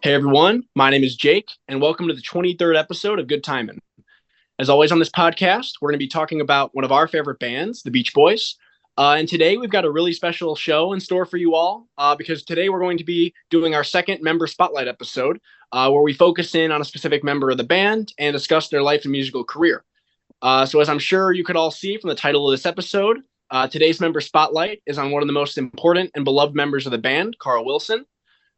Hey everyone, my name is Jake, and welcome to the 23rd episode of Good Timin. As always on this podcast, we're going to be talking about one of our favorite bands, the Beach Boys. And today we've got a really special show in store for you all because today we're going to be doing our second member spotlight episode where we focus in on a specific member of the band and discuss their life and musical career. So as I'm sure you could all see from the title of this episode, today's member spotlight is on one of the most important and beloved members of the band, Carl Wilson.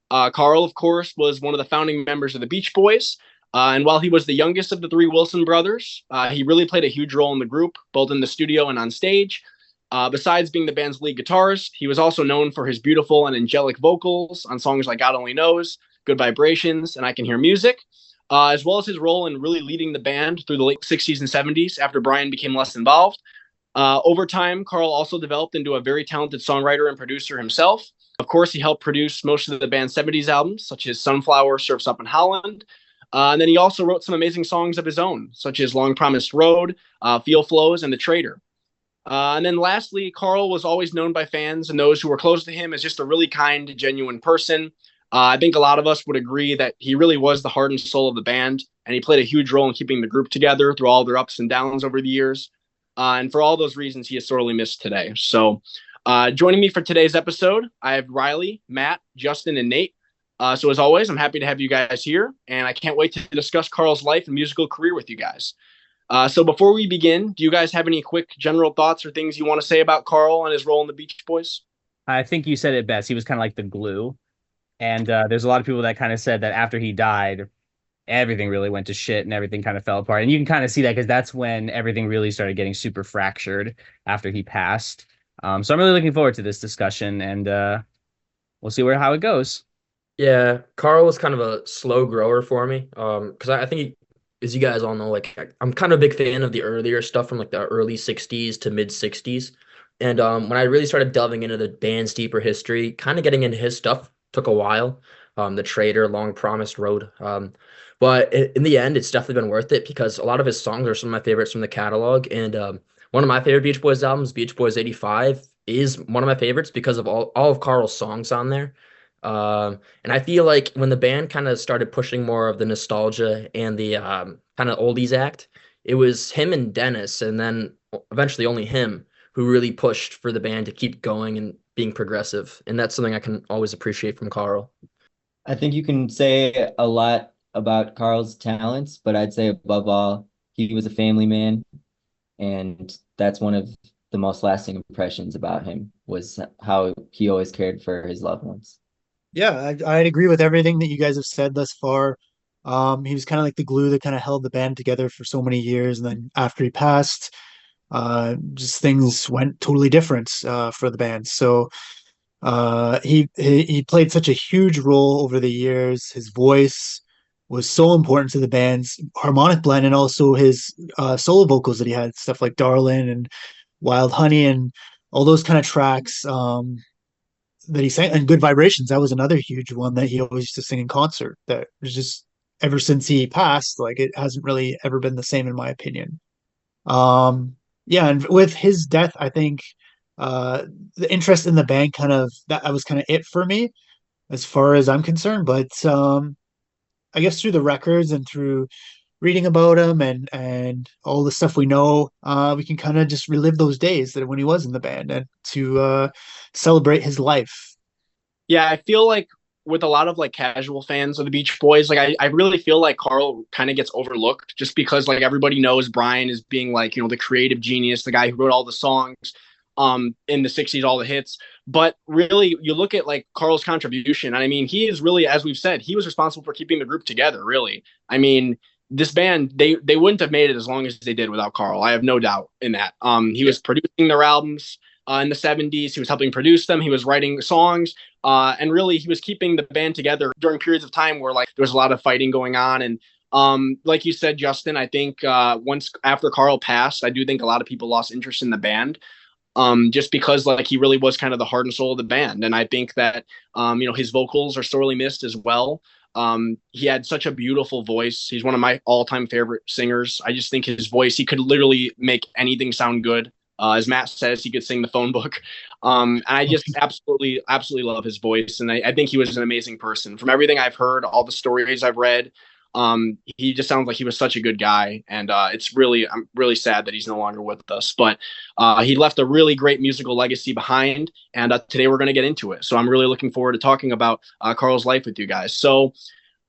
Carl, of course, was one of the founding members of the Beach Boys. And while he was the youngest of the three Wilson brothers, he really played a huge role in the group, both in the studio and on stage. Besides being the band's lead guitarist, he was also known for his beautiful and angelic vocals on songs like God Only Knows, Good Vibrations, and I Can Hear Music, as well as his role in really leading the band through the late 60s and 70s after Brian became less involved. Over time, Carl also developed into a very talented songwriter and producer himself. Of course, he helped produce most of the band's 70s albums, such as Sunflower, Surfs Up in Holland. And then he also wrote some amazing songs of his own, such as Long Promised Road, Feel Flows, and The Traitor. And then lastly, Carl was always known by fans and those who were close to him as just a really kind, genuine person. I think a lot of us would agree that he really was the heart and soul of the band, and he played a huge role in keeping the group together through all their ups and downs over the years. And for all those reasons, he is sorely missed today. So joining me for today's episode, I have Riley, Matt, Justin, and Nate. So as always, I'm happy to have you guys here, and I can't wait to discuss Carl's life and musical career with you guys. So before we begin, do you guys have any quick general thoughts or things you want to say about Carl and his role in the Beach Boys? I think you said it best. He was kind of like the glue. And there's a lot of people that kind of said that after he died, everything really went to shit and everything kind of fell apart. And you can kind of see that because that's when everything really started getting super fractured after he passed. So I'm really looking forward to this discussion, and we'll see how it goes. Yeah, Carl was kind of a slow grower for me. Because I think as you guys all know, like I'm kind of a big fan of the earlier stuff from like the early '60s to mid '60s. And when I really started delving into the band's deeper history, kind of getting into his stuff took a while. The Traitor, Long Promised Road. But in the end, it's definitely been worth it because a lot of his songs are some of my favorites from the catalog. And one of my favorite Beach Boys albums, Beach Boys '85, is one of my favorites because of all of Carl's songs on there. And I feel like when the band kind of started pushing more of the nostalgia and the kind of oldies act, it was him and Dennis, and then eventually only him, who really pushed for the band to keep going and being progressive. And that's something I can always appreciate from Carl. I think you can say a lot about Carl's talents, but I'd say above all, he was a family man, and that's one of the most lasting impressions about him was how he always cared for his loved ones. Yeah, I'd agree with everything that you guys have said thus far. He was kind of like the glue that kind of held the band together for so many years, and then after he passed, just things went totally different for the band. So he played such a huge role over the years. His voice was so important to the band's harmonic blend, and also his solo vocals that he had, stuff like "Darlin'" and "Wild Honey" and all those kind of tracks that he sang. And "Good Vibrations," that was another huge one that he always used to sing in concert. That was just ever since he passed, like it hasn't really ever been the same in my opinion. Yeah, and with his death, I think the interest in the band that was kind of it for me as far as I'm concerned. But I guess through the records and through reading about him and all the stuff we know, we can kind of just relive those days that when he was in the band and to celebrate his life. Yeah, I feel like with a lot of like casual fans of the Beach Boys, like I really feel like Carl kind of gets overlooked just because like everybody knows Brian as being like, the creative genius, the guy who wrote all the songs in the 60s, all the hits. But really, you look at like Carl's contribution, and I mean, he is really, as we've said, he was responsible for keeping the group together, really. I mean, this band, they wouldn't have made it as long as they did without Carl. I have no doubt in that. He was producing their albums in the 70s. He was helping produce them. He was writing songs. And really, he was keeping the band together during periods of time where like there was a lot of fighting going on. And like you said, Justin, I think once after Carl passed, I do think a lot of people lost interest in the band. Just because like he really was kind of the heart and soul of the band. And I think that, his vocals are sorely missed as well. He had such a beautiful voice. He's one of my all-time favorite singers. I just think his voice, he could literally make anything sound good. As Matt says, he could sing the phone book. And I just absolutely, absolutely love his voice. And I think he was an amazing person. From everything I've heard, all the stories I've read, he just sounds like he was such a good guy. And I'm really sad that he's no longer with us. But he left a really great musical legacy behind. And today we're going to get into it. So I'm really looking forward to talking about Carl's life with you guys. So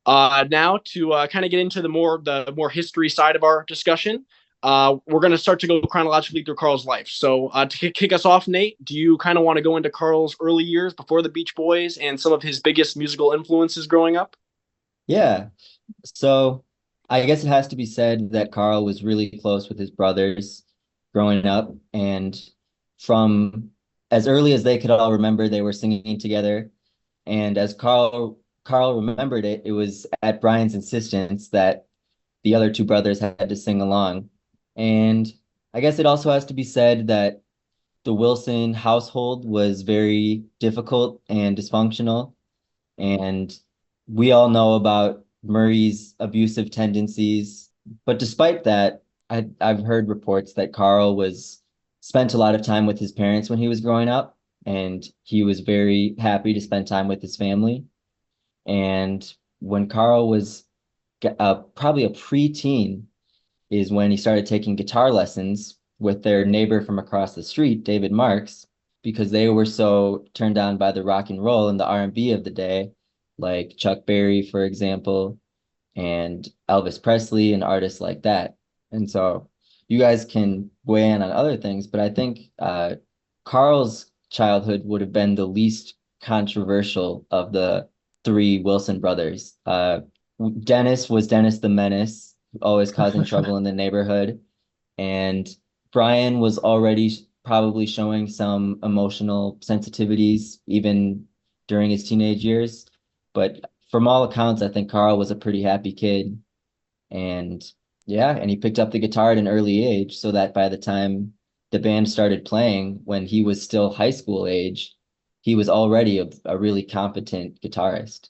now to kind of get into the more history side of our discussion. We're going to start to go chronologically through Carl's life. So to kick us off, Nate, do you kind of want to go into Carl's early years before the Beach Boys and some of his biggest musical influences growing up? Yeah. So I guess it has to be said that Carl was really close with his brothers growing up. And from as early as they could all remember, they were singing together. And as Carl remembered it, it was at Brian's insistence that the other two brothers had to sing along. And I guess it also has to be said that the Wilson household was very difficult and dysfunctional. And we all know about Murray's abusive tendencies. But despite that, I've heard reports that Carl was spent a lot of time with his parents when he was growing up, and he was very happy to spend time with his family. And when Carl was probably a preteen, is when he started taking guitar lessons with their neighbor from across the street, David Marks, because they were so turned on by the rock and roll and the R&B of the day, like Chuck Berry, for example, and Elvis Presley and artists like that. And so you guys can weigh in on other things, but I think Carl's childhood would have been the least controversial of the three Wilson brothers. Dennis was Dennis the Menace, always causing trouble in the neighborhood. And Brian was already probably showing some emotional sensitivities even during his teenage years. But from all accounts, I think Carl was a pretty happy kid. And yeah, and he picked up the guitar at an early age so that by the time the band started playing, when he was still high school age, he was already a really competent guitarist.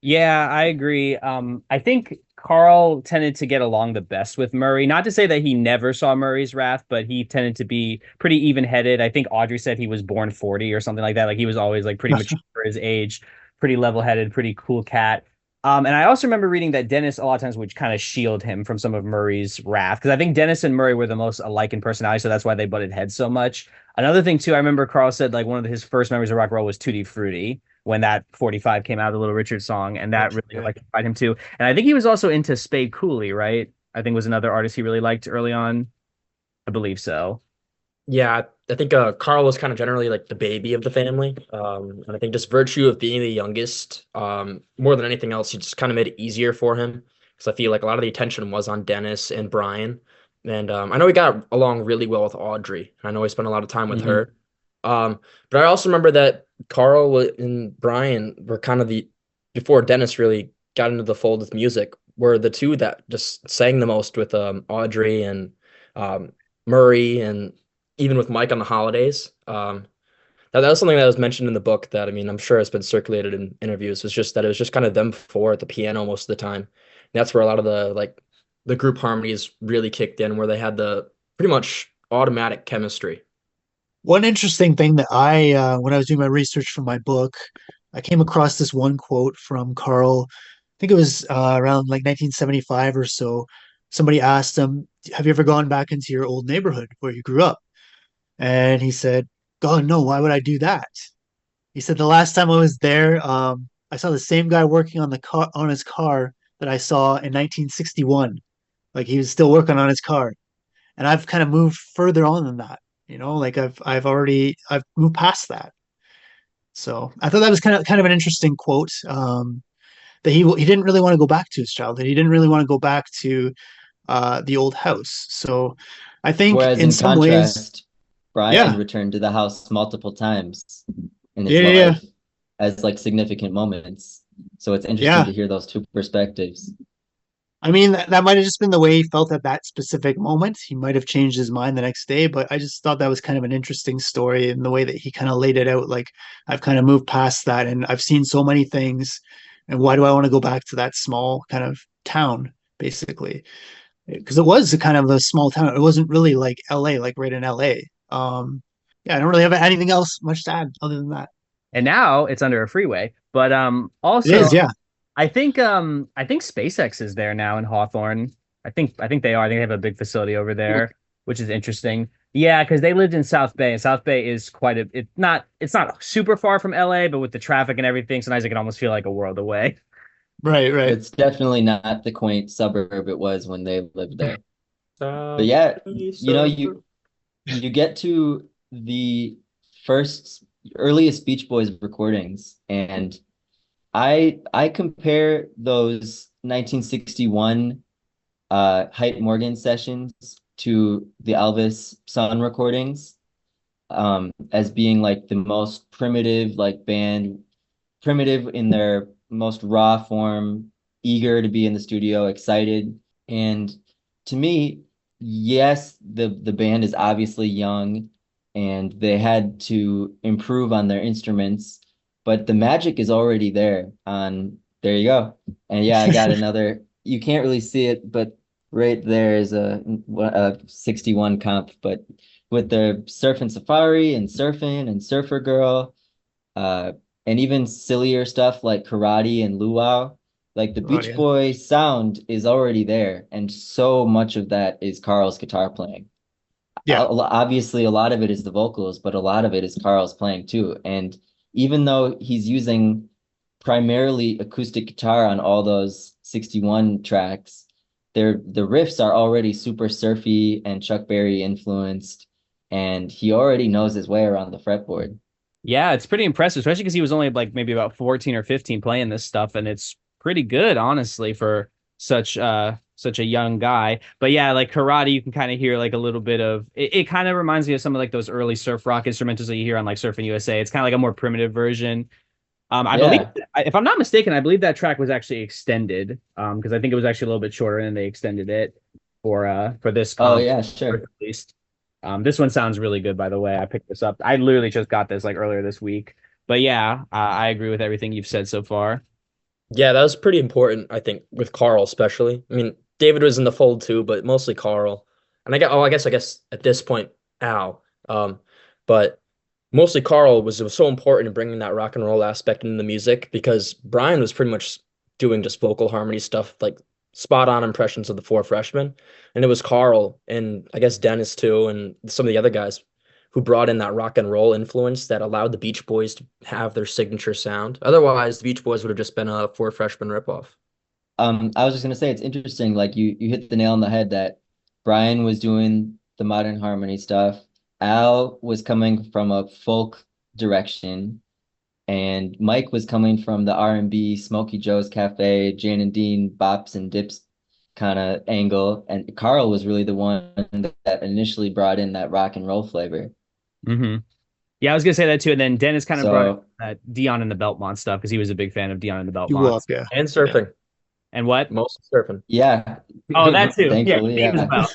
Yeah, I agree. I think Carl tended to get along the best with Murray. Not to say that he never saw Murray's wrath, but he tended to be pretty even-headed. I think Audrey said he was born 40 or something like that. Like he was always like pretty mature for his age, pretty level-headed, pretty cool cat. And I also remember reading that Dennis a lot of times would kind of shield him from some of Murray's wrath because I think Dennis and Murray were the most alike in personality, so that's why they butted heads so much. Another thing too, I remember Carl said like one of his first memories of rock and roll was Tutti Frutti when that 45 came out, the Little Richard song, and that really electrified him too. And I think he was also into Spade Cooley, right? I think was another artist he really liked early on. I believe so. Yeah, I think Carl was kind of generally like the baby of the family. And I think just virtue of being the youngest, more than anything else, he just kind of made it easier for him. Because I feel like a lot of the attention was on Dennis and Brian. And I know he got along really well with Audrey. I know he spent a lot of time with her. But I also remember that Carl and Brian were kind of before Dennis really got into the fold with music, were the two that just sang the most with Audrey and Murray and even with Mike on the holidays. That was something that was mentioned in the book that, I mean, I'm sure it's been circulated in interviews. Was just that it was just kind of them four at the piano most of the time. And that's where a lot of the group harmonies really kicked in, where they had the pretty much automatic chemistry. One interesting thing that when I was doing my research for my book, I came across this one quote from Carl. I think it was around like 1975 or so. Somebody asked him, "Have you ever gone back into your old neighborhood where you grew up?" And he said, "God, no, why would I do that?" He said, "The last time I was there, I saw the same guy working on his car that I saw in 1961. Like he was still working on his car." And I've kind of moved further on than that. Like I've moved past that. So I thought that was kind of an interesting quote. That he didn't really want to go back to his childhood. He didn't really want to go back to the old house. So I think Whereas in in some ways, contrast, Brian yeah, returned to the house multiple times in his yeah, yeah, yeah. life as like significant moments. So it's interesting Yeah. to hear those two perspectives. I mean, that might have just been the way he felt at that specific moment. He might have changed his mind the next day, but I just thought that was kind of an interesting story in the way that he kind of laid it out. Like, I've kind of moved past that and I've seen so many things. And why do I want to go back to that small kind of town, basically? Because it was a kind of a small town. It wasn't really like LA, like right in LA. Yeah, I don't really have anything else much to add other than that. And now it's under a freeway. But It also is, yeah. I think SpaceX is there now in Hawthorne. I think they are. I think they have a big facility over there, which is interesting. Yeah, because they lived in South Bay, and South Bay is quite a it's not super far from LA, but with the traffic and everything, sometimes it can almost feel like a world away. Right, right. It's definitely not the quaint suburb it was when they lived there. But South yeah, you know, East. you get to the first earliest Beach Boys recordings, and I compare those 1961 Hype Morgan sessions to the Elvis Sun recordings, as being like the most primitive like band, primitive in their most raw form, eager to be in the studio, excited. And to me, yes, the band is obviously young and they had to improve on their instruments, but the magic is already there. On there you go. And yeah, I got another. You can't really see it, but right there is a 61 comp, but with the Surfing Safari and Surfer Girl, uh, and even sillier stuff like karate and luau. Like the Oh Beach yeah. Boy sound is already there, and so much of that is Carl's guitar playing. Yeah. Obviously, a lot of it is the vocals, but a lot of it is Carl's playing too. And even though he's using primarily acoustic guitar on all those 61 tracks, the riffs are already super surfy and Chuck Berry influenced, and he already knows his way around the fretboard. Yeah, it's pretty impressive, especially because he was only like maybe about 14 or 15 playing this stuff, and it's pretty good, honestly, for such a young guy. But yeah, like karate, you can kind of hear like a little bit of it kind of reminds me of some of like those early surf rock instrumentals that you hear on like Surfing USA. It's kind of like a more primitive version. I believe, Yeah. if I'm not mistaken, I believe that track was actually extended. Because I think it was actually a little bit shorter, and they extended it for this Oh comp yeah, sure. at least. This one sounds really good, by the way. I picked this up. I literally just got this like earlier this week. But yeah, I agree with everything you've said so far. Yeah, that was pretty important, I think, with Carl especially. I mean, David was in the fold too, but mostly Carl. And I guess at this point, Al. But mostly Carl was so important in bringing that rock and roll aspect into the music because Brian was pretty much doing just vocal harmony stuff, like spot on impressions of the Four Freshmen. And it was Carl and I guess Dennis too, and some of the other guys who brought in that rock and roll influence that allowed the Beach Boys to have their signature sound. Otherwise, the Beach Boys would have just been a Four Freshmen ripoff. I was just gonna say it's interesting. Like you hit the nail on the head that Brian was doing the modern harmony stuff. Al was coming from a folk direction, and Mike was coming from the R&B, Smokey Joe's Cafe, Jane and Dean bops and dips kind of angle, and Carl was really the one that initially brought in that rock and roll flavor. Hmm. Yeah, I was gonna say that too. And then Dennis kind of brought So that Dion and the Belmont stuff because he was a big fan of Dion and the You up, Belmonts. yeah. And Yeah. surfing, And what? mostly surfing. yeah, Oh, that too. Yeah, thankfully, theme as yeah. well.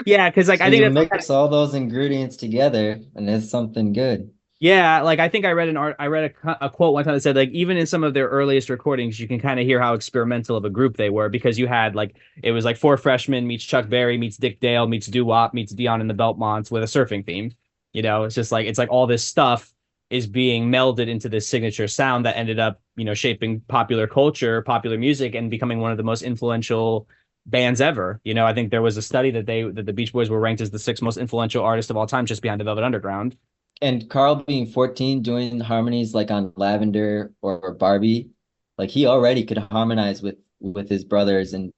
Yeah, because like So I think you that's mix all those ingredients together, and it's something good. yeah, like I think I read a quote one time that said like even in some of their earliest recordings, you can kind of hear how experimental of a group they were because you had like it was like Four Freshmen meets Chuck Berry meets Dick Dale meets Doo Wop meets Dion and the Belmonts with a surfing theme. You know, it's just like it's like all this stuff is being melded into this signature sound that ended up, you know, shaping popular culture, popular music, and becoming one of the most influential bands ever. You know, I think there was a study that the Beach Boys were ranked as the sixth most influential artist of all time, just behind the Velvet Underground. And Carl being 14 doing harmonies like on Lavender or Barbie, like he already could harmonize with his brothers and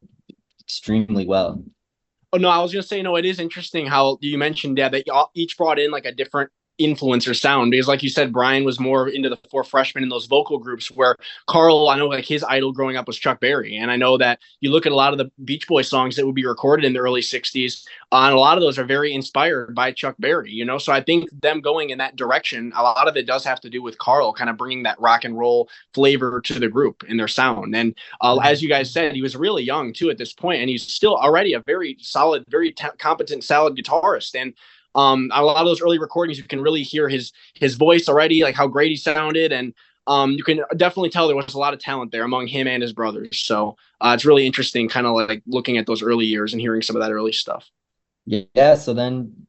extremely well. Oh no, I was gonna say no. It is interesting how you mentioned, yeah, that y'all each brought in like a different influencer sound because, like you said, Brian was more into the Four Freshmen in those vocal groups. Where Carl, I know like his idol growing up was Chuck Berry, and I know that you look at a lot of the Beach Boys songs that would be recorded in the early '60s, and a lot of those are very inspired by Chuck Berry. You know, so I think them going in that direction, a lot of it does have to do with Carl kind of bringing that rock and roll flavor to the group in their sound. And as you guys said, he was really young too at this point, and he's still already a very solid, very competent, solid guitarist. And a lot of those early recordings, you can really hear his voice already, like how great he sounded, and you can definitely tell there was a lot of talent there among him and his brothers. So it's really interesting, kind of like looking at those early years and hearing some of that early stuff. Yeah, so then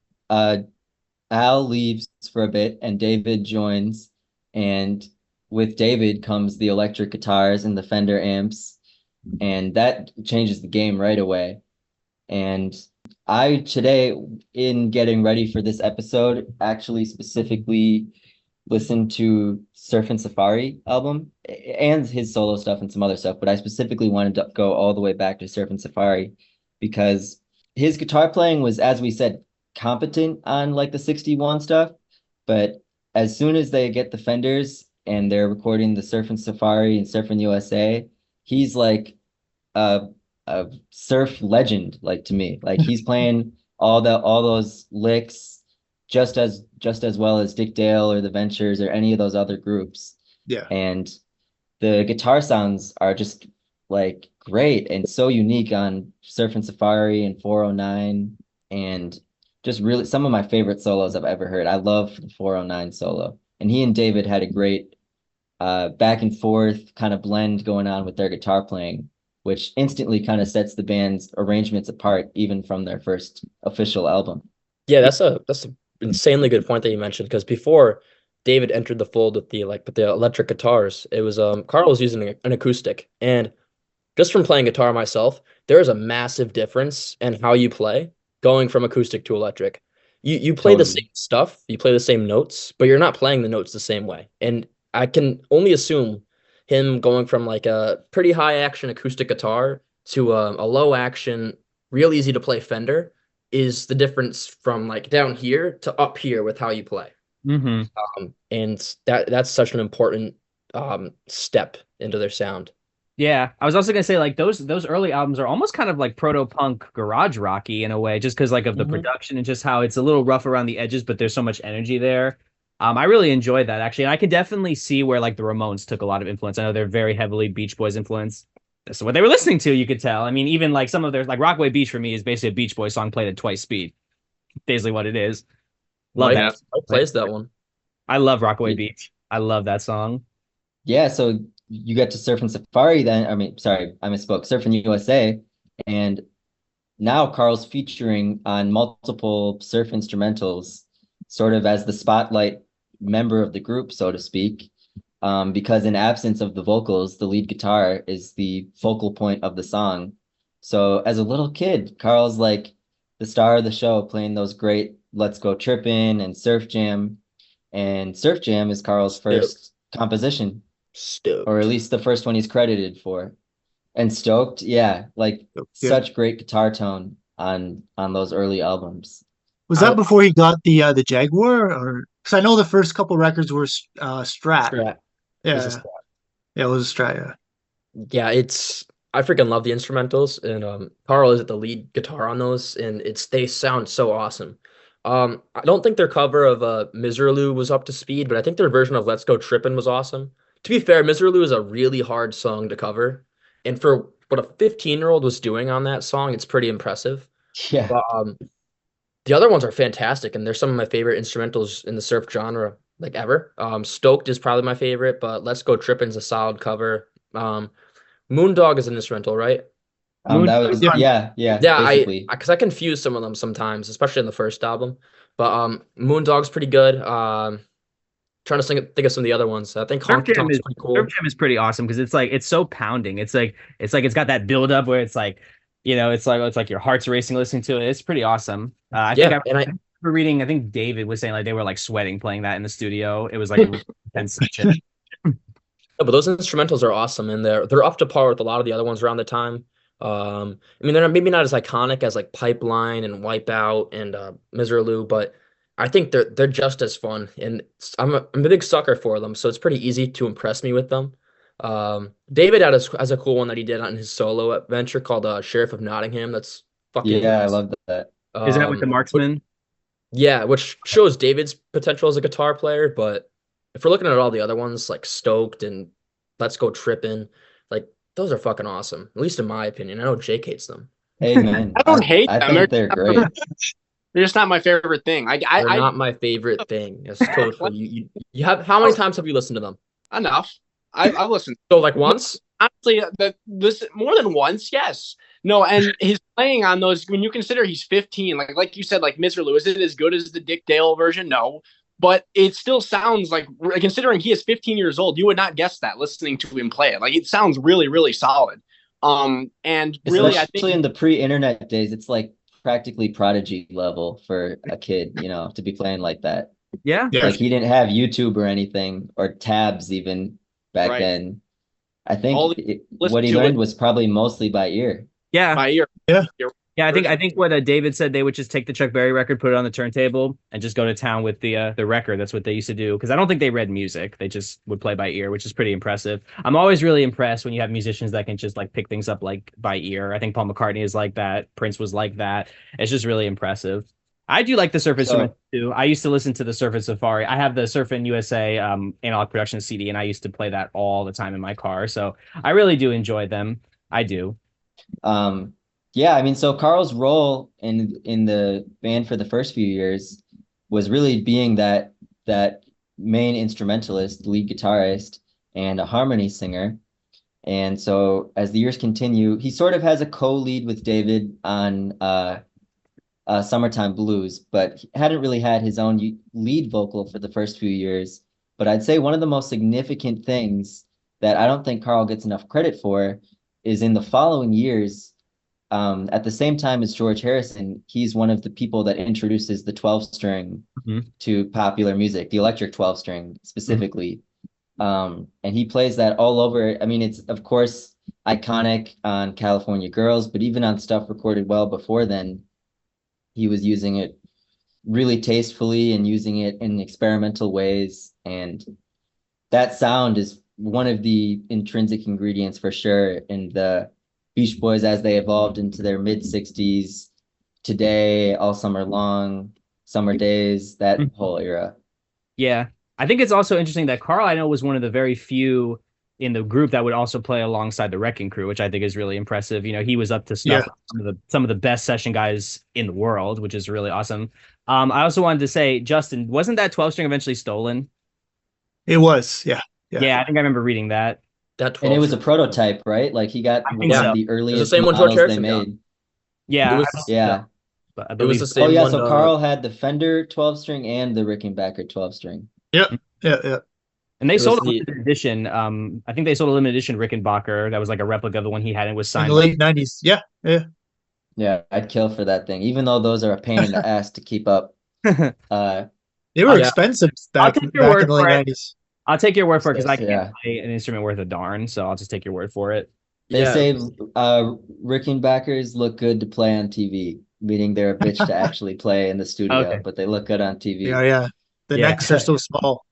Al leaves for a bit and David joins, and with David comes the electric guitars and the Fender amps, and that changes the game right away. And I today, in getting ready for this episode, actually specifically listened to Surf and Safari album and his solo stuff and some other stuff, but I specifically wanted to go all the way back to Surf and Safari because his guitar playing was, as we said, competent on like the 61 stuff, but as soon as they get the Fenders and they're recording the Surf and Safari and Surfing USA, he's like a a surf legend, like to me. Like he's playing all those licks just as well as Dick Dale or the Ventures or any of those other groups. Yeah. And the guitar sounds are just like great and so unique on Surf and Safari and 409, and just really some of my favorite solos I've ever heard. I love the 409 solo. And he and David had a great back and forth kind of blend going on with their guitar playing, which instantly kind of sets the band's arrangements apart, even from their first official album. Yeah, that's a insanely good point that you mentioned, because before David entered the fold with the electric guitars, it was Carl was using an acoustic, and just from playing guitar myself, there is a massive difference in how you play going from acoustic to electric. You play the Totally. same stuff, you play the same notes, but you're not playing the notes the same way. And I can only assume him going from like a pretty high action acoustic guitar to a low action, real easy to play Fender is the difference from like down here to up here with how you play. Mm-hmm. And that's such an important step into their sound. Yeah, I was also gonna say like those early albums are almost kind of like proto-punk garage rocky in a way, just because like of the production and just how it's a little rough around the edges, but there's so much energy there. I really enjoyed that actually, and I can definitely see where like the Ramones took a lot of influence. I know they're very heavily Beach Boys influence. That's what they were listening to, you could tell. I mean, even like some of their like Rockaway Beach for me is basically a Beach Boys song played at twice speed. Basically what it is. Love Mike, that. Mike plays that one. I love Rockaway Beach. I love that song. Yeah, so you get to Surf and Safari then. I mean, sorry, I misspoke. Surfing USA, and now Carl's featuring on multiple surf instrumentals, sort of as the spotlight member of the group, so to speak. Because in absence of the vocals, the lead guitar is the focal point of the song. So as a little kid, Carl's like the star of the show, playing those great Let's Go Trippin' and Surf Jam. And Surf Jam is Carl's first composition, or at Stoked. least the first one he's credited for. And Stoked, yeah, like Yeah. such great guitar tone on those early albums. Was that before he got the Jaguar, or because I know the first couple records were Strat. Strat. It's a Yeah, yeah, it was a Strat. Yeah. Yeah, it's I freaking love the instrumentals, and Carl is the lead guitar on those, and they sound so awesome. I don't think their cover of Miserlou was up to speed, but I think their version of Let's Go Trippin' was awesome. To be fair, Miserlou is a really hard song to cover, and for what a 15-year-old was doing on that song, it's pretty impressive. Yeah. But the other ones are fantastic, and they're some of my favorite instrumentals in the surf genre, like ever. Stoked is probably my favorite, but Let's Go Trippin's a solid cover. Moondog is an instrumental, right? Moon That was Yeah. yeah, Yeah, basically. because I confuse some of them sometimes, especially in the first album. But Moondog's pretty good. Trying to think of some of the other ones. I think Surf Honky Jam Tonk's is pretty cool. Surf Jam is pretty awesome because it's so pounding. It's got that build up where it's like, it's like your heart's racing listening to it. It's pretty awesome. I think Yeah, and I remember reading. I think David was saying like they were like sweating playing that in the studio. It was like a really intense session. but those instrumentals are awesome, and they're up to par with a lot of the other ones around the time. I mean, they're maybe not as iconic as like Pipeline and Wipeout and Miserlou, but I think they're just as fun, and I'm a big sucker for them, so it's pretty easy to impress me with them. David has a cool one that he did on his solo adventure called Sheriff of Nottingham. That's fucking Yeah, I nuts. love that. Is that with the Marksman? Yeah, which shows David's potential as a guitar player, but if we're looking at all the other ones like Stoked and Let's Go Trippin', like those are fucking awesome. At least in my opinion. I know Jake hates them. Hey man, I don't hate I them. think they're great. They're just not my favorite thing. They're not my favorite thing. It's code for you have how many times have you listened to them? Enough. I've listened. So like once? Honestly, this more than once. Yes. No, and his playing on those, when you consider he's 15, like you said, like Mr. Lewis, is it as good as the Dick Dale version? No. But it still sounds like, considering he is 15 years old, you would not guess that listening to him play it. Like, it sounds really, really solid. And really, I Especially think, in the pre-internet days, it's like practically prodigy level for a kid, you know, to be playing like that. Yeah. Yeah. Like he didn't have YouTube or anything or tabs even back right, then. I all think the listen what he to learned it was probably mostly by ear. Yeah. by ear. Yeah. Yeah, I think what David said, they would just take the Chuck Berry record, put it on the turntable, and just go to town with the record. That's what they used to do. Because I don't think they read music; they just would play by ear, which is pretty impressive. I'm always really impressed when you have musicians that can just like pick things up like by ear. I think Paul McCartney is like that. Prince was like that. It's just really impressive. I do like the Surf Instruments too. I used to listen to the Surf and Safari. I have the Surf in USA analog production CD, and I used to play that all the time in my car. So I really do enjoy them. I do. Um, yeah, I mean, so Carl's role in the band for the first few years was really being that main instrumentalist, lead guitarist, and a harmony singer. And so as the years continue, he sort of has a co-lead with David on Summertime Blues, but he hadn't really had his own lead vocal for the first few years. But I'd say one of the most significant things that I don't think Carl gets enough credit for is in the following years, at the same time as George Harrison, he's one of the people that introduces the 12 string to popular music, the electric 12 string specifically. And he plays that all over. I mean, it's of course iconic on California Girls, but even on stuff recorded well before then, he was using it really tastefully and using it in experimental ways. And that sound is one of the intrinsic ingredients for sure in the Beach Boys as they evolved into their mid 60s, Today, All Summer Long, Summer Days, that whole era. Yeah. I think it's also interesting that Carl, I know, was one of the very few in the group that would also play alongside the Wrecking Crew, which I think is really impressive. You know, he was up to snuff Yeah. with some of the best session guys in the world, which is really awesome. I also wanted to say, Justin, wasn't that 12 string eventually stolen? It was. Yeah. Yeah. Yeah, I think I remember reading that. That And it 12 was a prototype, right? Like he got I think one so. of the It was the earliest same one George models they Harrison got. made. Yeah, It was Yeah. I it was believe. the same Oh yeah, one. so Carl had the Fender 12 string and the Rickenbacker 12 string. Yeah. Yeah. And they It was sold a the limited edition. I think they sold a limited edition Rickenbacker that was like a replica of the one he had and was In signed. the late 90s. Yeah. Yeah. Yeah, I'd kill for that thing, even though those are a pain in the ass to keep up. Uh, They were Yeah. expensive I'll back take your in word the late for it. 90s. I'll take your word for it because I can't Yeah. play an instrument worth a darn, so I'll just take your word for it. They yeah. say Rickenbackers look good to play on TV, meaning they're a bitch to actually play in the studio, Okay. but they look good on TV. Yeah. Yeah. The Yeah. necks are so small.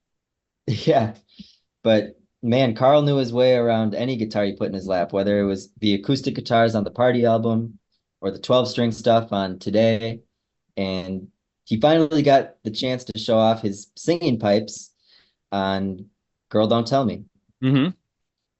Yeah, but man, Carl knew his way around any guitar you put in his lap, whether it was the acoustic guitars on the Party album or the 12 string stuff on Today. And he finally got the chance to show off his singing pipes on Girl Don't Tell Me. Mm-hmm.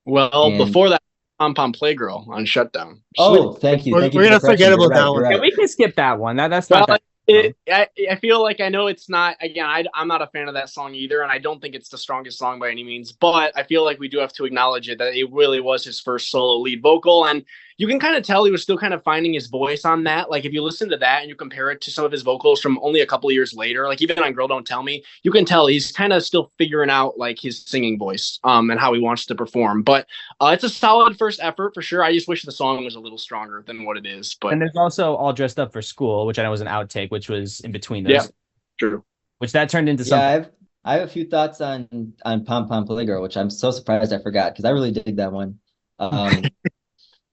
Well, And before that, Pom Pom Playgirl on Shutdown. oh, thank you. We're- Thank you we're for gonna the correction. forget You're about right, that you're one. Yeah, right. we can skip that one. That's Well, not that. I feel like I know it's not, again, I'm not a fan of that song either, and I don't think it's the strongest song by any means, but I feel like we do have to acknowledge it, that it really was his first solo lead vocal, and you can kind of tell he was still kind of finding his voice on that. Like, if you listen to that and you compare it to some of his vocals from only a couple of years later, like even on Girl Don't Tell Me, you can tell he's kind of still figuring out like his singing voice and how he wants to perform. But it's a solid first effort for sure. I just wish the song was a little stronger than what it is. But And there's also All Dressed Up for School, which I know was an outtake, which was in between those. yeah, true. Which that turned into Yeah, something. I have a few thoughts on Pom Pom Playgirl, which I'm so surprised I forgot because I really dig that one.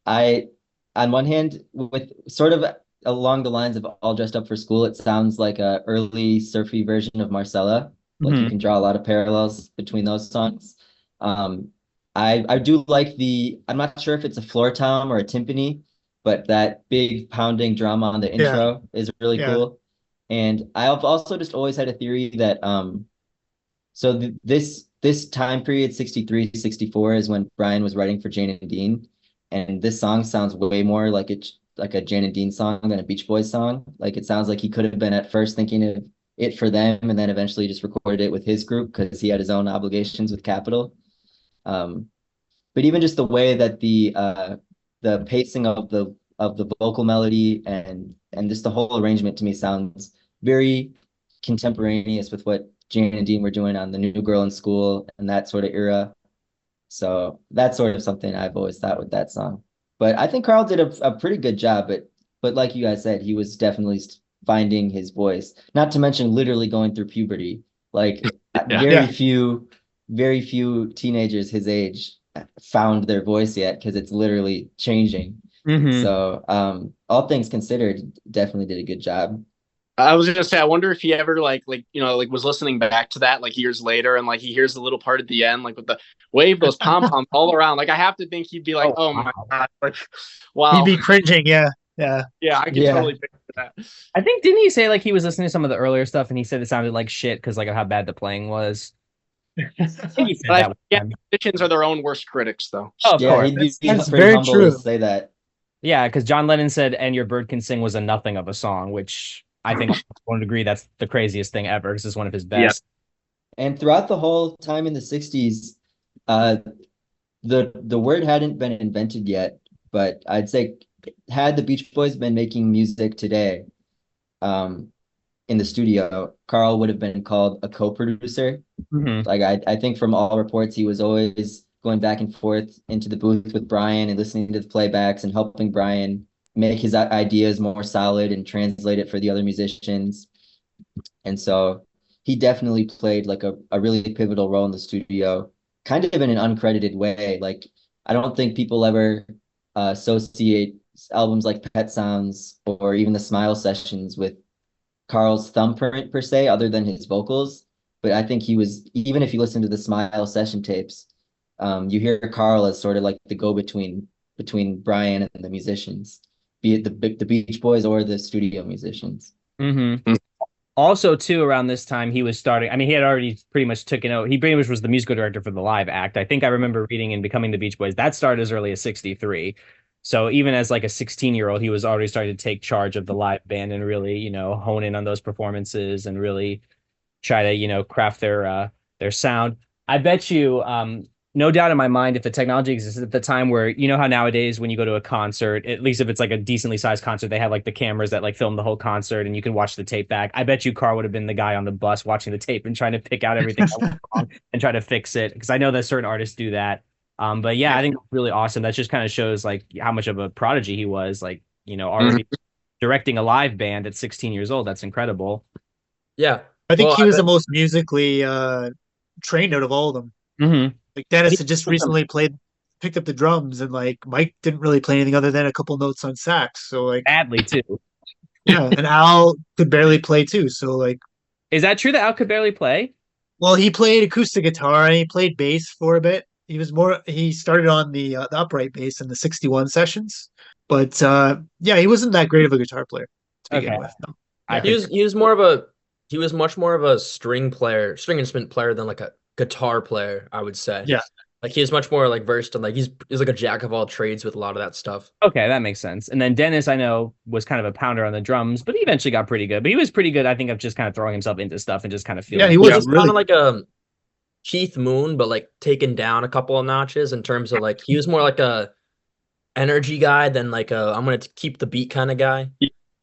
I, on one hand, with sort of along the lines of All Dressed Up for School, it sounds like a early surfy version of Marcella. Like you can draw a lot of parallels between those songs. I do like I'm not sure if it's a floor tom or a timpani, but that big pounding drum on the intro is really cool. And I've also just always had a theory that so this time period, 63, 64, is when Brian was writing for Jane and Dean. And this song sounds way more like a Jane and Dean song than a Beach Boys song. Like it sounds like he could have been at first thinking of it for them and then eventually just recorded it with his group because he had his own obligations with Capitol. But even just the way that the pacing of the of the vocal melody and just the whole arrangement to me sounds very contemporaneous with what Jane and Dean were doing on The New Girl in School and that sort of era. So that's sort of something I've always thought with that song. But I think Carl did a pretty good job, but like you guys said, he was definitely finding his voice. Not to mention literally going through puberty. Like Yeah. very few teenagers his age found their voice yet because it's literally changing. So all things considered, definitely did a good job. I was gonna say, I wonder if he ever was listening back to that like years later, and like he hears the little part at the end, like with the wave those pom poms all around. Like I have to think he'd be like, "Oh my god!" Like, wow. He'd be cringing. Yeah. Yeah. Yeah, I can totally picture that. I think didn't he say like he was listening to some of the earlier stuff and he said it sounded like shit because like of how bad the playing was. I think he said that one time. Musicians are their own worst critics, though. Oh, of course. He'd be That's pretty very humble true. to say that. Yeah, because John Lennon said "And Your Bird Can Sing" was a nothing of a song, which I think I would agree that's the craziest thing ever. This is one of his best. Yeah. And throughout the whole time in the 60s, the word hadn't been invented yet, but I'd say had the Beach Boys been making music today, in the studio, Carl would have been called a co-producer. Like I think from all reports, he was always going back and forth into the booth with Brian and listening to the playbacks and helping Brian make his ideas more solid and translate it for the other musicians. And so he definitely played like a really pivotal role in the studio, kind of in an uncredited way. Like I don't think people ever associate albums like Pet Sounds or even the Smile Sessions with Carl's thumbprint per se, other than his vocals. But I think he was, even if you listen to the Smile session tapes, you hear Carl as sort of like the go-between between Brian and the musicians, be it the Beach Boys or the studio musicians. Also, too, around this time, he was starting. I mean, he had already pretty much taken over. He pretty much was the musical director for the live act. I think I remember reading in Becoming the Beach Boys that started as early as '63. So even as like a 16-year-old, he was already starting to take charge of the live band and really, hone in on those performances and really try to, craft their sound. I bet you, no doubt in my mind, if the technology existed at the time where, how nowadays when you go to a concert, at least if it's like a decently sized concert, they have like the cameras that like film the whole concert and you can watch the tape back. I bet you Carl would have been the guy on the bus watching the tape and trying to pick out everything that went wrong and try to fix it. Because I know that certain artists do that. But yeah, I think it's really awesome. That just kind of shows like how much of a prodigy he was, like, already directing a live band at 16 years old. That's incredible. Yeah. I think he was the most musically trained out of all of them. Like Dennis had just recently picked up the drums, and like Mike didn't really play anything other than a couple notes on sax. So like badly too. Yeah, and Al could barely play too. So like, is that true that Al could barely play? Well, he played acoustic guitar and he played bass for a bit. He started on the upright bass in the 61 sessions, but yeah, he wasn't that great of a guitar player to begin with. No. He was much more of a string instrument player than like a guitar player, I would say. Yeah. Like he is much more like versed in like he's like a jack of all trades with a lot of that stuff. Okay, that makes sense. And then Dennis, I know, was kind of a pounder on the drums, but he eventually got pretty good. But he was pretty good, I think, of just kind of throwing himself into stuff and just kind of feeling. Yeah, he was kind of like a Keith Moon, but like taken down a couple of notches in terms of like he was more like a energy guy than like I'm gonna keep the beat kind of guy.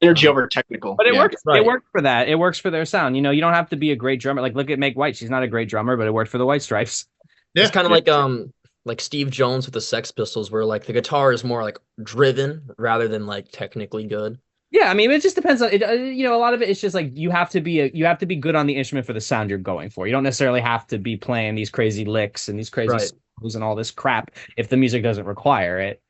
Energy over technical. But it worked. Right. It worked for that. It works for their sound. You don't have to be a great drummer. Like look at Meg White. She's not a great drummer, but it worked for the White Stripes. Yeah. It's kind of like Steve Jones with the Sex Pistols, where like the guitar is more like driven rather than like technically good. Yeah, I mean, it just depends on it. A lot of it is just like you have to be good on the instrument for the sound you're going for. You don't necessarily have to be playing these crazy licks and these crazy solos and all this crap if the music doesn't require it.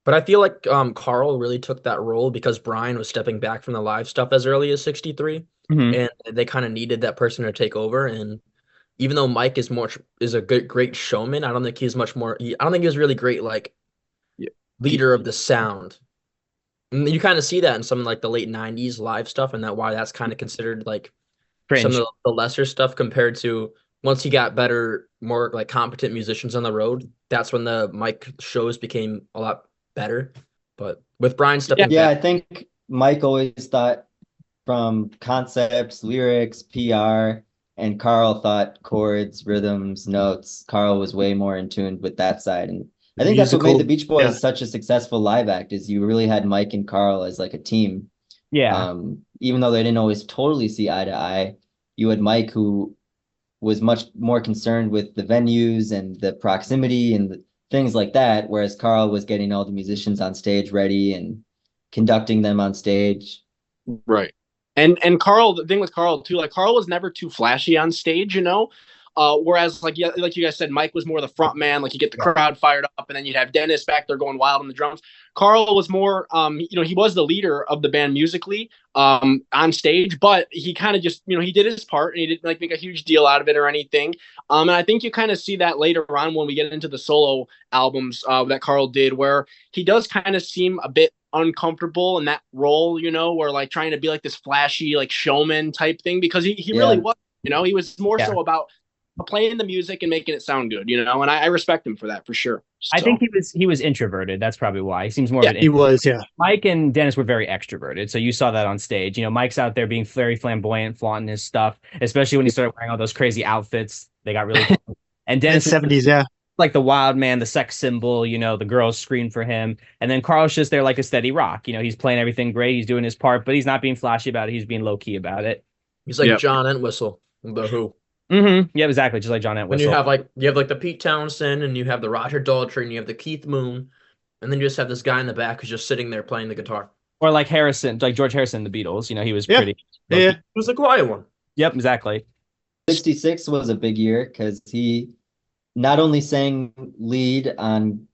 But I feel like Carl really took that role because Brian was stepping back from the live stuff as early as '63, and they kind of needed that person to take over. And even though Mike is a great showman, I don't think he's much more. I don't think he was really great like leader of the sound. And you kind of see that in some like the late '90s live stuff, and that's kind of considered like cringe. Some of the lesser stuff compared to once he got better, more like competent musicians on the road. That's when the Mike shows became a lot better. But with Brian stepping back, I think Mike always thought from concepts, lyrics, PR, and Carl thought chords, rhythms, notes. Carl was way more in tune with that side, and I think that's what made the Beach Boys Yeah. such a successful live act, is you really had Mike and Carl as like a team. Yeah. Even though they didn't always totally see eye to eye, you had Mike, who was much more concerned with the venues and the proximity and things like that, whereas Carl was getting all the musicians on stage ready and conducting them on stage. Right. And Carl, the thing with Carl too, like Carl was never too flashy on stage, you know. Whereas like you guys said, Mike was more the front man, like you get the crowd fired up, and then you'd have Dennis back there going wild on the drums. Carl was more, he was the leader of the band musically, on stage, but he kind of just, he did his part and he didn't like make a huge deal out of it or anything. And I think you kind of see that later on when we get into the solo albums that Carl did, where he does kind of seem a bit uncomfortable in that role, where like trying to be like this flashy, like showman type thing, because he really was, he was more so about playing the music and making it sound good, and I respect him for that for sure. So. I think he was introverted. That's probably why. He seems more of an he was, yeah. Mike and Dennis were very extroverted, so you saw that on stage. Mike's out there being very flamboyant, flaunting his stuff, especially when he started wearing all those crazy outfits. They got really and Dennis 70s, yeah. Like the wild man, the sex symbol, the girls scream for him. And then Carl's just there like a steady rock. He's playing everything great. He's doing his part, but he's not being flashy about it. He's being low key about it. He's like John Entwistle, the Who. Mm-hmm. Yeah, exactly. Just like John Entwistle. When you have like the Pete Townsend, and you have the Roger Daltrey, and you have the Keith Moon, and then you just have this guy in the back who's just sitting there playing the guitar. Or like Harrison, like George Harrison, the Beatles. He was pretty. Yeah. He was the quiet one. Yep, exactly. 66 was a big year because he not only sang lead on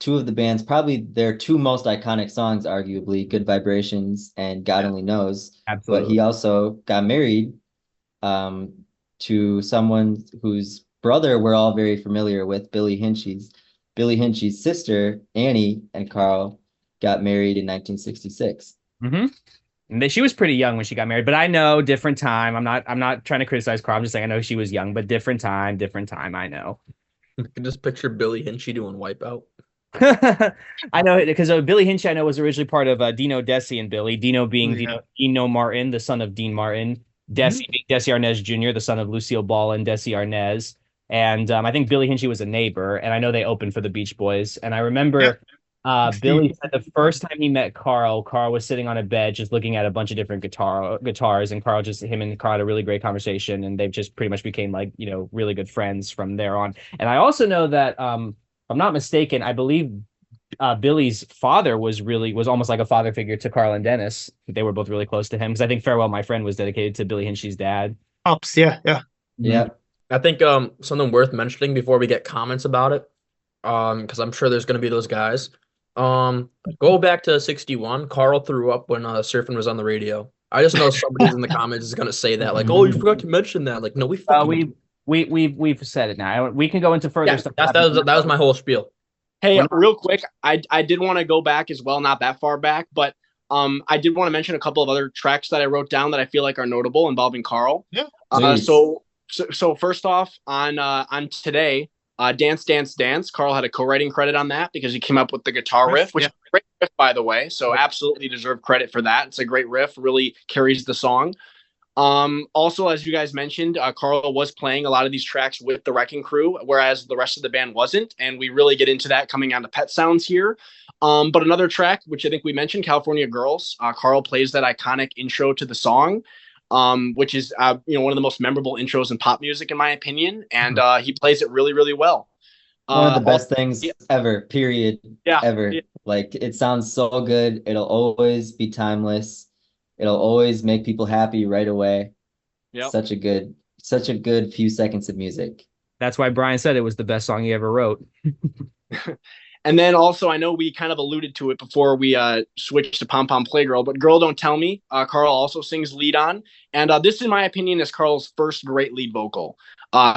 two of the band's, probably their two most iconic songs, arguably, Good Vibrations and God Only Knows. Absolutely. But he also got married to someone whose brother we're all very familiar with, Billy Hinsky's. Billy Hinsky's sister, Annie, and Carl got married in 1966. Mm-hmm. And she was pretty young when she got married, but I know, different time. I'm not trying to criticize Carl. I'm just saying I know she was young, but different time. I know. I can just picture Billy Hinsky doing Wipeout. I know, because Billy Hinsky, I know, was originally part of Dino, Desi, and Billy. Dino being Dino Martin, the son of Dean Martin. Desi being Desi Arnaz Jr., the son of Lucille Ball and Desi Arnaz. And I think Billy Hinsky was a neighbor, and I know they opened for the Beach Boys. And I remember Billy said the first time he met Carl was sitting on a bed just looking at a bunch of different guitars, and him and Carl had a really great conversation, and they've just pretty much became like, really good friends from there on. And I also know that, if I'm not mistaken, I believe Billy's father was almost like a father figure to Carl and Dennis. They were both really close to him, because I think Farewell My Friend was dedicated to Billy Hinsky's dad. Pops, yeah. I think something worth mentioning before we get comments about it, because I'm sure there's going to be those guys. Go back to 61. Carl threw up when Surfing was on the radio. I just know somebody's in the comments is going to say that, like, oh, you forgot to mention that. Like, no, we've said it now. We can go into further stuff. That was my whole spiel. Hey, real quick, I did want to go back as well, not that far back, but I did want to mention a couple of other tracks that I wrote down that I feel like are notable involving Carl. Yeah. So first off, on Today, Dance Dance Dance, Carl had a co-writing credit on that because he came up with the guitar riff, which is a great riff, by the way. So absolutely deserve credit for that. It's a great riff, really carries the song. Also, as you guys mentioned, Carl was playing a lot of these tracks with the Wrecking Crew, whereas the rest of the band wasn't. And we really get into that coming on to Pet Sounds here. But another track, which I think we mentioned, California Girls, Carl plays that iconic intro to the song, which is, one of the most memorable intros in pop music, in my opinion. And he plays it really, really well. One of the best things ever, period. Ever. Yeah. Like, it sounds so good. It'll always be timeless. It'll always make people happy right away. Yep. Such a good few seconds of music. That's why Brian said it was the best song he ever wrote. And then also, I know we kind of alluded to it before we switched to Pom Pom Playgirl, but Girl Don't Tell Me, Carl also sings lead on. And this, in my opinion, is Carl's first great lead vocal.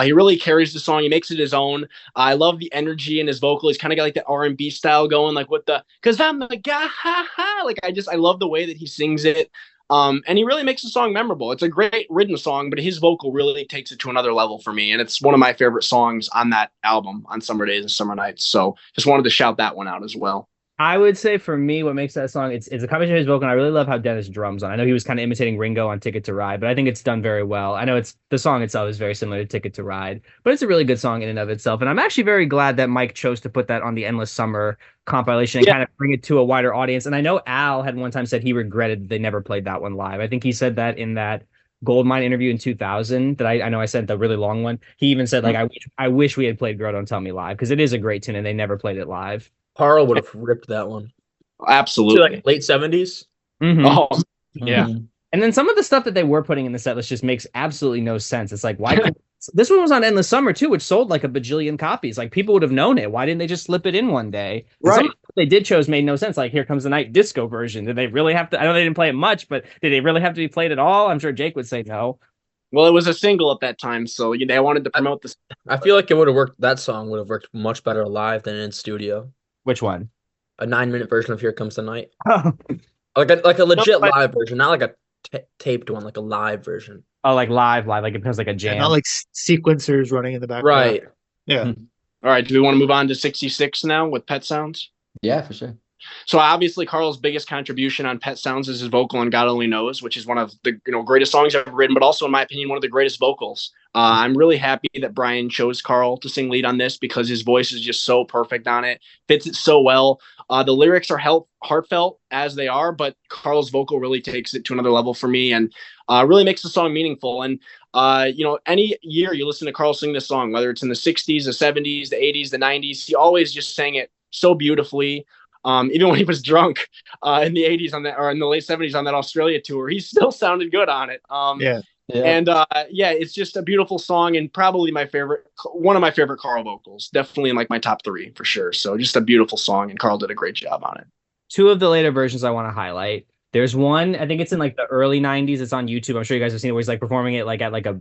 He really carries the song. He makes it his own. I love the energy in his vocal. He's kind of got like that R&B style going, like with the, cause I'm the guy, ha, ha. Like, I love the way that he sings it. And he really makes the song memorable. It's a great written song, but his vocal really takes it to another level for me. And it's one of my favorite songs on that album, on Summer Days and Summer Nights. So just wanted to shout that one out as well. I would say for me, what makes that song, it's a combination of his vocal, and I really love how Dennis drums on. I know he was kind of imitating Ringo on Ticket to Ride, but I think it's done very well. I know it's the song itself is very similar to Ticket to Ride, but it's a really good song in and of itself. And I'm actually very glad that Mike chose to put that on the Endless Summer compilation and Yeah. kind of bring it to a wider audience. And I know Al had one time said he regretted that they never played that one live. I think he said that in that Goldmine interview in 2000 that I know I sent the really long one. He even said like I wish we had played Girl Don't Tell Me live because it is a great tune and they never played it live. Carl would have ripped that one. To Absolutely. like late 70s. Mhm. Oh, yeah. Mhm. And then some of the stuff that they were putting in the set list just makes absolutely no sense. It's like, why couldn't this one was on Endless Summer too, which sold like a bajillion copies. Like people would have known it. Why didn't they just slip it in one day? And some Right. of the stuff they did chose made no sense. Like Here Comes the Night disco version. Did they really have to? I know they didn't play it much, but did they really have to be played at all? I'm sure Jake would say no. Well, it was a single at that time, so they wanted to promote this. I feel like it would have worked. That song would have worked much better live than in studio. Which one? A 9-minute version of Here Comes the Night. Oh, Like a legit but- live version, not like a taped one, like a live version. like live, like it becomes like a And jam. not like sequencers running in the background. Right. Yeah. Hmm. All right, do we want to move on to 66 now with Pet Sounds? Yeah, for sure. So obviously Carl's biggest contribution on Pet Sounds is his vocal on God Only Knows, which is one of the greatest songs I've written, but also in my opinion one of the greatest vocals. I'm really happy that Brian chose Carl to sing lead on this because his voice is just so perfect on it, fits it so well. The lyrics are heartfelt as they are, but Carl's vocal really takes it to another level for me and really makes the song meaningful. And any year you listen to Carl sing this song, whether it's in the 60s, the 70s, the 80s, the 90s, he always just sang it so beautifully. Even when he was drunk in the 80s on that, or in the late 70s on that Australia tour, he still sounded good on it. Yeah. Yeah. And it's just a beautiful song and probably one of my favorite Carl vocals, definitely in like my top 3 for sure. So just a beautiful song, and Carl did a great job on it. Two of the later versions I want to highlight. There's one, I think it's in like the early 90s. It's on YouTube. I'm sure you guys have seen it where he's like performing it like at like a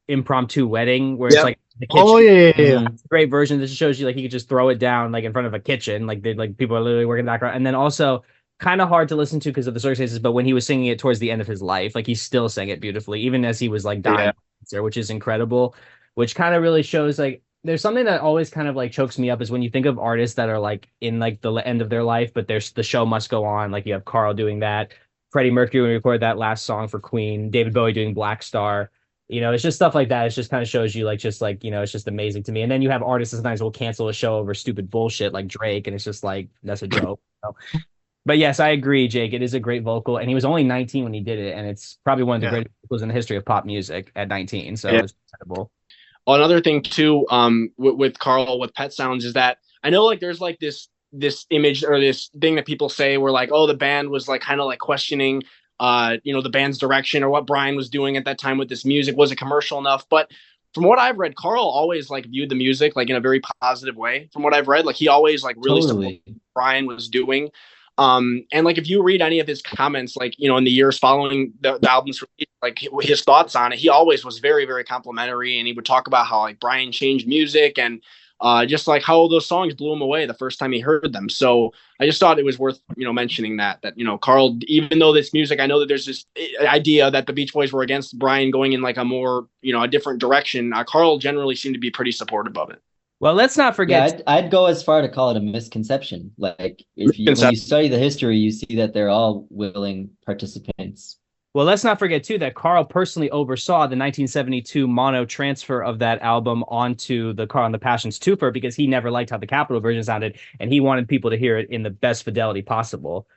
impromptu wedding where it's like the kitchen. Oh yeah. It's a great version. This shows you like he could just throw it down like in front of a kitchen, like people are literally working in the background. And then also kind of hard to listen to because of the circumstances, but when he was singing it towards the end of his life, like he still sang it beautifully, even as he was like dying of cancer, which is incredible, which kind of really shows like there's something that always kind of like chokes me up is when you think of artists that are like in like the end of their life, but there's the show must go on. Like you have Carl doing that, Freddie Mercury when he recorded that last song for Queen, David Bowie doing Black Star. It's just stuff like that. It just kind of shows you like just like, it's just amazing to me. And then you have artists sometimes will cancel a show over stupid bullshit like Drake. And it's just like, that's a joke. But yes, I agree, Jake. It is a great vocal. And he was only 19 when he did it. And it's probably one of the greatest vocals in the history of pop music at 19. So it's incredible. Another thing too, with Carl with Pet Sounds is that I know like there's like this image or this thing that people say where like, oh, the band was like kind of like questioning the band's direction or what Brian was doing at that time with this music. Was it commercial enough? But from what I've read, Carl always like viewed the music like in a very positive way. From what I've read, like he always like really supported what Brian was doing. And like if you read any of his comments, like in the years following the album's release, like his thoughts on it, he always was very, very complimentary, and he would talk about how like Brian changed music and just like how those songs blew him away the first time he heard them. So I just thought it was worth mentioning that Carl, even though this music, I know that there's this idea that the Beach Boys were against Brian going in like a more a different direction. Carl generally seemed to be pretty supportive of it. Well, let's not forget. Yeah, I'd go as far to call it a misconception. Like when you study the history, you see that they're all willing participants. Well, let's not forget too that Carl personally oversaw the 1972 mono transfer of that album onto the Carl and the Passions twofer because he never liked how the Capitol version sounded, and he wanted people to hear it in the best fidelity possible.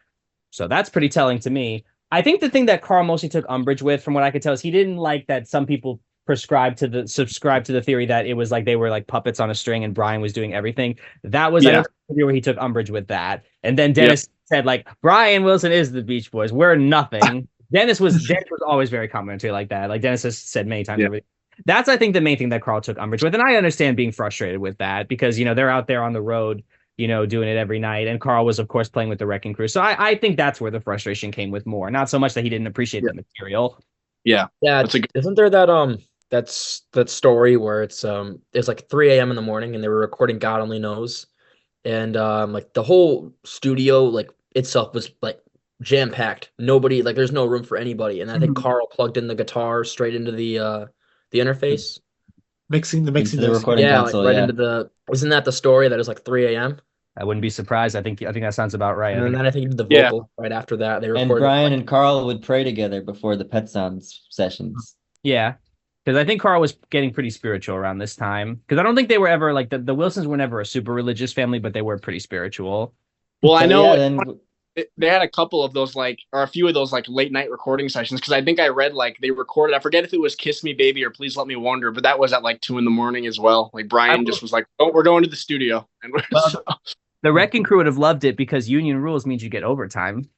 So that's pretty telling to me. I think the thing that Carl mostly took umbrage with, from what I could tell, is he didn't like that some people subscribe to the theory that it was like they were like puppets on a string and Brian was doing everything. That was where he took umbrage with that. And then Dennis said like Brian Wilson is the Beach Boys. We're nothing. Dennis was always very complimentary like that. Like Dennis has said many times. Yeah. That's I think the main thing that Carl took umbrage with, and I understand being frustrated with that because they're out there on the road, doing it every night, and Carl was of course playing with the Wrecking Crew. So I think that's where the frustration came with more, not so much that he didn't appreciate the material. Yeah. Isn't there that story where it's like 3 a.m. in the morning and they were recording God Only Knows, and like the whole studio like itself was like jam-packed. Nobody, like there's no room for anybody, and I think Carl plugged in the guitar straight into the interface, mixing the recording console, into the. Isn't that the story that is like 3 a.m.? I wouldn't be surprised. I think that sounds about right. And then I think he did the Yeah. vocal right after that. They And recorded Brian and Carl would pray together before the Pet Sounds sessions. Yeah. Because I think Carl was getting pretty spiritual around this time. Because I don't think they were ever like the Wilsons were never a super religious family, but they were pretty spiritual. Well, I So, know yeah, then they had a couple of those or a few of those late night recording sessions because I think I read they recorded. I forget if it was "Kiss Me, Baby" or "Please Let Me Wonder," but that was at 2 a.m. as well. Brian just was like, "Oh, we're going to the studio," and Well, the Wrecking Crew would have loved it because union rules means you get overtime.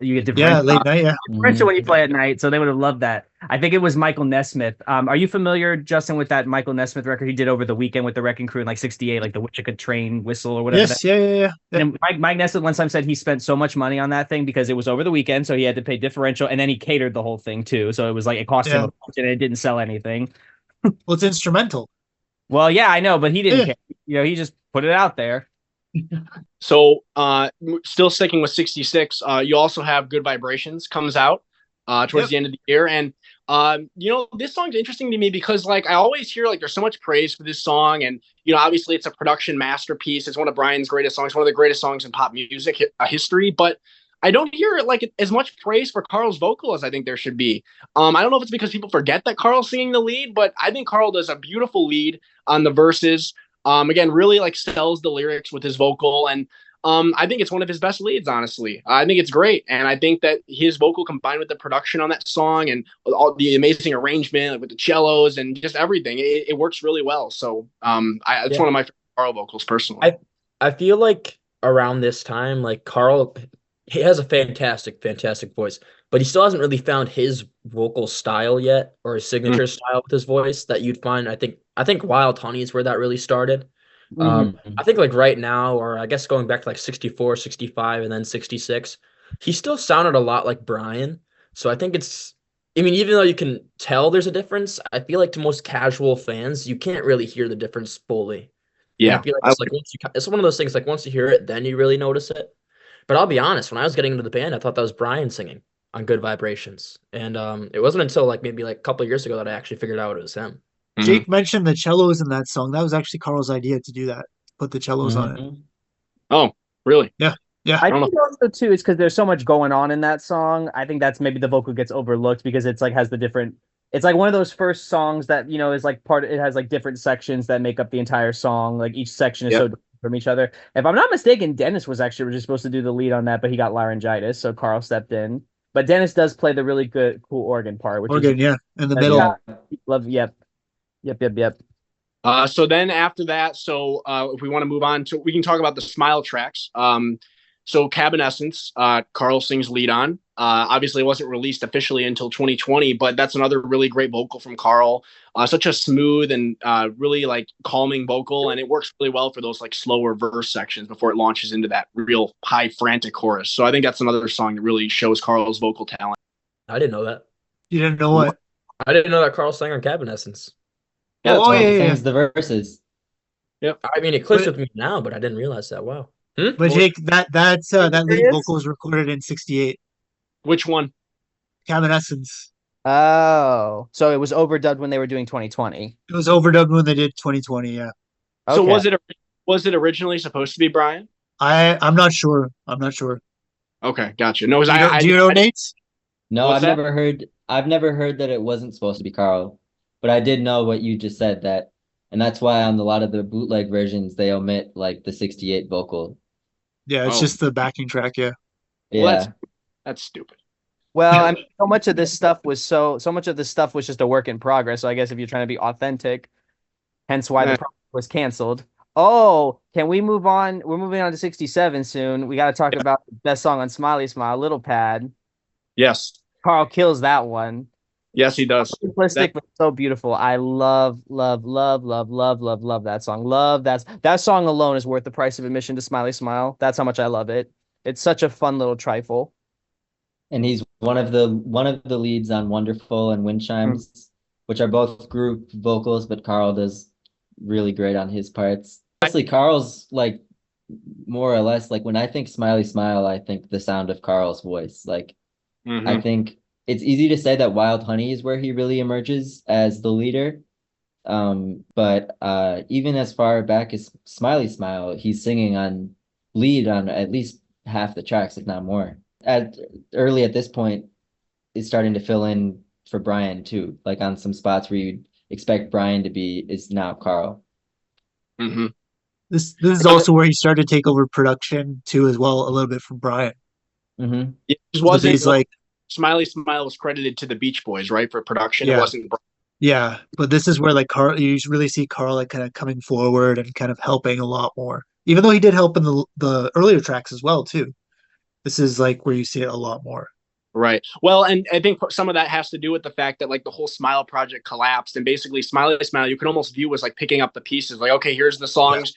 You get Yeah, differential, late night. Yeah. differential when you play at night, so they would have loved that. I think it was Michael Nesmith. Are you familiar, Justin, with that Michael Nesmith record he did over the weekend with the Wrecking Crew in '68, like the Wichita Train whistle or whatever? Yes. Yeah. And Mike Nesmith one time said he spent so much money on that thing because it was over the weekend, so he had to pay differential, and then he catered the whole thing too. So it was it cost him Yeah. a bunch, and it didn't sell anything. Well, it's instrumental. Well, yeah, I know, but he didn't Yeah. care. He just put it out there. So, still sticking with 66, you also have Good Vibrations comes out towards the end of the year. And, this song's interesting to me because, I always hear, there's so much praise for this song. And, obviously it's a production masterpiece. It's one of Brian's greatest songs, one of the greatest songs in pop music history. But I don't hear as much praise for Carl's vocal as I think there should be. I don't know if it's because people forget that Carl's singing the lead, but I think Carl does a beautiful lead on the verses. Again, really sells the lyrics with his vocal, and I think it's one of his best leads. Honestly, I think it's great, and I think that his vocal combined with the production on that song and all the amazing arrangement with the cellos and just everything, it works really well. So, it's one of my favorite Carl vocals personally. I feel like around this time, Carl, he has a fantastic voice, but he still hasn't really found his vocal style yet, or his signature style with his voice that you'd find. I think Wild Honey is where that really started. I think right now, or I guess going back to 64, 65, and then 66, he still sounded a lot like Brian. So I think even though you can tell there's a difference, I feel like to most casual fans, you can't really hear the difference fully. Yeah, I feel like it's one of those things, once you hear it, then you really notice it. But I'll be honest, when I was getting into the band, I thought that was Brian singing on Good Vibrations. And it wasn't until maybe a couple of years ago that I actually figured out it was him. Jake mentioned the cellos in that song. That was actually Carl's idea to do that. Put the cellos on it. Oh, really? Yeah. I think also too it's because there's so much going on in that song. I think that's maybe the vocal gets overlooked because it's has the different. It's one of those first songs that is it has different sections that make up the entire song. Each section is so different from each other. If I'm not mistaken, Dennis was actually just supposed to do the lead on that, but he got laryngitis, so Carl stepped in. But Dennis does play the really cool organ part, which in the middle. Love, yep. So then after that, if we want to move on we can talk about the Smile tracks. So Cabin Essence, Carl sings lead on. Obviously, it wasn't released officially until 2020, but that's another really great vocal from Carl. Such a smooth and really calming vocal, and it works really well for those slower verse sections before it launches into that real high frantic chorus. So I think that's another song that really shows Carl's vocal talent. I didn't know that. You didn't know what? I didn't know that Carl sang on Cabin Essence. Yeah, sings the verses. Yep. I mean, it clicks with me now, but I didn't realize that. Wow. But Jake, that lead vocal was recorded in 68. Which one? Cabin Essence. Oh, so it was overdubbed when they were doing 2020. It was overdubbed when they did 2020. Yeah. Okay. So was it originally supposed to be Brian? I'm not sure. Okay, gotcha. No, do you know, Nate? No, I've never heard that it wasn't supposed to be Carl, but I did know what you just said and that's why on a lot of the bootleg versions they omit the 68 vocal. Yeah, it's just the backing track. Yeah. Well, that's stupid. Well, I mean, so much of this stuff was just a work in progress. So I guess if you're trying to be authentic, hence why the project was canceled. Oh, can we move on? We're moving on to 67 soon. We got to talk about the best song on Smiley Smile, Little Pad. Yes. Carl kills that one. Yes, he does. Simplistic, but so beautiful. I love that song. That song alone is worth the price of admission to Smiley Smile. That's how much I love it. It's such a fun little trifle. And he's one of the leads on Wonderful and Wind Chimes, which are both group vocals, but Carl does really great on his parts. Honestly, Carl's more or less when I think Smiley Smile, I think the sound of Carl's voice. I think it's easy to say that Wild Honey is where he really emerges as the leader. But even as far back as Smiley Smile, he's singing on lead on at least half the tracks, if not more. Early at this point, is starting to fill in for Brian too. Like on some spots where you'd expect Brian to be, is now Carl. Mm-hmm. This is also where he started to take over production too, as well, a little bit from Brian. Mm-hmm. It just With wasn't these like, Smiley Smile was credited to the Beach Boys, right, for production. It yeah, wasn't. yeah. But this is where like Carl, you really see Carl like kind of coming forward and kind of helping a lot more. Even though he did help in the earlier tracks as well too. This is like where you see it a lot more. Right. Well, and I think some of that has to do with the fact that like the whole Smile project collapsed, and basically Smiley Smile you can almost view as like picking up the pieces. Like, okay, here's the songs,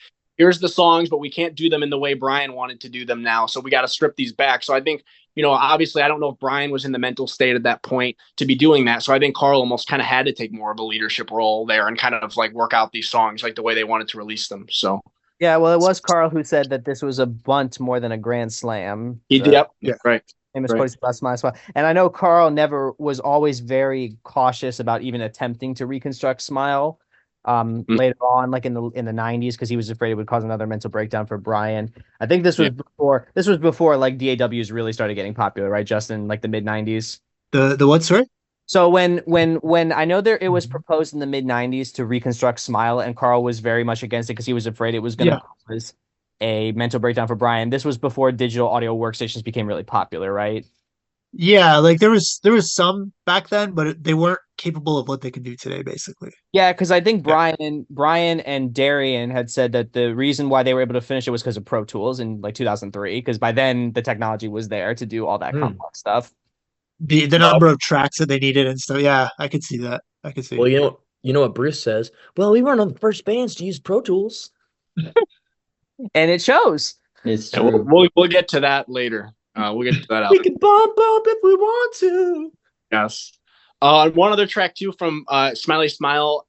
but we can't do them in the way Brian wanted to do them now, so we got to strip these back. So I think, obviously, I don't know if Brian was in the mental state at that point to be doing that. So I think Carl almost kind of had to take more of a leadership role there and kind of like work out these songs like the way they wanted to release them. So Yeah, well, it was Carl who said that this was a bunt more than a grand slam. he did. Yep. Yeah. Right. Famous Right. quotes about Smile Smile. And I know Carl never was always very cautious about even attempting to reconstruct Smile. Later on, like in the 90s, because he was afraid it would cause another mental breakdown for Brian. I think this was before like DAWs really started getting popular, right, Justin? Like the mid 90s. The what, sorry? So when I know it was proposed in the mid 90s to reconstruct Smile, and Carl was very much against it because he was afraid it was going to cause a mental breakdown for Brian. This was before digital audio workstations became really popular, right? Yeah, like there was some back then, but they weren't capable of what they can do today, basically. Yeah, because I think Brian and Darian had said that the reason why they were able to finish it was because of Pro Tools in like 2003, because by then the technology was there to do all that complex stuff. The number of tracks that they needed and stuff. Yeah, I could see that. I could see. Well, you know what Bruce says? Well, we weren't on the first bands to use Pro Tools. And it shows. It's Yeah, true. we'll get to that later. We'll get to that out. We can bump up if we want to. Yes. One other track too from Smiley Smile,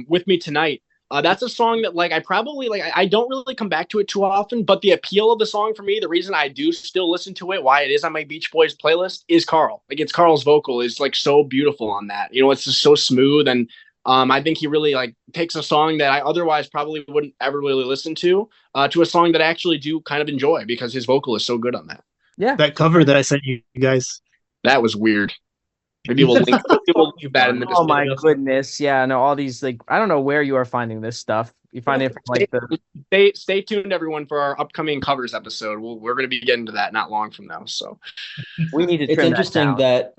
"With Me Tonight." That's a song that like I probably like I don't really come back to it too often, but the appeal of the song for me, the reason I do still listen to it, why it is on my Beach Boys playlist, is Carl. Like it's Carl's vocal is like so beautiful on that. It's just so smooth, and I think he really like takes a song that I otherwise probably wouldn't ever really listen to a song that I actually do kind of enjoy because his vocal is so good on that. Yeah. That cover that I sent you guys. That was weird. Maybe we'll link that in the Oh my goodness. Yeah, no, all these like I don't know where you are finding this stuff. You find it from like stay tuned everyone for our upcoming covers episode. We're going to be getting to that not long from now. So we need to It's trim interesting that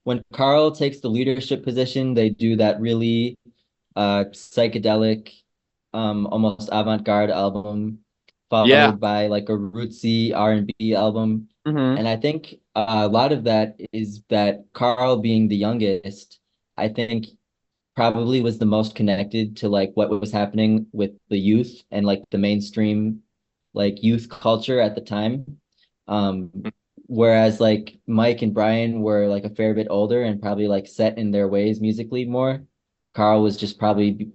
when Carl takes the leadership position, they do that really psychedelic, almost avant-garde album, followed by like a rootsy R&B album. Mm-hmm. And I think a lot of that is that Carl, being the youngest, I think probably was the most connected to like what was happening with the youth and like the mainstream like youth culture at the time. Whereas like Mike and Brian were like a fair bit older and probably like set in their ways musically more. Carl was just probably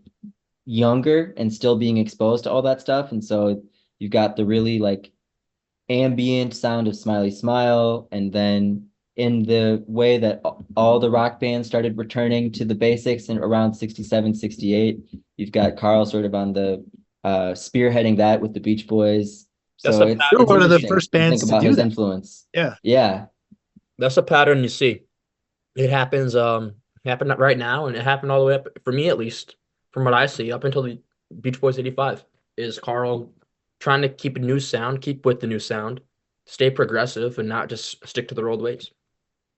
younger and still being exposed to all that stuff. And so you've got the really like ambient sound of Smiley Smile, and then in the way that all the rock bands started returning to the basics in around 67, 68, you've got Carl sort of on the spearheading that with the Beach Boys. So it's one of the interesting first to bands think to about do his that. influence. Yeah. Yeah. That's a pattern you see. It happens happened right now, and it happened all the way up, for me at least, from what I see, up until the Beach Boys 85, is Carl trying to keep a new sound, keep with the new sound, stay progressive, and not just stick to their old ways.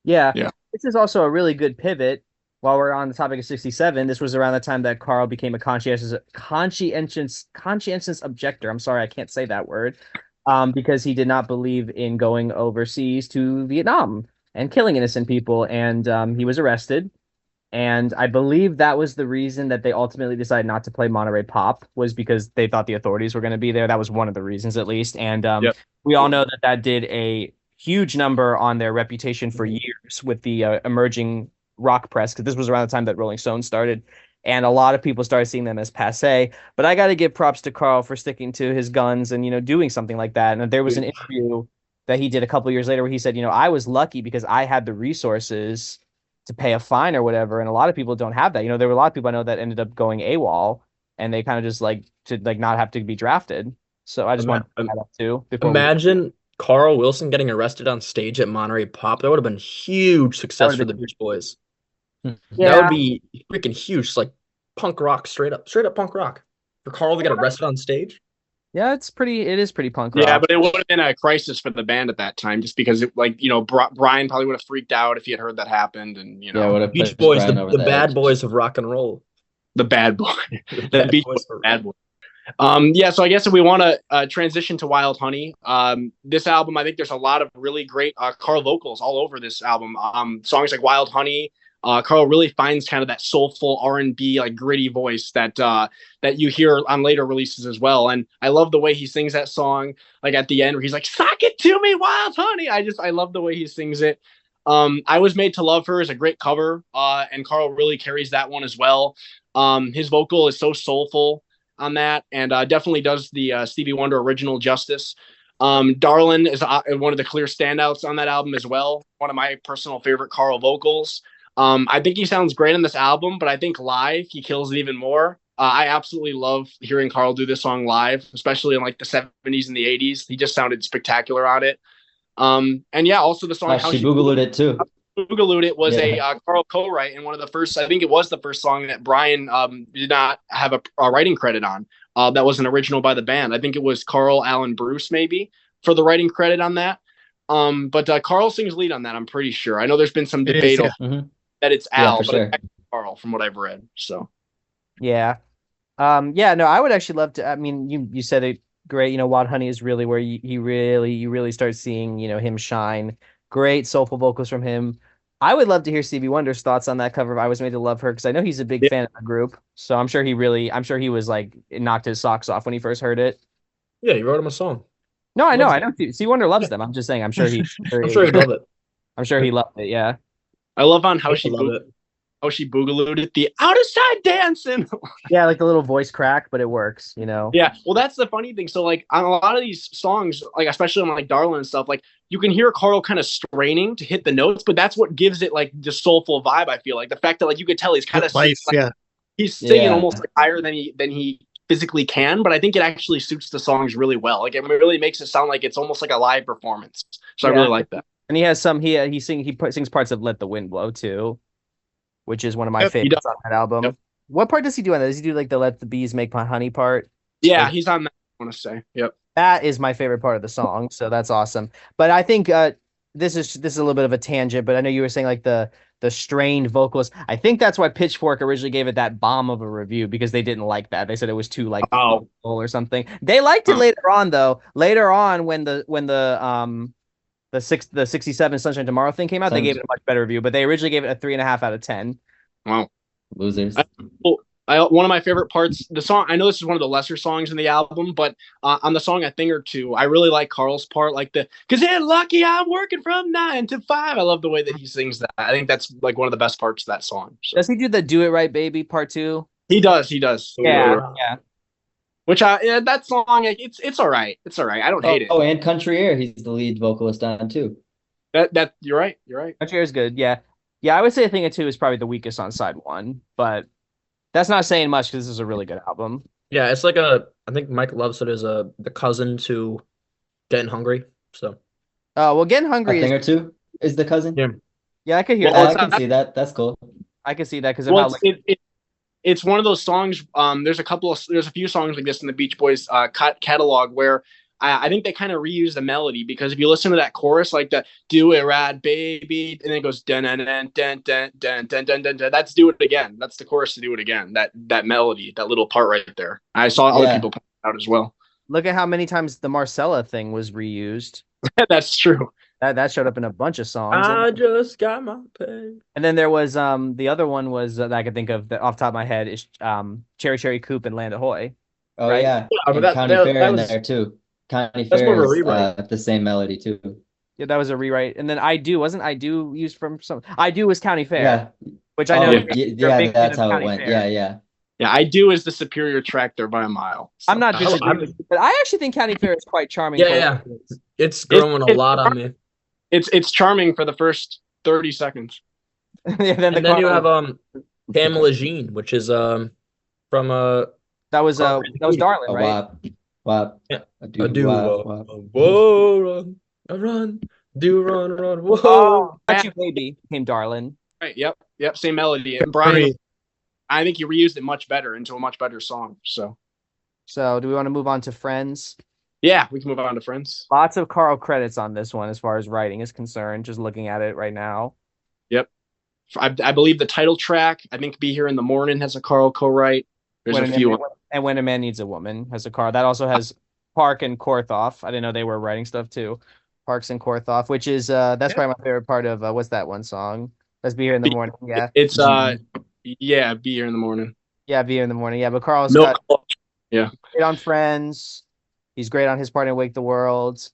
Yeah. Yeah. This is also a really good pivot. While we're on the topic of 67, this was around the time that Carl became a conscientious objector. I'm sorry, I can't say that word. Because he did not believe in going overseas to Vietnam and killing innocent people. And he was arrested. And I believe that was the reason that they ultimately decided not to play Monterey Pop, was because they thought the authorities were going to be there. That was one of the reasons, at least. And we all know that did a huge number on their reputation for years with the emerging rock press, because this was around the time that Rolling Stone started. And a lot of people started seeing them as passé. But I got to give props to Carl for sticking to his guns and, doing something like that. And there was an interview that he did a couple of years later where he said, I was lucky because I had the resources to pay a fine or whatever. And a lot of people don't have that. There were a lot of people I know that ended up going AWOL, and they kind of just like to like not have to be drafted. So I just want to bring that up too. Imagine Carl Wilson getting arrested on stage at Monterey Pop. That would have been huge success for the Beach Boys. That would be freaking huge, like punk rock, straight up punk rock. For Carl to get arrested on stage. Yeah, it is pretty punk rock. Yeah, but it would have been a crisis for the band at that time, just because Brian probably would have freaked out if he had heard that happened, and Beach Boys, the bad boys of rock and roll. The bad boy, the Beach Boys, bad boy. So I guess if we want to transition to Wild Honey, this album, I think there's a lot of really great Carl vocals all over this album. Songs like Wild Honey, Carl really finds kind of that soulful R&B, like gritty voice that you hear on later releases as well. And I love the way he sings that song, like at the end where he's like, "Sock it to me, Wild Honey." I love the way he sings it. I Was Made to Love Her is a great cover, and Carl really carries that one as well. His vocal is so soulful on that, and definitely does the Stevie Wonder original justice. Darlin' is one of the clear standouts on that album as well. One of my personal favorite Carl vocals. I think he sounds great on this album, but I think live he kills it even more. I absolutely love hearing Carl do this song live, especially in like the 70s and the 80s. He just sounded spectacular on it. And yeah, also the song How She Boogalooed It too. Boogalooed It was a Carl co-write, and one of the first, I think it was the first song that Brian did not have a writing credit on. That was an original by the band. I think it was Carl, Alan, Bruce maybe for the writing credit on that. But Carl sings lead on that, I'm pretty sure. I know there's been some debate that it's Al, but it's Carl from what I've read. So yeah. No, I would actually love to. I mean, you said it great. Wild Honey is really where you really start seeing, him shine. Great soulful vocals from him. I would love to hear Stevie Wonder's thoughts on that cover of I Was Made to Love Her, because I know he's a big fan of the group. So I'm sure he was like, it knocked his socks off when he first heard it. Yeah, you wrote him a song. No, I know. Stevie Wonder loves them. I'm just saying, I'm sure he loved it. I'm sure he loved it, yeah. I love on how she boogalooed it, the outside dancing. Yeah, like the little voice crack, but it works, Yeah, well, that's the funny thing. So, like, on a lot of these songs, like, especially on, like, Darlin' and stuff, like, you can hear Carl kind of straining to hit the notes, but that's what gives it, like, the soulful vibe, I feel like. The fact that, like, you could tell he's kind of he's singing almost like, higher than he physically can, but I think it actually suits the songs really well. Like, it really makes it sound like it's almost like a live performance. So I really like that. And he has some he sings parts of Let the Wind Blow too, which is one of my favorites on that album. Yep. What part does he do on that? Does he do like the Let the Bees Make My Honey part? Yeah, he's on that, I want to say. Yep. That is my favorite part of the song, so that's awesome. But I think this is a little bit of a tangent, but I know you were saying like the strained vocals. I think that's why Pitchfork originally gave it that bomb of a review, because they didn't like that. They said it was too like or something. They liked it later on though. Later on when the 67 Sunshine Tomorrow thing came out, they gave it a much better review, but they originally gave it a 3.5 out of 10. Wow. Losers. One of my favorite parts, the song, I know this is one of the lesser songs in the album, but on the song A Thing or Two, I really like Carl's part, like "'cause they're lucky I'm working from 9 to 5. I love the way that he sings that. I think that's like one of the best parts of that song. So. Does he do the Do It Right Baby part 2? He does. Yeah. Which that song, it's all right. It's all right. I don't hate it. Oh, and Country Air, he's the lead vocalist on too. That you're right. Country Air is good. Yeah. I would say A Thing or Two is probably the weakest on side 1, but that's not saying much because this is a really good album. Yeah, it's like I think Mike loves it as the cousin to Getting Hungry. So. Well, Getting Hungry. A Thing or Two is the cousin. Yeah, I could hear that. I can see that. That's cool. I can see that because it's one of those songs. There's a few songs like this in the Beach Boys catalog where I think they kind of reuse the melody, because if you listen to that chorus, like the "Do It Right Baby," and then it goes dun dun dun dun dun dun dun dun dun, that's "Do It Again." That's the chorus to "Do It Again." That melody, that little part right there. I saw other people point it out as well. Look at how many times the Marcella thing was reused. That's true. That showed up in a bunch of songs. I just got my pay. And then there was the other one was that I could think of that off the top of my head is Cherry Cherry Coupe and Land Ahoy. Oh right? Yeah, and County Fair in there too. County Fair is the same melody too. Yeah, that was a rewrite. And then wasn't I Do used from some? I Do was County Fair. Yeah, which I know. Yeah, that's how it went. Fair. Yeah. Yeah, I Do is the superior track there by a mile. So. I'm not disagreeing, but I actually think County Fair is quite charming. Yeah. It's growing a lot on me. It's charming for the first 30 seconds. Then you have Pamela Jean, which is from that was Darlin', right? Wop. Yeah. I I do do. wop, wop. Whoa, run, I run, do run, run, whoa. Oh, Got You Baby came Darlin. Right. Yep. Same melody. And Brian, Breathe. I think he reused it much better into a much better song. So So do we want to move on to Friends? yeah, we can move on to Friends. Lots of Carl credits on this one as far as writing is concerned, just looking at it right now. Yep. I believe the title track, I think Be Here in the Morning has a Carl co-write. There's a few. And When a Man Needs a Woman has a Carl. That also has Park and Korthoff. I didn't know they were writing stuff too. Parks and Korthoff, which is that's probably my favorite part of what's that one song? Let's Be Here in the Morning. Yeah. It's yeah, Be Here in the Morning. Yeah, Be Here in the Morning. Yeah, but Carl's Milk. great on Friends. He's great on his part in Wake the World.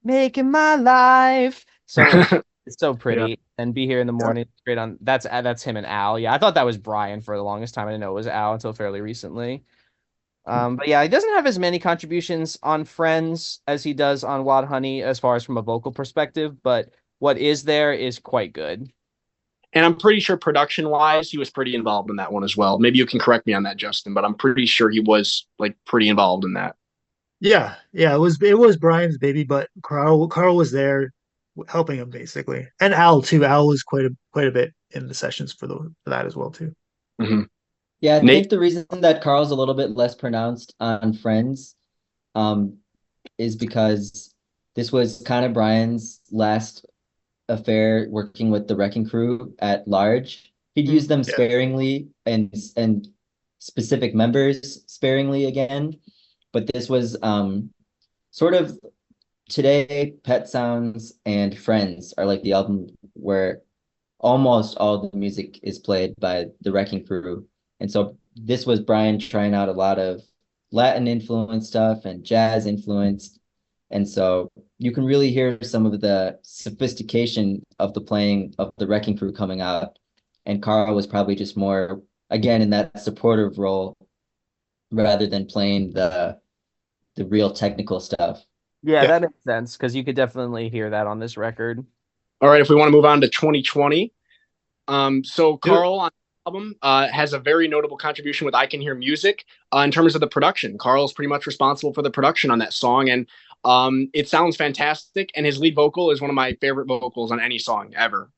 Making my life. So it's so pretty. Yeah. And Be Here in the Morning. Great on that's him and Al. Yeah, I thought that was Brian for the longest time. I didn't know it was Al until fairly recently. But yeah, he doesn't have as many contributions on Friends as he does on Wild Honey as far as from a vocal perspective, but what is there is quite good. And I'm pretty sure production wise, he was pretty involved in that one as well. Maybe you can correct me on that, Justin, but I'm pretty sure he was like pretty involved in that. Yeah, it was Brian's baby, but Carl was there helping him basically, and Al too. Al was quite a bit in the sessions for that as well too. Mm-hmm. Yeah, I Nate? think the reason that Carl's a little bit less pronounced on Friends is because this was kind of Brian's last affair working with the Wrecking Crew at large. He'd use them sparingly and specific members sparingly again, but this was sort of today Pet Sounds and Friends are like the album where almost all the music is played by the Wrecking Crew. And so this was Brian trying out a lot of Latin influenced stuff and jazz influenced. And so you can really hear some of the sophistication of the playing of the Wrecking Crew coming out. And Carl was probably just more, again, in that supportive role rather than playing the real technical stuff. Yeah, that makes sense because you could definitely hear that on this record. All right, if we want to move on to 2020. So Carl on the album has a very notable contribution with I Can Hear Music in terms of the production. Carl's pretty much responsible for the production on that song, and it sounds fantastic, and his lead vocal is one of my favorite vocals on any song ever.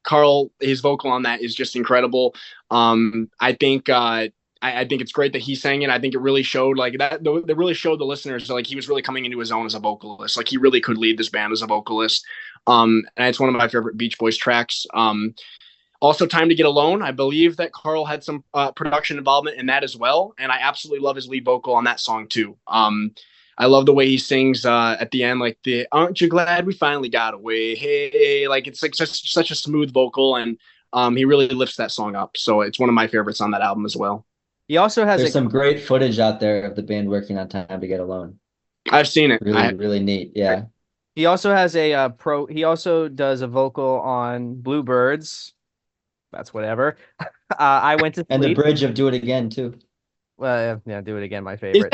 Carl, his vocal on that is just incredible. I think it's great that he sang it. I think it really showed like that. That really showed the listeners like he was really coming into his own as a vocalist. Like he really could lead this band as a vocalist. And it's one of my favorite Beach Boys tracks. Also, Time to Get Alone. I believe that Carl had some production involvement in that as well, and I absolutely love his lead vocal on that song too. I love the way he sings at the end, like the "Aren't you glad we finally got away?" Hey, like it's like such a smooth vocal, and he really lifts that song up. So it's one of my favorites on that album as well. He also has There's some great footage out there of the band working on Time to Get Alone. I've seen it. Really neat. Yeah. He also has a he also does a vocal on Bluebirds. That's whatever. I Went to Sleep. And the bridge of Do It Again too. Well, yeah, Do It Again, my favorite.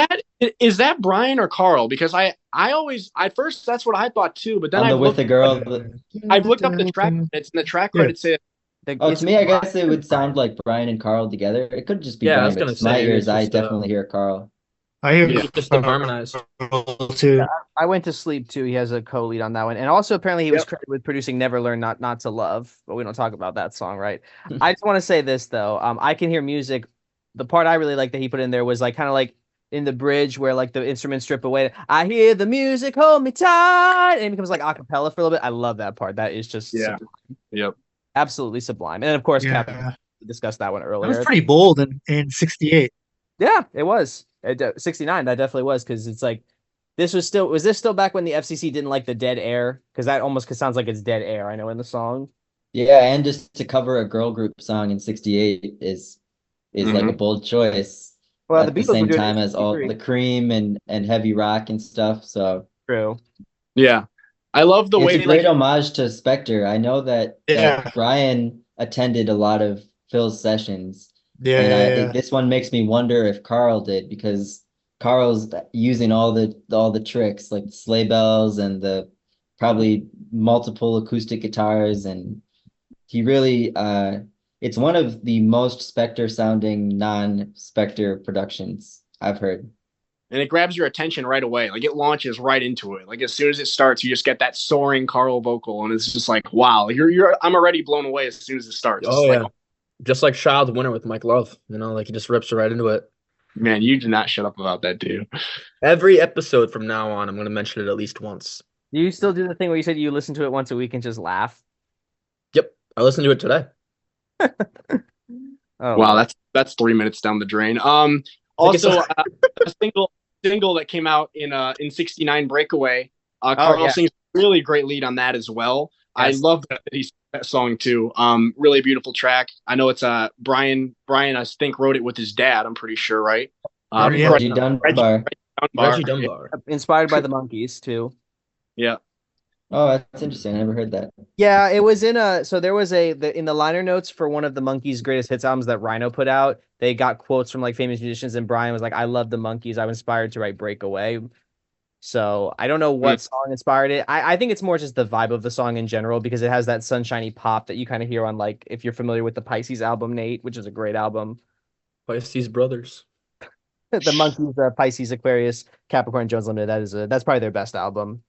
Is that Brian or Carl? Because I always at first that's what I thought too, but then I've looked up the track credits, and the track credits say. To me, I guess it would sound like Brian and Carl together. It could just be Brian, I was gonna but to my say, ears, I just, definitely hear Carl. I hear just to harmonize. too. Yeah, I Went to Sleep too. He has a co-lead on that one, and also apparently he was credited with producing "Never Learn Not to Love," but we don't talk about that song, right? I just want to say this though. I Can Hear Music. The part I really like that he put in there was like kind of like in the bridge where like the instruments strip away. I hear the music, hold me tight, and it becomes like a cappella for a little bit. I love that part. That is just Yep. Absolutely sublime. And then of course, Captain discussed that one earlier. That was pretty bold in '68. Yeah, it was. 69, that definitely was, because it's like was this still back when the FCC didn't like the dead air? Because that almost sounds like it's dead air, I know, in the song. Yeah, and just to cover a girl group song in '68 is like a bold choice. Well, at the same time as all the Cream and heavy rock and stuff. So true. Yeah. I love the way it's a great homage to Spector. I know that Brian attended a lot of Phil's sessions. This one makes me wonder if Carl did, because Carl's using all the tricks like the sleigh bells and the probably multiple acoustic guitars, and he really it's one of the most Spector sounding non-Spector productions I've heard. and it grabs your attention right away. Like it launches right into it. Like as soon as it starts, you just get that soaring Carl vocal, and it's just like, wow, I'm already blown away as soon as it starts. It's Oh like, yeah, just like Child's Winter with Mike Love. Like he just rips right into it. man, you do not shut up about that, dude. Every episode from now on, I'm gonna mention it at least once. Do you still do the thing where you said you listen to it once a week and just laugh? Yep, I listened to it today. Oh, Wow, Lord. that's 3 minutes down the drain. think it's Also, a single that came out in '69, Breakaway. Carl yeah. sings a really great lead on that as well. Yes. I love that he sang that song too. Really beautiful track. I know it's Brian. I think wrote it with his dad. I'm pretty sure, right? Reggie Dunbar. Reggie Dunbar. Inspired by the Monkees too. Yeah. Oh, that's interesting. I never heard that. Yeah, it was so there was in the liner notes for one of the Monkees' greatest hits albums that Rhino put out. They got quotes from like famous musicians, and Brian was like, "I love the Monkees. I'm inspired to write Breakaway." So I don't know what song inspired it. I think it's more just the vibe of the song in general because it has that sunshiny pop that you kind of hear on like if you're familiar with the Pisces album, Nate, which is a great album. Pisces Brothers. The Monkees, Pisces, Aquarius, Capricorn, Jones Limited. That's probably their best album.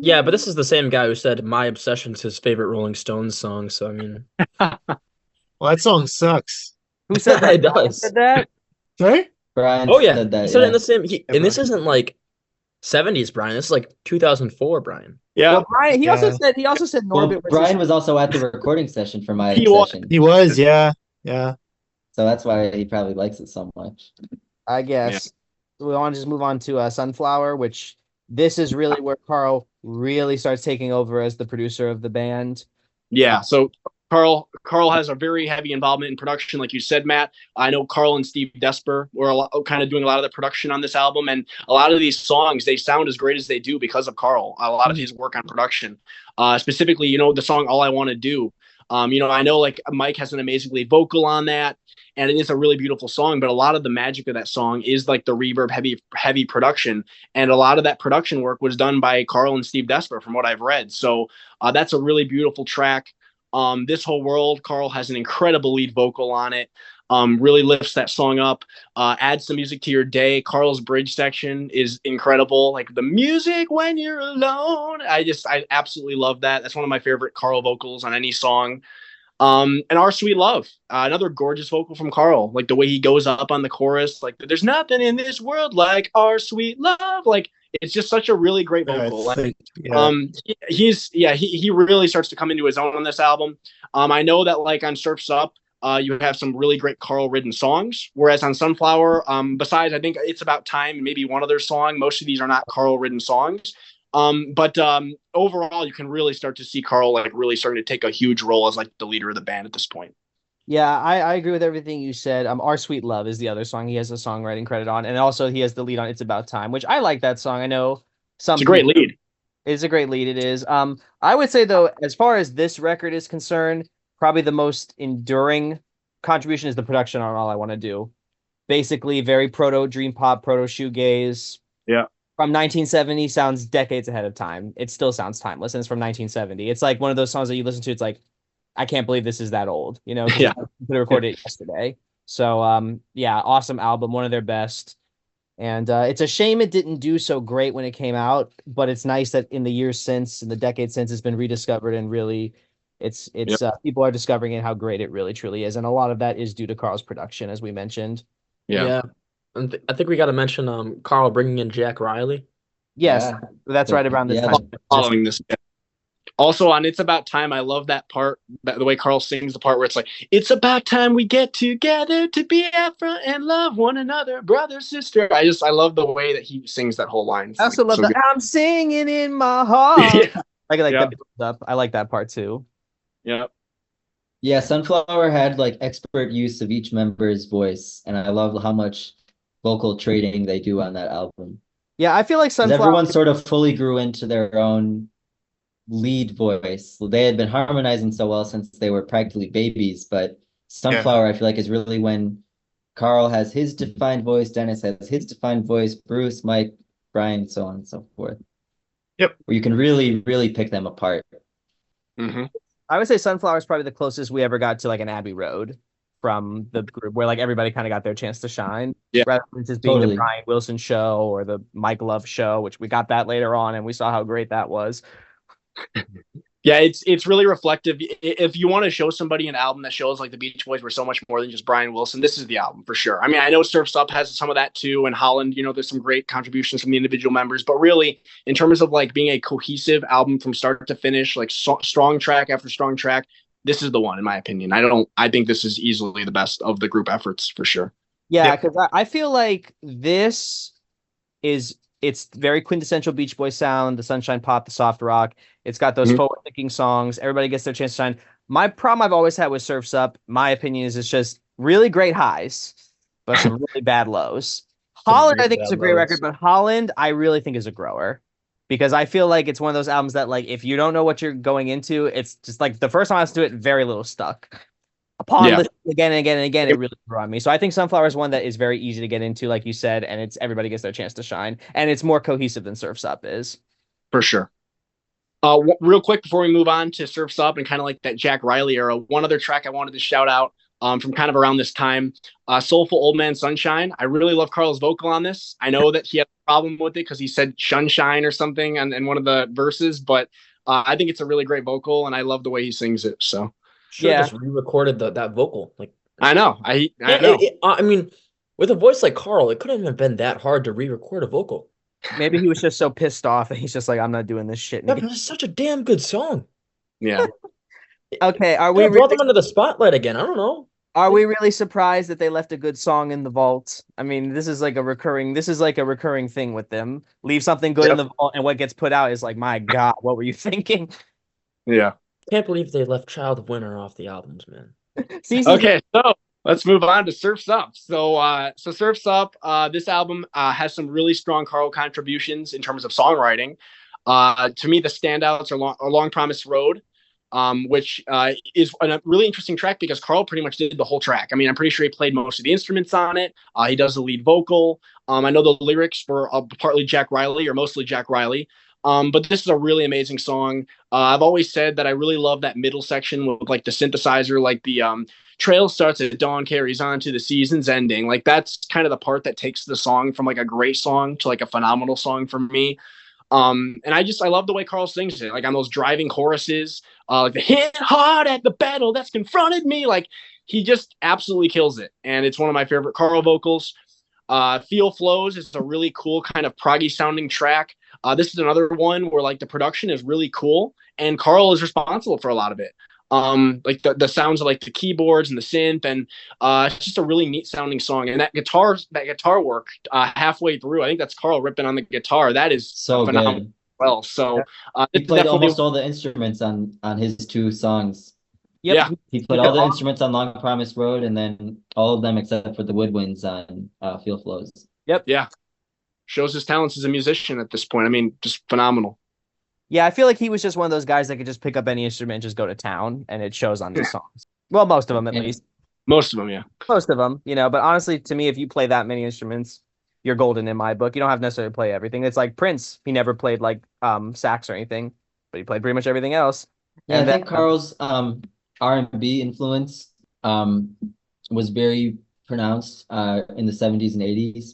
Yeah, but this is the same guy who said My Obsession's his favorite Rolling Stones song. So I mean, Well, that song sucks. Who said that? It does. Brian said that? Sorry? Brian oh yeah, said that. he said it in Yeah. the same. And this isn't like 70s Brian. This is like 2004 Brian. Yeah. Well, Brian, he also said Well, Norbit was Brian was also at the recording session for My He was. Obsession. He was, yeah. Yeah. So that's why he probably likes it so much. I guess. We want to just move on to Sunflower, which this is really where Carl really starts taking over as the producer of the band. Yeah. So Carl has a very heavy involvement in production, like you said, Matt. I know Carl and Steve Desper were kind of doing a lot of the production on this album, and a lot of these songs they sound as great as they do because of Carl. A lot of his work on production, specifically, the song "All I Want to Do." I know like Mike has an amazingly vocal on that, and it is a really beautiful song. But a lot of the magic of that song is like the reverb heavy production, and a lot of that production work was done by Carl and Steve Desper, from what I've read. So that's a really beautiful track. This Whole World, Carl has an incredible lead vocal on it. Really lifts that song up. Adds some music to your day. Carl's bridge section is incredible. Like the music when you're alone. I absolutely love that. That's one of my favorite Carl vocals on any song. And Our Sweet Love, another gorgeous vocal from Carl. Like the way he goes up on the chorus, like there's nothing in this world like our sweet love. Like it's just such a really great vocal. He really starts to come into his own on this album. I know that like on Surf's Up, you have some really great Carl written songs, whereas on Sunflower, besides I think It's About Time and maybe one other song, most of these are not Carl written songs. But overall, you can really start to see Carl like really starting to take a huge role as like the leader of the band at this point. Yeah, I agree with everything you said. Our Sweet Love is the other song he has a songwriting credit on, and also he has the lead on It's About Time, which I like that song. I know it's a great lead. It's a great lead. It is. I would say though, as far as this record is concerned, probably the most enduring contribution is the production on All I Want to Do. Basically, very proto dream pop, proto shoegaze. Yeah. From 1970 sounds decades ahead of time. It still sounds timeless, and it's from 1970. It's like one of those songs that you listen to. It's like, I can't believe this is that old. Yeah. I could have recorded it yesterday. So, yeah, awesome album, one of their best. And it's a shame it didn't do so great when it came out, but it's nice that in the years since, in the decades since, it's been rediscovered and really, people are discovering it how great it really truly is, and a lot of that is due to Carl's production, as we mentioned. Yeah. And I think we got to mention Carl bringing in Jack Riley. Yes, that's right around this time. Following this. Also on It's About Time, I love that part, the way Carl sings the part where it's like, it's about time we get together to be out front and love one another, brother, sister. I love the way that he sings that whole line. I also love that. I'm singing in my heart. Yeah. I like that build up. I like that part too. Yeah. Yeah, Sunflower had like expert use of each member's voice, and I love how much vocal trading they do on that album. Yeah, I feel like Sunflower. Everyone sort of fully grew into their own lead voice. They had been harmonizing so well since they were practically babies, but Sunflower, I feel like, is really when Carl has his defined voice, Dennis has his defined voice, Bruce, Mike, Brian, so on and so forth. Yep. Where you can really, really pick them apart. Mm-hmm. I would say Sunflower is probably the closest we ever got to like an Abbey Road from the group, where like everybody kind of got their chance to shine, Yeah. rather than just being Totally. the Brian Wilson show or the Mike Love show, which we got that later on, and we saw how great that was. Yeah, it's really reflective. If you want to show somebody an album that shows like the Beach Boys were so much more than just Brian Wilson, this is the album for sure. I mean, I know Surf's Up has some of that too, and Holland, there's some great contributions from the individual members, but really, in terms of like being a cohesive album from start to finish, like strong track after strong track, this is the one in my opinion. I think this is easily the best of the group efforts for sure. Yeah, because I feel like it's very quintessential Beach Boy sound, the sunshine pop, the soft rock. It's got those forward-thinking songs. Everybody gets their chance to shine. My problem I've always had with Surf's Up, my opinion is it's just really great highs, but some really bad lows. Holland, I think, is a great record, but Holland, I really think is a grower. Because I feel like it's one of those albums that, like, if you don't know what you're going into, it's just like the first time I listened to it, very little stuck. Upon listening again and again and again, it really grew on me. So I think Sunflower is one that is very easy to get into, like you said, and it's everybody gets their chance to shine, and it's more cohesive than Surf's Up is. For sure. Real quick before we move on to Surf's Up and kind of like that Jack Riley era, one other track I wanted to shout out from kind of around this time, Soulful Old Man Sunshine. I really love Carl's vocal on this. I know that he had a problem with it because he said sunshine or something in one of the verses, but I think it's a really great vocal, and I love the way he sings it. So just re-recorded that vocal. Like I know, I know. I mean, with a voice like Carl, it couldn't have been that hard to re-record a vocal. Maybe he was just so pissed off that he's just like, I'm not doing this shit. Yeah, but it's such a damn good song. Yeah. Okay, are We we brought them under the spotlight again? I don't know. Are we really surprised that they left a good song in the vault? I mean, this is like a recurring thing with them. Leave something good in the vault, and what gets put out is like, my God, what were you thinking? Yeah. Can't believe they left Child of Winter off the albums, man. Okay, so let's move on to Surf's Up. So Surf's Up, this album has some really strong Carl contributions in terms of songwriting. To me, the standouts are Long Promised Road, which is a really interesting track because Carl pretty much did the whole track. I mean, I'm pretty sure he played most of the instruments on it. He does the lead vocal. I know the lyrics were partly Jack Riley or mostly Jack Riley. But this is a really amazing song. I've always said that I really love that middle section with like the synthesizer, like the trail starts at dawn, carries on to the season's ending. Like that's kind of the part that takes the song from like a great song to like a phenomenal song for me. And I love the way Carl sings it, like on those driving choruses, like the hit hard at the battle that's confronted me. Like he just absolutely kills it. And it's one of my favorite Carl vocals. Feel Flows is a really cool kind of proggy sounding track. This is another one where like the production is really cool and Carl is responsible for a lot of it. Like the sounds of like the keyboards and the synth, and it's just a really neat sounding song. And that guitar work halfway through, I think that's Carl ripping on the guitar. That is so phenomenal. Good. Well, so he played almost all the instruments on his two songs. Yep. Yeah, he played all the instruments on Long Promised Road, and then all of them except for the woodwinds on Feel Flows. Yep. Yeah. Shows his talents as a musician at this point. I mean, just phenomenal. Yeah, I feel like he was just one of those guys that could just pick up any instrument and just go to town, and it shows on these songs. Well, most of them, at least. Most of them, yeah. Most of them, but honestly, to me, if you play that many instruments, you're golden in my book. You don't have to necessarily play everything. It's like Prince. He never played like sax or anything, but he played pretty much everything else. Yeah, and I think Carl's R&B influence was very pronounced in the 70s and 80s.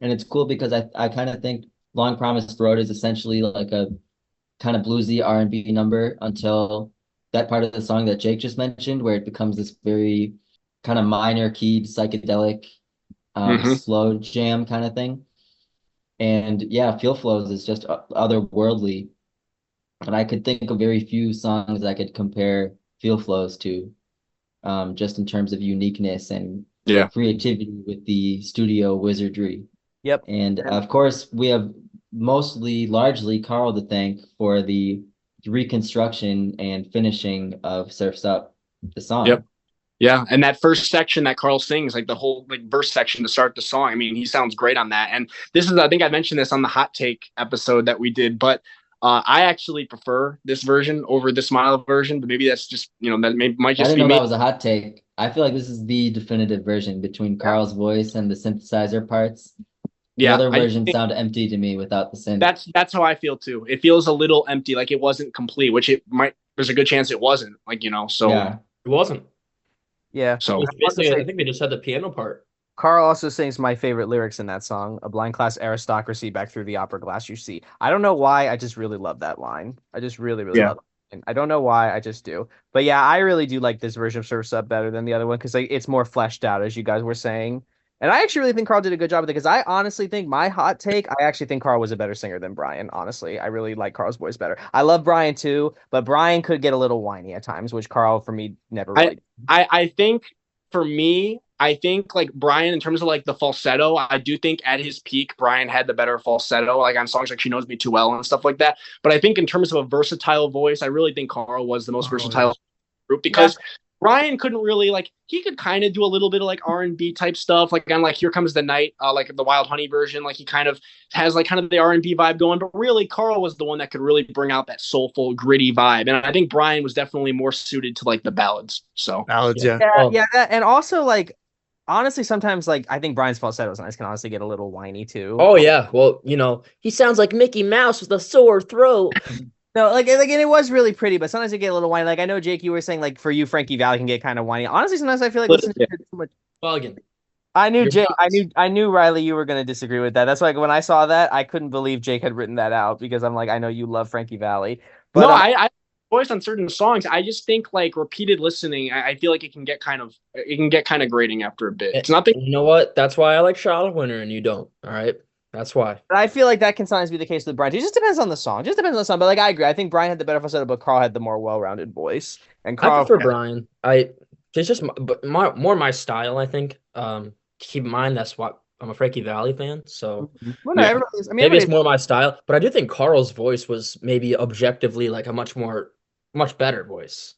And it's cool because I kind of think Long Promised Road is essentially like a kind of bluesy R&B number until that part of the song that Jake just mentioned, where it becomes this very kind of minor keyed psychedelic slow jam kind of thing. And yeah, Feel Flows is just otherworldly. And I could think of very few songs I could compare Feel Flows to, just in terms of uniqueness and creativity with the studio wizardry. Yep. And of course, we have largely Carl to thank for the reconstruction and finishing of Surf's Up, the song. Yep. Yeah, and that first section that Carl sings, like the whole like verse section to start the song. I mean, he sounds great on that. And this is, I think I mentioned this on the Hot Take episode that we did, but I actually prefer this version over the Smile version. But maybe that's just might just I didn't be know me. that was a hot take. I feel like this is the definitive version between Carl's voice and the synthesizer parts. Yeah, the other versions sound empty to me without the synth. That's how I feel too. It feels a little empty, like it wasn't complete, which it might. There's a good chance it wasn't. So it wasn't. Yeah. So Basically, I think they just had the piano part. Carl also sings my favorite lyrics in that song, "A blind class aristocracy back through the opera glass you see." I don't know why, I just really love that line. I just really, really yeah, love it. And I don't know why, I just do. But yeah, I really do like this version of Surf's Up better than the other one because like, it's more fleshed out, as you guys were saying. And I actually really think Carl did a good job with it because I honestly think my hot take, I actually think Carl was a better singer than Brian. Honestly, I really like Carl's voice better. I love Brian too, but Brian could get a little whiny at times, which Carl for me never I really. I think for me, I think like Brian in terms of like the falsetto, I do think at his peak Brian had the better falsetto, like on songs like "She Knows Me Too Well" and stuff like that. But I think in terms of a versatile voice, I really think Carl was the most versatile group Yeah. because Brian couldn't really like he could kind of do a little bit of like R&B type stuff, like on like "Here Comes the Night," like the Wild Honey version, like he kind of has like kind of the R&B vibe going. But really, Carl was the one that could really bring out that soulful, gritty vibe, and I think Brian was definitely more suited to like the ballads. So Ballads, yeah. Yeah, Oh, yeah, and also like honestly, sometimes like I think Brian's falsetto sometimes can honestly get a little whiny too. oh yeah. Well, he sounds like Mickey Mouse with a sore throat. No, like and it was really pretty, but sometimes it get a little whiny. Like I know Jake, you were saying like for you, Frankie Valli can get kind of whiny. Honestly, sometimes I feel like listening to it too much. Bugging. I knew You're Jake, nuts. I knew Riley, you were gonna disagree with that. That's why when I saw that, I couldn't believe Jake had written that out because I'm like, I know you love Frankie Valli, no, but I voice on certain songs. I just think like repeated listening, I feel like it can get kind of grating after a bit. It's nothing. You know what? That's why I like Charlotte Winter and you don't. All right. That's why. I feel like that can sometimes be the case with Brian. It just depends on the song. Just depends on the song. But like I agree. I think Brian had the better falsetto, but Carl had the more well-rounded voice. And I Carl, prefer Brian. It's just but more my style, I think. Keep in mind that's what I'm a Frankie Valli fan, so well, no, Yeah. everybody is, I mean, maybe it's everybody, more my style. But I do think Carl's voice was maybe objectively like a much better voice.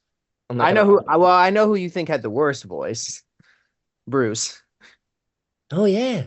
I'm not I gonna know who. argue. Well, I know who you think had the worst voice. Bruce. Oh yeah.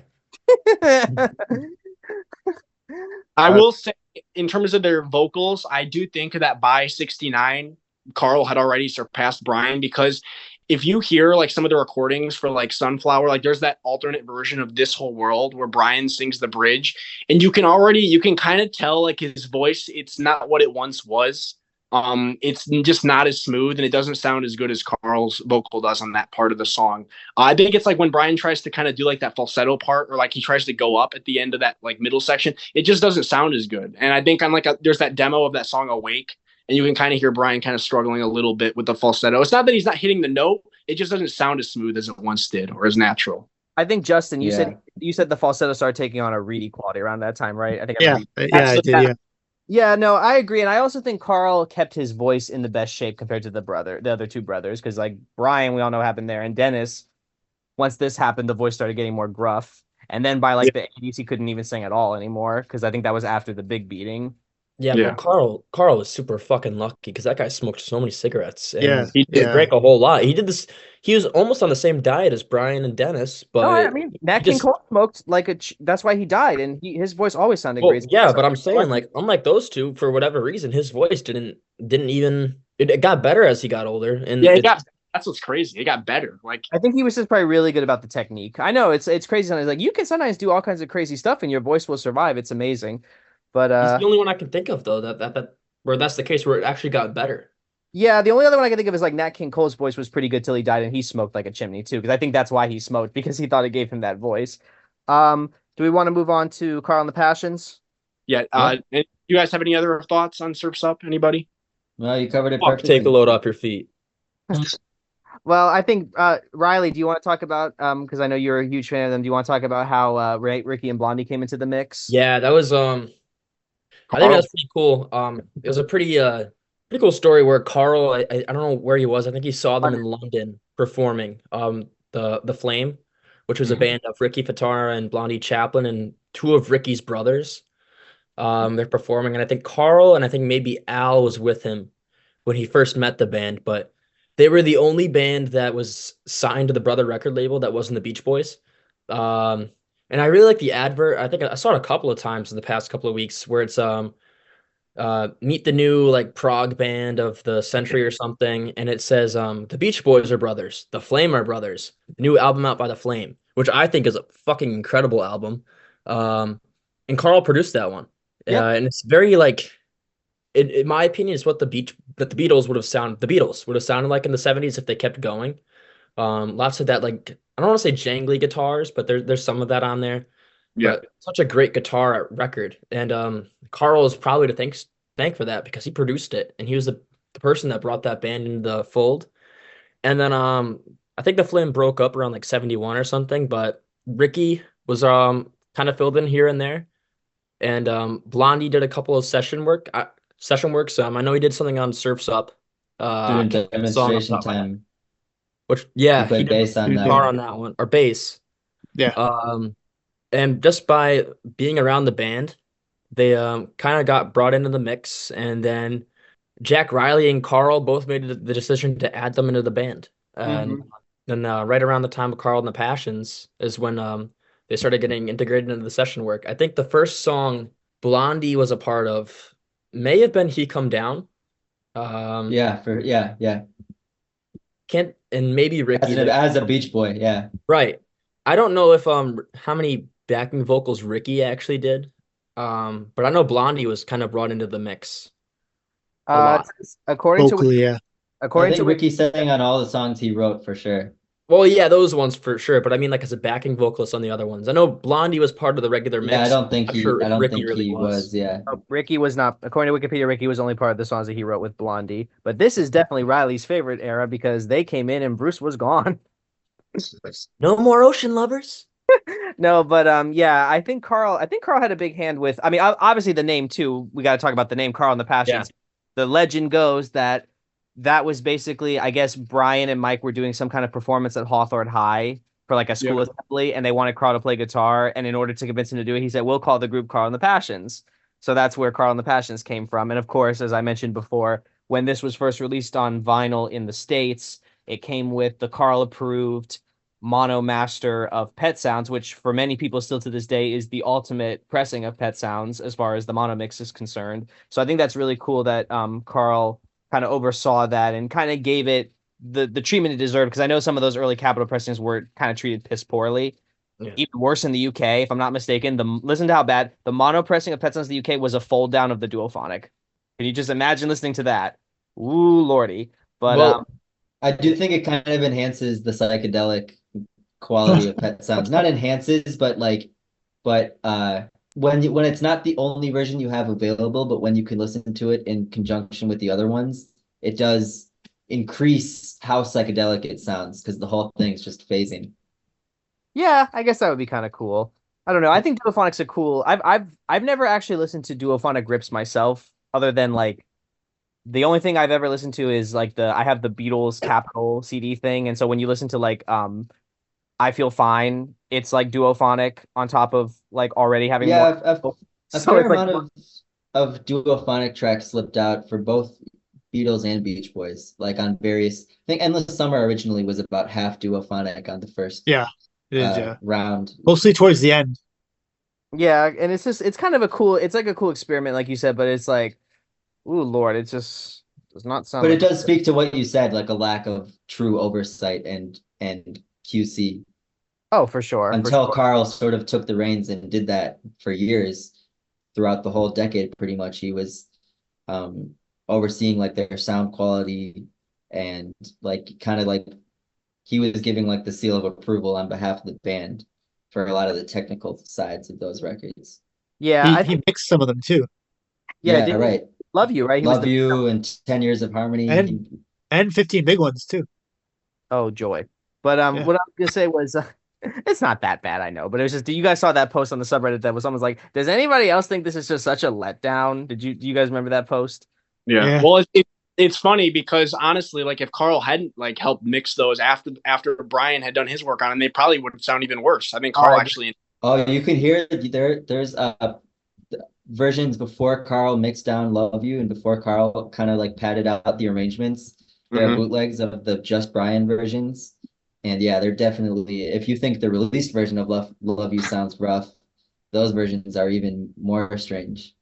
I Uh, will say, in terms of their vocals, I do think that by 69, Carl had already surpassed Brian because if you hear like some of the recordings for like Sunflower, like there's that alternate version of This Whole World where Brian sings the bridge, and you can kind of tell like his voice, it's not what it once was. It's just not as smooth and it doesn't sound as good as Carl's vocal does on that part of the song. I think it's like when Brian tries to kind of do like that falsetto part or like he tries to go up at the end of that like middle section, it just doesn't sound as good. And I think there's that demo of that song Awake, and you can kind of hear Brian kind of struggling a little bit with the falsetto. It's not that he's not hitting the note, it just doesn't sound as smooth as it once did or as natural. I think Justin, Yeah. you said the falsetto started taking on a reedy quality around that time, right? I think I Yeah, remember. yeah, I did. Yeah, Yeah, no, I agree, and I also think Carl kept his voice in the best shape compared to the other two brothers, because like Brian, we all know what happened there, and Dennis, once this happened, the voice started getting more gruff, and then by Yeah. like the 80s, he couldn't even sing at all anymore, because I think that was after the big beating. Yeah, Yeah. but Carl was super fucking lucky because that guy smoked so many cigarettes yeah, and He he yeah. drank a whole lot. He did this. He was almost on the same diet as Brian and Dennis, No, I but mean Nat he King just Cole smoked like that's why he died, and his voice always sounded well, great. yeah. But I'm saying like unlike those two, for whatever reason, his voice didn't even it got better as he got older, and Yeah, it's that's what's crazy. It got better. Like I think he was just probably really good about the technique. I know it's crazy sometimes. Like you can sometimes do all kinds of crazy stuff, and your voice will survive. It's amazing, but he's the only one I can think of though that where that's the case where it actually got better. yeah, the only other one I can think of is like Nat King Cole's voice was pretty good till he died, and he smoked like a chimney too, because I think that's why he smoked because he thought it gave him that voice. Do we want to move on to Carl and the Passions? yeah, Yeah. and you guys have any other thoughts on Surf's Up? Anybody? No, you covered it Fuck, perfectly. take a load off your feet. Well, I think Riley, do you want to talk about because I know you're a huge fan of them. Do you want to talk about how Ricky and Blondie came into the mix? Yeah, that was I think Carl. that's pretty cool. It was a pretty cool story where Carl, I don't know where he was. I think he saw them in London performing. The Flame, which was a band of Ricky Fatara and Blondie Chaplin and two of Ricky's brothers. They're performing, and I think Carl and I think maybe Al was with him when he first met the band, but they were the only band that was signed to the Brother record label that wasn't the Beach Boys. And I really like the advert. I think I saw it a couple of times in the past couple of weeks where it's meet the new like prog band of the century or something, and it says the Beach Boys are brothers, the Flame are brothers, new album out by the Flame, which I think is a fucking incredible album. And Carl produced that one. Yeah. And it's very like in my opinion, it's what the Beatles would have sounded like in the 70s if they kept going. Lots of that, like I don't want to say jangly guitars, but there's some of that on there. Yeah. But such a great guitar record, and Carl is probably to thank for that because he produced it and he was the person that brought that band into the fold. And then I think the Flame broke up around like 71 or something, but Ricky was kind of filled in here and there. And Blondie did a couple of session works. I know he did something on Surf's Up. I During can't remember the song off the demonstration top of my head. time, Which he yeah, he played did bass on guitar that. on that one or bass. Yeah. Um and just by being around the band, they kind of got brought into the mix, and then Jack Riley and Carl both made the decision to add them into the band. And Mhm. then right around the time of Carl and the Passions is when they started getting integrated into the session work. I think the first song Blondie was a part of may have been He Come Down. Um, Yeah. can't and maybe Ricky did. As a Beach Boy, yeah. Right. I don't know if how many backing vocals Ricky actually did. But I know Blondie was kind of brought into the mix a lot. According to Vocally, yeah. I according think to Ricky sang on all the songs he wrote for sure. Well, yeah, those ones for sure, but I mean like as a backing vocalist on the other ones. I know Blondie was part of the regular Yeah, mix. I'm not sure I if don't Ricky think really he was. was, yeah. Ricky was not, according to Wikipedia, Ricky was only part of the songs that he wrote with Blondie. But this is definitely Riley's favorite era because they came in and Bruce was gone. No more ocean lovers. No, but yeah, I think Carl had a big hand with. I mean, obviously the name too. We got to talk about the name Carl and the Yeah. Passions. The legend goes that that was basically, I guess, Brian and Mike were doing some kind of performance at Hawthorne High for like a school Yeah. assembly, and they wanted Carl to play guitar. And in order to convince him to do it, he said, "We'll call the group Carl and the Passions." So that's where Carl and the Passions came from. And of course, as I mentioned before, when this was first released on vinyl in the States, it came with the Carl approved mono master of Pet Sounds, which for many people still to this day is the ultimate pressing of Pet Sounds as far as the mono mix is concerned. So I think that's really cool that Carl kind of oversaw that and kind of gave it the treatment it deserved, because I know some of those early Capitol pressings were kind of treated piss poorly. Yeah. Even worse in the UK, if I'm not mistaken. Listen to how bad the mono pressing of Pet Sounds in the UK was, a fold down of the duophonic. Can you just imagine listening to that? Ooh, lordy. But Well, I do think it kind of enhances the psychedelic quality of Pet Sounds. Not enhances, but when it's not the only version you have available, but when you can listen to it in conjunction with the other ones, it does increase how psychedelic it sounds because the whole thing's just phasing. yeah, I guess that would be kind of cool. I don't know. I think duophonics are cool. I've never actually listened to duophonic rips myself, other than like the only thing I've ever listened to is like I have the Beatles Capitol CD thing, and so when you listen to like I Feel Fine, it's like duophonic on top of like already having Yeah, more. a So fair it's like amount of duophonic tracks slipped out for both Beatles and Beach Boys, like on various. I think Endless Summer originally was about half duophonic on the first Yeah, it is, yeah. round. Mostly towards the end. yeah, and it's kind of a cool, it's like a cool experiment, like you said, but it's like, ooh Lord, it just does not sound But like it does speak to what you said, like a lack of true oversight and QC. oh, for sure. Until Carl sort of took the reins and did that for years throughout the whole decade, pretty much. He was overseeing like their sound quality and like kind of like he was giving like the seal of approval on behalf of the band for a lot of the technical sides of those records. Yeah, I He think mixed some of them too, yeah, Yeah, right. Love You, right? He was Love You and 10 Years of Harmony. and 15 Big Ones too. oh joy. But Yeah. what I was gonna say was it's not that bad, I know, but it was just, you guys saw that post on the subreddit that was someone's like, does anybody else think this is just such a letdown? Do you guys remember that post? Yeah. Yeah. Well, it's funny because honestly, like if Carl hadn't like helped mix those after Brian had done his work on them, they probably would sound even worse. I think Carl actually. Oh, you can hear there's versions before Carl mixed down Love You and before Carl kind of like padded out the arrangements. There are bootlegs of the Just Brian versions. And yeah, they're definitely, if you think the released version of Love You sounds rough, those versions are even more strange.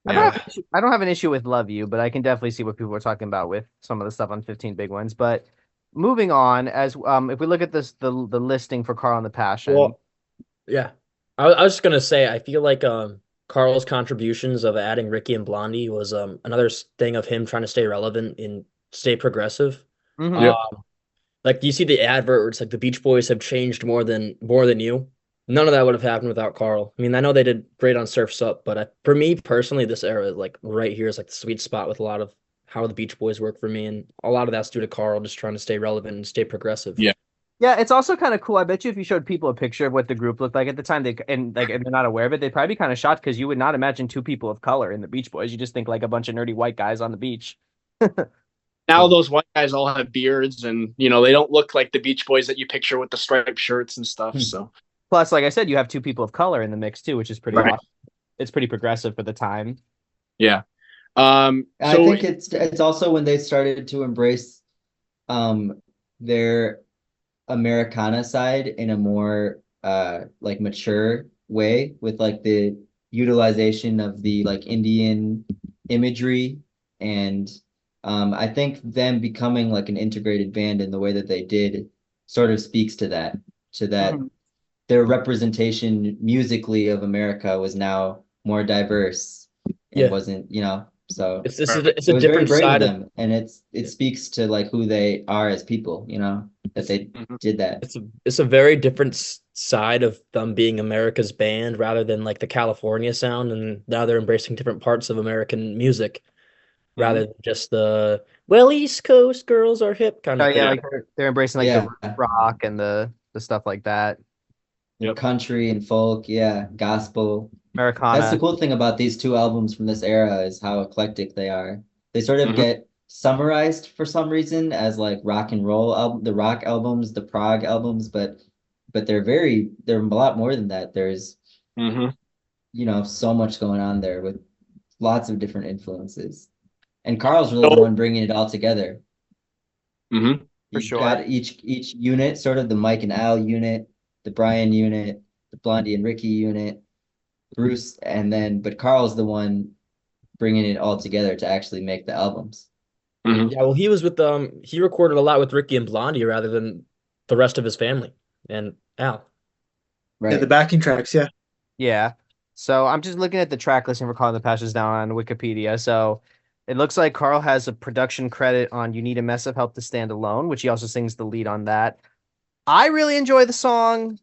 Yeah. I don't have an issue with Love You, but I can definitely see what people are talking about with some of the stuff on 15 Big Ones. But moving on, as if we look at this, the listing for Carl and the Passion. well, yeah. I was just gonna say I feel like Carl's contributions of adding Ricky and Blondie was another thing of him trying to stay relevant and stay progressive. Mhm. Yep. Like you see the advert where it's like the Beach Boys have changed more than you. None of that would have happened without Carl. I mean, I know they did great on Surf's Up, but for me personally, this era like right here is like the sweet spot with a lot of how the Beach Boys work for me, and a lot of that's due to Carl just trying to stay relevant and stay progressive. Yeah. Yeah, it's also kind of cool. I bet you if you showed people a picture of what the group looked like at the time, and they're not aware of it, they'd probably be kind of shocked because you would not imagine two people of color in the Beach Boys. You just think like a bunch of nerdy white guys on the beach. Now those white guys all have beards, and they don't look like the Beach Boys that you picture with the striped shirts and stuff. So Plus, like I said, you have two people of color in the mix too, which is pretty Right. awesome. It's pretty progressive for the time. yeah. I think it's also when they started to embrace their Americana side in a more like mature way, with like the utilization of the like Indian imagery, and I think them becoming like an integrated band in the way that they did sort of speaks to that Mhm. their representation musically of America was now more diverse and Yeah. wasn't, so It's it a was very different brave of side of them, and it speaks to like who they are as people, that they Mhm. did that. it's a very different side of them being America's band rather than like the California sound, and now they're embracing different parts of American music rather than just the East Coast girls are hip kind Oh of yeah, thing. like they're embracing like Yeah, the rock and the stuff like that. and Yep. country and folk, yeah, gospel. That's the Americana. cool thing about these two albums from this era is how eclectic they are. They sort of Mhm. get summarized for some reason as like rock and roll album, the rock albums, the prog albums, but they're a lot more than that. There's, Mhm. so much going on there with lots of different influences. And Carl's really the So, one bringing it all together. mhm. For You've sure. got each unit, sort of the Mike and Al unit, the Brian unit, the Blondie and Ricky unit, Bruce, but Carl's the one bringing it all together to actually make the albums. Mhm. Yeah, well, he recorded a lot with Ricky and Blondie rather than the rest of his family and Al. Yeah, the Right. backing tracks, yeah. Yeah. So I'm just looking at the track listing for Calling the Passions down on Wikipedia. So it looks like Carl has a production credit on You Need a Mess of Help to Stand Alone, which he also sings the lead on that. I really enjoy the song.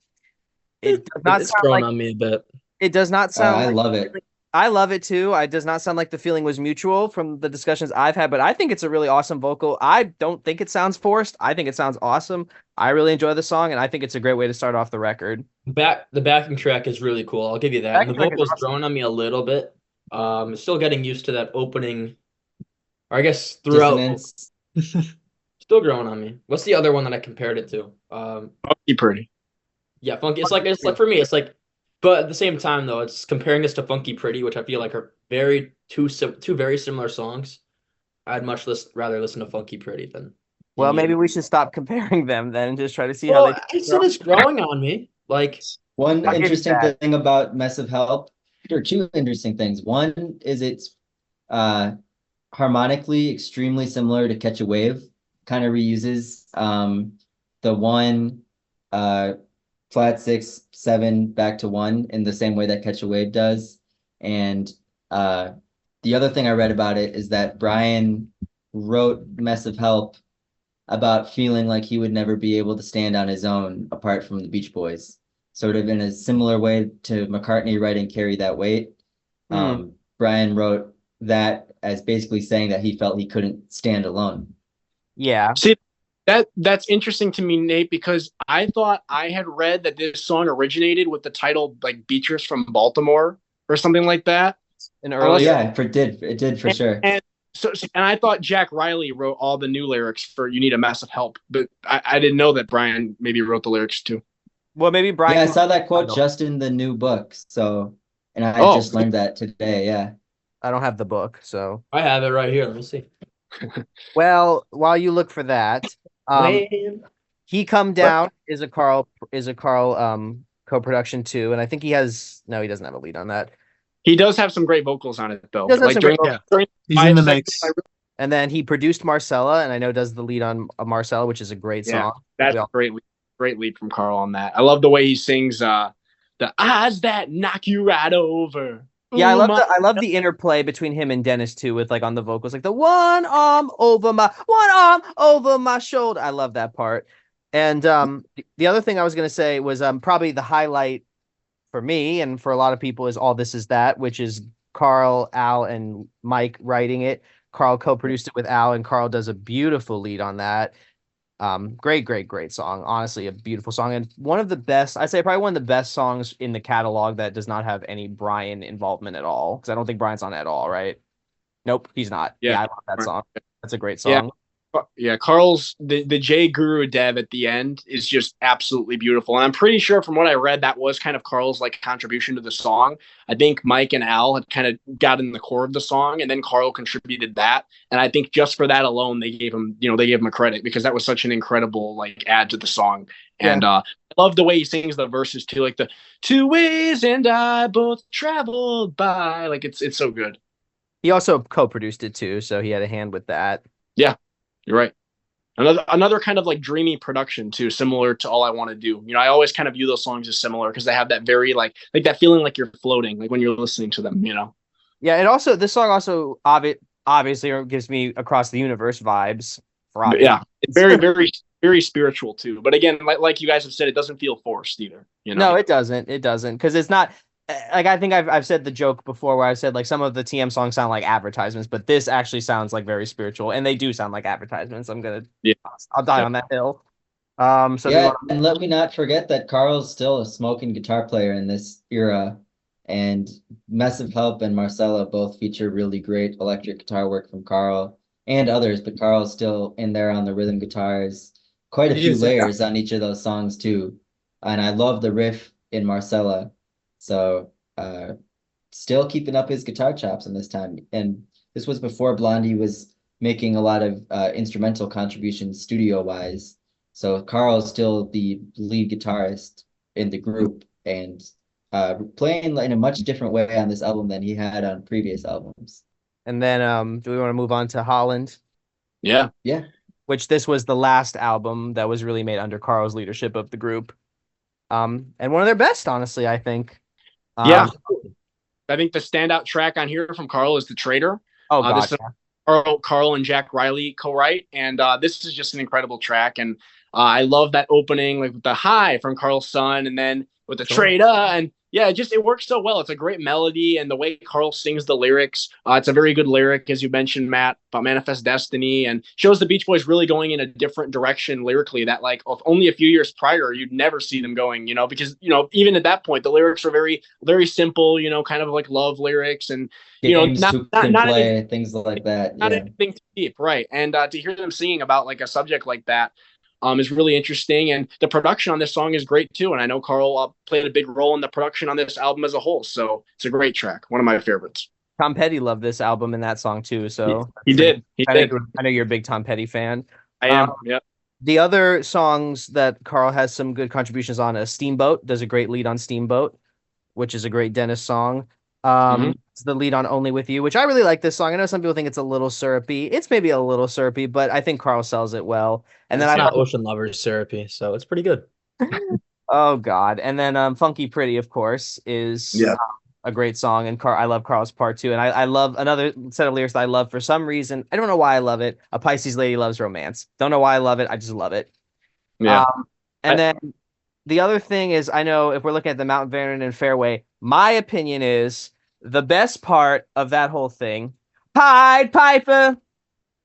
It does not It's sound growing like on me a bit. it does not sound I like love it. I love it too. It does not sound like the feeling was mutual from the discussions I've had, but I think it's a really awesome vocal. I don't think it sounds forced. I think it sounds awesome. I really enjoy the song, and I think it's a great way to start off the record. The backing track is really cool. I'll give you that. And the Backing track is vocals awesome. growing on me a little bit. Still getting used to that opening, or I guess throughout, Dissonance. still growing on me. What's the other one that I compared it to? Funky Pretty. Yeah, Funky. It's like for me, it's like, but at the same time though, it's comparing this to Funky Pretty, which I feel like are two very similar songs. I'd rather listen to Funky Pretty than Well, any maybe other. we should stop comparing them then and just try to see how Well, they I said it's growing on me. Like, One I'll give you interesting that. thing about Mess of Help, or two interesting things. One is it's uh harmonically extremely similar to Catch a Wave, kind of reuses the one uh flat 6 7 back to one in the same way that Catch a Wave does. And uh the other thing I read about it is that Brian wrote Mess of Help about feeling like he would never be able to stand on his own apart from the Beach Boys, sort of in a similar way to McCartney writing Carry That Weight. Hmm. Brian wrote that as basically saying that he felt he couldn't stand alone. Yeah. See, that's interesting to me, Nate, because I thought I had read that this song originated with the title like "Beachers from Baltimore" or something like that. An Unless- earlier. Yeah, it did for sure. And and I thought Jack Riley wrote all the new lyrics for "You Need a Massive Help," but I didn't know that Brian maybe wrote the lyrics too. Well, maybe Brian. Yeah, I saw that quote just in the new book. And I Oh. just learned that today. Yeah. I don't have the book, so. I have it right here. Let me see. Well, while you look for that, Man. He Come Down is a Carl co-production too, and I think he doesn't have a lead on that. He does have some great vocals on it though. He does have Like some during, great vocals. during He's in the five mix. seconds, And then he produced Marcella, and I know does the lead on Marcella, which is a great Yeah, song. that's We all- great lead from Carl on that. I love the way he sings the eyes that knock you right over. Yeah, Ooh, my. I love the interplay between him and Dennis too, with like on the vocals, like the one arm over my shoulder. I love that part. And the other thing I was gonna say was probably the highlight for me and for a lot of people is All This Is That, which is Carl, Al, and Mike writing it. Carl co-produced it with Al, and Carl does a beautiful lead on that. Great song. Honestly, a beautiful song, and one of the best. I'd say probably one of the best songs in the catalog that does not have any Brian involvement at all. Because I don't think Brian's on it at all, right? Nope, he's not. Yeah. Yeah, I love that song. That's a great Yeah. song. Yeah, Carl's the J Guru Dev at the end is just absolutely beautiful. And I'm pretty sure from what I read, that was kind of Carl's like contribution to the song. I think Mike and Al had kind of got in the core of the song, and then Carl contributed that. And I think just for that alone, they gave him a credit because that was such an incredible like add to the song. And I love the way he sings the verses too, like the two ways and I both traveled by. Like it's so good. He also co-produced it too, so he had a hand with that. Yeah. You're right. Another kind of like dreamy production too, similar to All I Want to Do. I always kind of view those songs as similar because they have that very like that feeling like you're floating, like when you're listening to them. Yeah, this song also obviously gives me Across the Universe vibes. Yeah, it's very very very spiritual too. But again, like you guys have said, it doesn't feel forced either. No, it doesn't. It doesn't because it's not. Like I think I've said the joke before where I've said like some of the TM songs sound like advertisements, but this actually sounds like very spiritual, and they do sound like advertisements. I'll die on that hill. And let me not forget that Carl's still a smoking guitar player in this era, and Massive Help and Marcella both feature really great electric guitar work from Carl and others, but Carl's still in there on the rhythm guitars. Quite a few layers on each of those songs too, and I love the riff in Marcella. So still keeping up his guitar chops in this time. And this was before Blondie was making a lot of instrumental contributions studio-wise. So Carl's still the lead guitarist in the group and playing in a much different way on this album than he had on previous albums. And then do we want to move on to Holland? Yeah. Which this was the last album that was really made under Carl's leadership of the group. And one of their best, honestly, I think. I think the standout track on here from Carl is The Traitor. Oh, God. This is Carl and Jack Riley co-write, and this is just an incredible track. And I love that opening, like with the high from Carl's son, and then with the Traitor, and yeah, it works so well. It's a great melody, and the way Carl sings the lyrics, it's a very good lyric, as you mentioned, Matt, about Manifest Destiny, and shows the Beach Boys really going in a different direction lyrically that, like, only a few years prior, you'd never see them going, because, even at that point, the lyrics were very, very simple, kind of like love lyrics, and, not play, things like that. Not anything too deep, right? And to hear them singing about, like, a subject like that, is really interesting, and the production on this song is great too. And I know Carl played a big role in the production on this album as a whole, so it's a great track, one of my favorites. Tom Petty loved this album and that song too. So he did. I know you're a big Tom Petty fan. I am. Yeah. The other songs that Carl has some good contributions on is Steamboat. Does a great lead on Steamboat, which is a great Dennis song. It's the lead on Only With You, which I really like this song. I know some people think it's a little syrupy. It's maybe a little syrupy, but I think Carl sells it well. And then Ocean Lovers syrupy, so it's pretty good. Oh God. And then Funky Pretty, of course, is a great song. And I love Carl's part too. And I love another set of lyrics that I love for some reason. I don't know why I love it. A Pisces lady loves romance. Don't know why I love it. I just love it. Yeah. Then the other thing is, I know if we're looking at the Mount Vernon and Fairway, my opinion is the best part of that whole thing, Pied Piper,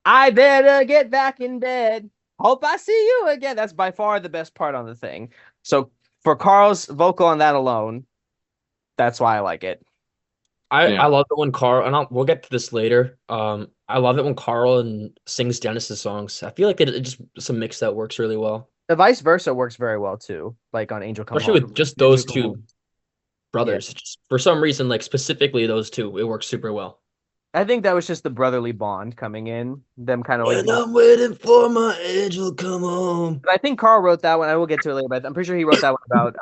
I better get back in bed. Hope I see you again. That's by far the best part on the thing. So for Carl's vocal on that alone, that's why I like it. I love it when Carl, and we'll get to this later. I love it when Carl sings Genesis songs. I feel like it just some mix that works really well. The vice versa works very well too, like on Angel Come Home. Especially with just those two brothers. Yeah. Just for some reason, like specifically those two, it works super well. I think that was just the brotherly bond coming in. Them kind of like. And I'm waiting for my angel come home. But I think Carl wrote that one. I will get to it later, but I'm pretty sure he wrote that one about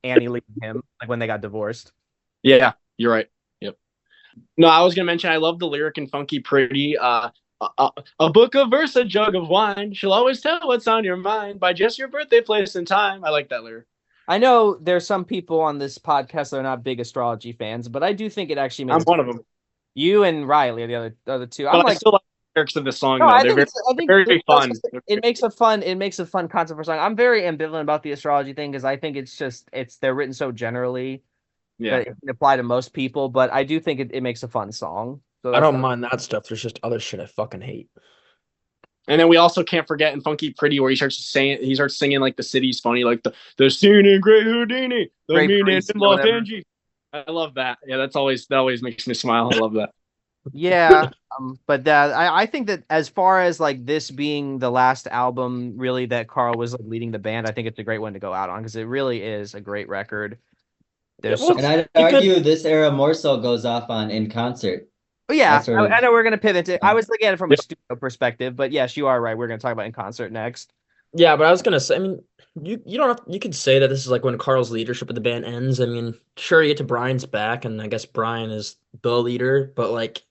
Annie leaving him, like when they got divorced. Yeah, you're right. Yep. No, I was gonna mention I love the lyric in Funky Pretty. A book of verse, a jug of wine. She'll always tell what's on your mind by just your birthday, place, and time. I like that lyric. I know there's some people on this podcast that are not big astrology fans, but I do think it actually I'm makes one of them, you and Riley are the other two. I'm but I like, still like the lyrics of the song no, though. I They're think very, it's, I think very fun. it makes a fun concept for a song. I'm very ambivalent about the astrology thing because I think they're written so generally Yeah. that it can apply to most people, but I do think it makes a fun song. So I that's don't mind that stuff. There's just other shit I fucking hate. And then we also can't forget in Funky Pretty where he starts singing like the city's funny, like the scene in Great Houdini, the Great meaning Priest in or Los whatever. Angeles. I love that. Yeah, that always makes me smile. I love that. Yeah, but that I think that as far as like this being the last album really that Carl was like leading the band, I think it's a great one to go out on because it really is a great record. There's well, so And I'd argue this era more so goes off on In Concert. yeah, That sort I of know we're gonna pivot to. I was looking at it from a Yep. studio perspective, but yes, you are right. We're gonna talk about In Concert next. Yeah, but I was gonna say, I mean, you don't have, you could say that this is like when Carl's leadership of the band ends. I mean, sure, you get to Brian's back, and I guess Brian is the leader, but like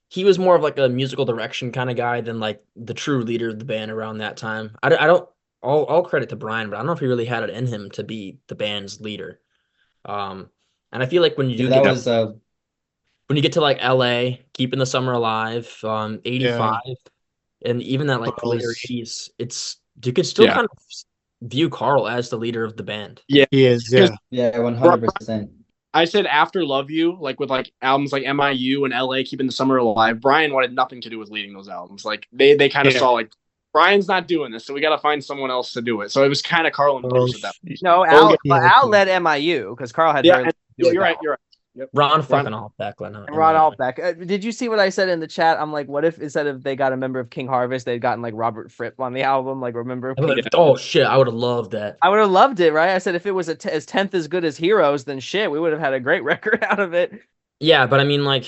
he was more of like a musical direction kind of guy than like the true leader of the band around that time. I don't all credit to Brian, but I don't know if he really had it in him to be the band's leader. And I feel like when you do that get was when you get to like LA, Keeping the Summer Alive, 85, and even that like later Carl's- 80s, it's you could still Yeah. kind of view Carl as the leader of the band. Yeah. He is, yeah. yeah, 100%. I said after Love You, like with like albums like MIU and LA Keeping the Summer Alive, Brian wanted nothing to do with leading those albums. Like they kind of Yeah. saw like Brian's not doing this, so we got to find someone else to do it. So it was kind of Carl and Bruce at that. No, Al- Al led MIU because Carl had Yeah, very and, little to do with you're right. that. You're right. Yep. Ron fucking Altbeck, And Ron Altbeck. Did you see what I said in the chat? I'm like, what if instead of they got a member of King Harvest, they'd gotten like Robert Fripp on the album? Like, remember? Oh shit, I would have loved that. I would have loved it, right? I said if it was as 10th as good as Heroes, then shit, we would have had a great record out of it. Yeah, but I mean, like,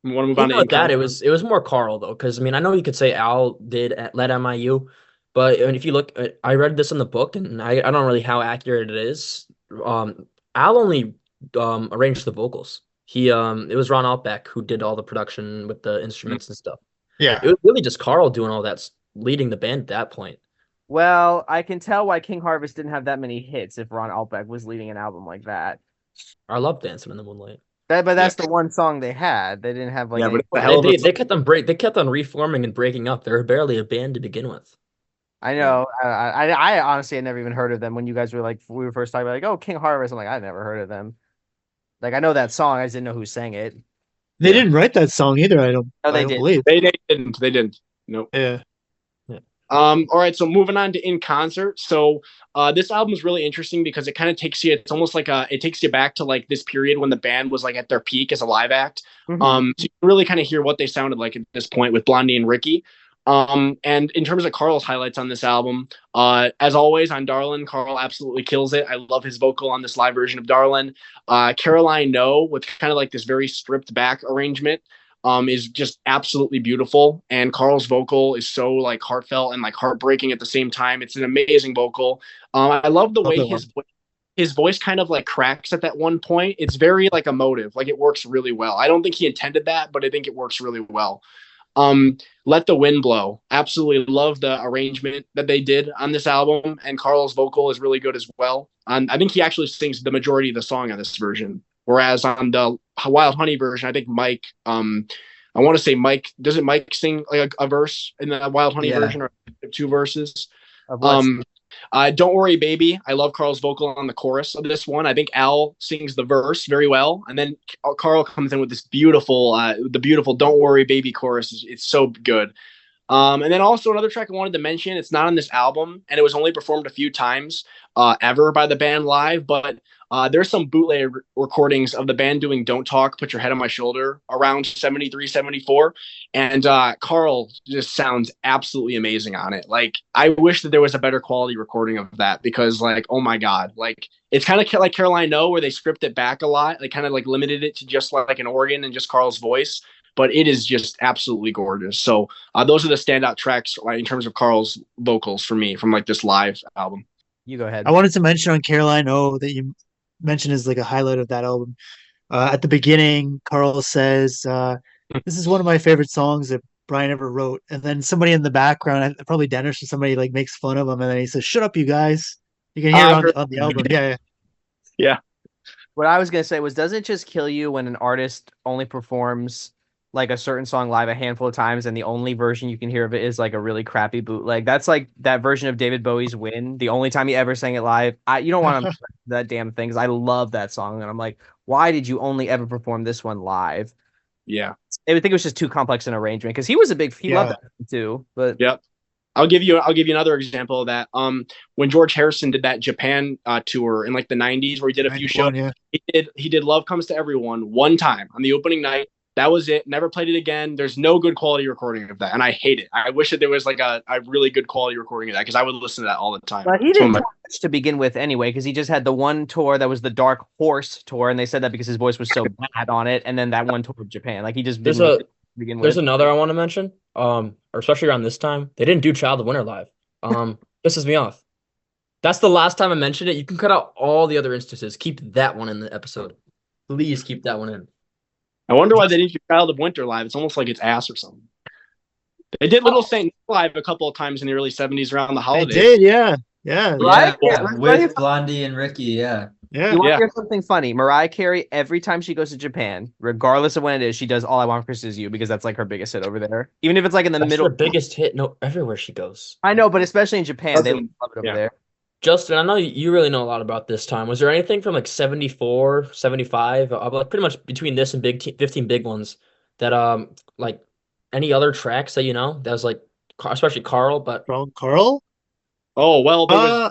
Want to move on to even with that, Income? it was more Carl though, because I mean, I know you could say Al did led MIU, but if you look, I read this in the book, and I don't know really how accurate it is. Al only arranged the vocals. It was Ron Altbeck who did all the production with the instruments and stuff. Yeah. It was really just Carl doing all that, leading the band at that point. Well, I can tell why King Harvest didn't have that many hits if Ron Altbeck was leading an album like that. I love Dancing in the Moonlight. But that's the one song they had. They didn't have like. Yeah, any- but it's the hell of a They kept on they kept on reforming and breaking up. They were barely a band to begin with. I know. I honestly had never even heard of them when you guys were like we were first talking about like King Harvest. I'm like I never heard of them. Like I know that song, I just didn't know who sang it. They didn't write that song either, I don't No, they I don't didn't. believe. They didn't. Nope. Yeah. All right, so moving on to In Concert. So this album is really interesting because it kind of takes you, it's almost like it takes you back to like this period when the band was like at their peak as a live act. Mhm. So you can really kind of hear what they sounded like at this point with Blondie and Ricky. And in terms of Carl's highlights on this album, as always on Darlin', Carl absolutely kills it. I love his vocal on this live version of Darlin'. Caroline No, with kind of like this very stripped back arrangement, is just absolutely beautiful. And Carl's vocal is so like heartfelt and like heartbreaking at the same time. It's an amazing vocal. I love the way his voice kind of like cracks at that one point. It's very like emotive. Like it works really well. I don't think he intended that, but I think it works really well. Let the Wind Blow. Absolutely love the arrangement that they did on this album, and Carl's vocal is really good as well. I think he actually sings the majority of the song on this version, whereas on the Wild Honey version, I think Mike. I want to say Mike. Doesn't Mike sing like a verse in the Wild Honey version, or two verses? Don't Worry Baby. I love Carl's vocal on the chorus of this one. I think Al sings the verse very well, and then Carl comes in with this beautiful Don't Worry Baby chorus. It's so good. And then also another track I wanted to mention, it's not on this album and it was only performed a few times ever by the band live, but there's some bootleg recordings of the band doing Don't Talk, Put Your Head on My Shoulder around 73, 74. And Carl just sounds absolutely amazing on it. Like, I wish that there was a better quality recording of that because, like, oh my God, like, it's kind of like Caroline No, where they script it back a lot. They kind of like limited it to just like an organ and just Carl's voice. But it is just absolutely gorgeous. So those are the standout tracks in terms of Carl's vocals for me from like this live album. You go ahead. I wanted to mention on Caroline O that you mentioned as like a highlight of that album. At the beginning, Carl says, "This is one of my favorite songs that Brian ever wrote." And then somebody in the background, probably Dennis or somebody, like makes fun of him, and then he says, "Shut up, you guys." You can hear it I've heard. on the album. Yeah, Yeah. What I was gonna say was, doesn't it just kill you when an artist only performs like a certain song live a handful of times, and the only version you can hear of it is like a really crappy bootleg? That's like that version of David Bowie's "Win." The only time he ever sang it live. You don't want yeah. to that damn thing, because I love that song, and I'm like, why did you only ever perform this one live? Yeah. I would think it was just too complex an arrangement, because he loved Yeah. that too. But Yep. I'll give you another example of that. When George Harrison did that Japan tour in like the 90s, where he did a few shows, 91, yeah. he did Love Comes to Everyone one time on the opening night. That was it. Never played it again. There's no good quality recording of that, and I hate it. I wish that there was like a really good quality recording of that, because I would listen to that all the time. But he It's one didn't of tour much to begin with anyway, because he just had the one tour that was the Dark Horse tour, and they said that because his voice was so bad on it, and then that one tour of Japan. Like he just There's didn't really a begin there's with. another I want to mention. Or especially around this time, they didn't do Child of Winter live. Pisses me off. That's the last time I mentioned it. You can cut out all the other instances. Keep that one in the episode. Please keep that one in. I wonder why they didn't do Child of Winter live. It's almost like it's ass or something. They did Little Saint Nick live a couple of times in the early 70s around the They holidays. did, yeah. Yeah. Right? Yeah, Let's with Blondie and Ricky, yeah. Yeah. You want Yeah. to hear something funny? Mariah Carey, every time she goes to Japan, regardless of when it is, she does "All I Want for Christmas Is You" because that's like her biggest hit over there. Even if it's like in the That's middle. her biggest hit. No, everywhere she goes. I know, but especially in Japan, they Doesn't- love it over yeah. there. Justin, I know you really know a lot about this time. Was there anything from like 74, 75, like pretty much between this and 15 big ones that like any other tracks that you know that was like especially Carl, but Carl? Oh well, there was Uh,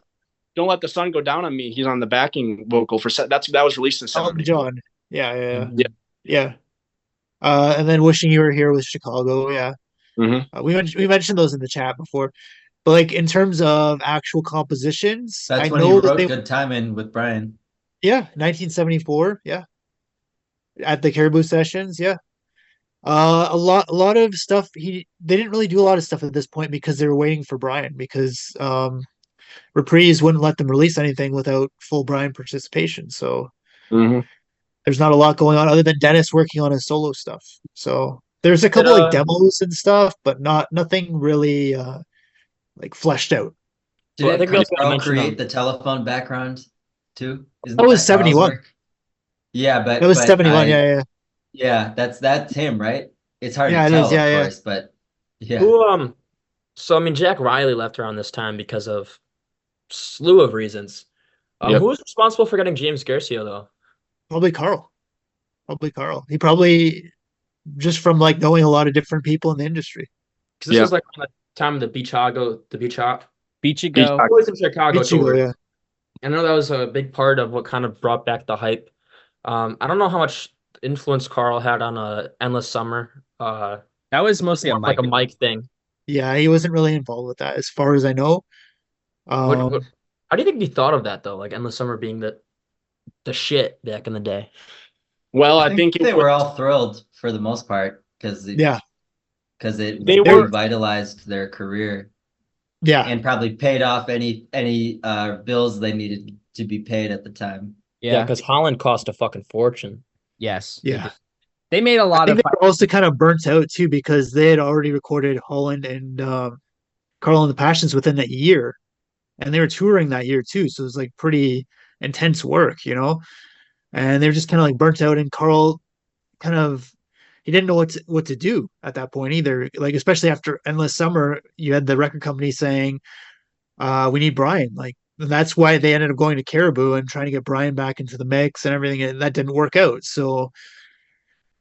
"Don't Let the Sun Go Down on Me." He's on the backing vocal for that was released in Elton 70. John. Yeah, yeah, yeah. Yeah. Yeah. And then Wishing You Were Here with Chicago. Yeah. Mm-hmm. We mentioned those in the chat before. But like in terms of actual compositions, I That's when he know that wrote they Good Timin' with Brian. yeah, 1974, yeah. At the Caribou Sessions, yeah. A lot of stuff they didn't really do a lot of stuff at this point because they were waiting for Brian because Reprise wouldn't let them release anything without full Brian participation. So Mm-hmm. there's not a lot going on other than Dennis working on his solo stuff. So there's a did, couple like demos and stuff, but nothing really like fleshed out. well, I Didn't think we also gotta Carl mention create the telephone background too? Isn't That was Carl's 71. work? Yeah, That was 71, yeah. yeah, that's him, right? It's hard Yeah, to it tell, is, yeah, of yeah. course, but yeah. who so I mean Jack Riley left around this time because of slew of reasons. Yep. Who was responsible for getting James Garcia though? Probably Carl. Probably Carl. He probably just from like knowing a lot of different people in the industry. Because this Yeah. was like around the time of the Beach Chicago, Beach you go. Boys in Chicago Ichigo, tour. yeah. I know that was a big part of what kind of brought back the hype. I don't know how much influence Carl had on Endless Summer. That was mostly a More like mic. a mic thing. Yeah, he wasn't really involved with that as far as I know. What how do you think he thought of that though? Like Endless Summer being the shit back in the day. Well, I I think they were all thrilled for the most part because Yeah, it They really were- revitalized their career yeah. and probably paid off any bills they needed to be paid at the time. Yeah, because Holland cost a fucking fortune. Yes. Yeah. They made a I lot think of. they were also kind of burnt out too because they had already recorded Holland and Carl and the Passions within that year. And they were touring that year too. So it was like pretty intense work, you know? And they were just kind of like burnt out. And Carl kind of he didn't know what to do at that point either. Like especially after Endless Summer, you had the record company saying, we need Brian. Like and that's why they ended up going to Caribou and trying to get Brian back into the mix and everything, and that didn't work out. So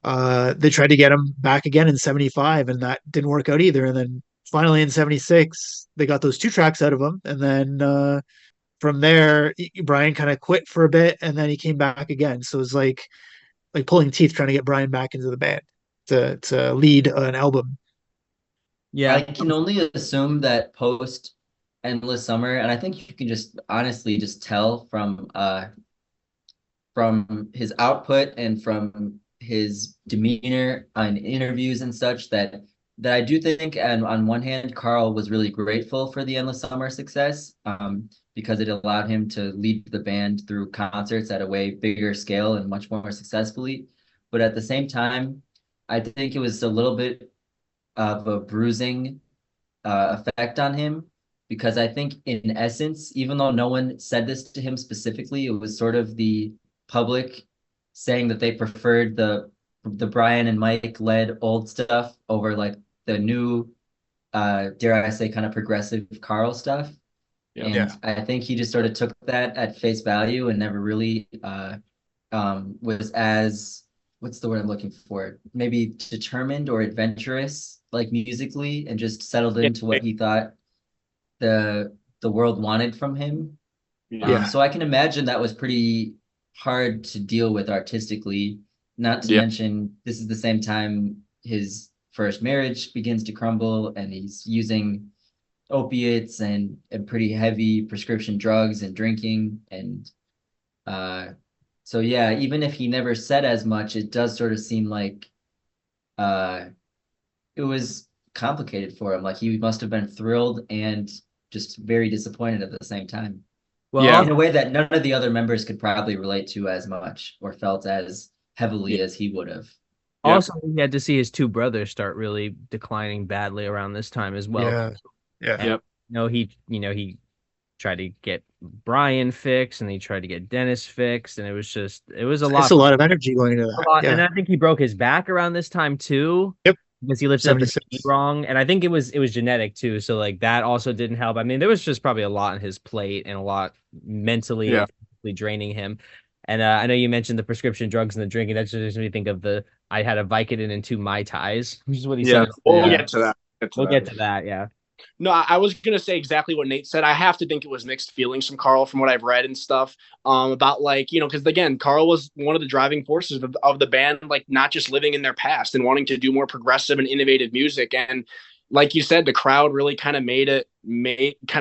they tried to get him back again in 75 and that didn't work out either. And then finally in 76, they got those two tracks out of him. And then from there, Brian kind of quit for a bit and then he came back again. So it was like pulling teeth trying to get Brian back into the band to lead an album. Yeah. I can only assume that post Endless Summer, and I think you can just honestly just tell from his output and from his demeanor on interviews and such that I do think, and on one hand, Carl was really grateful for the Endless Summer success because it allowed him to lead the band through concerts at a way bigger scale and much more successfully. But at the same time, I think it was a little bit of a bruising effect on him because I think in essence, even though no one said this to him specifically, it was sort of the public saying that they preferred the Brian and Mike led old stuff over like the new, dare I say, kind of progressive Carl stuff. And Yeah. I think he just sort of took that at face value and never really was as, what's the word I'm looking for? Maybe determined or adventurous, like musically, and just settled into what he thought the world wanted from him. Yeah. So I can imagine that was pretty hard to deal with artistically. Not to mention, this is the same time his first marriage begins to crumble, and he's using opiates and pretty heavy prescription drugs and drinking. And so yeah, even if he never said as much, it does sort of seem like it was complicated for him. Like he must have been thrilled and just very disappointed at the same time. Well, In a way that none of the other members could probably relate to as much or felt as heavily as he would have. also he had to see his two brothers start really declining badly around this time as well. Yeah. And, he tried to get Brian fixed, and he tried to get Dennis fixed, and it was a lot. It's a lot of energy going into that. And I think he broke his back around this time too. Yep. Because he lifted up his 76. knee wrong, and I think it was genetic too. So like that also didn't help. I mean, there was just probably a lot on his plate and a lot mentally and physically draining him. And I know you mentioned the prescription drugs and the drinking. That just makes me think of I had a Vicodin and 2 Mai Tais, which is what he said. We'll get to that. We'll get to that. Yeah. No, I was gonna say exactly what Nate said. I have to think it was mixed feelings from Carl, from what I've read and stuff. About like, because again, Carl was one of the driving forces of the band, like not just living in their past and wanting to do more progressive and innovative music. And like you said, the crowd really kind of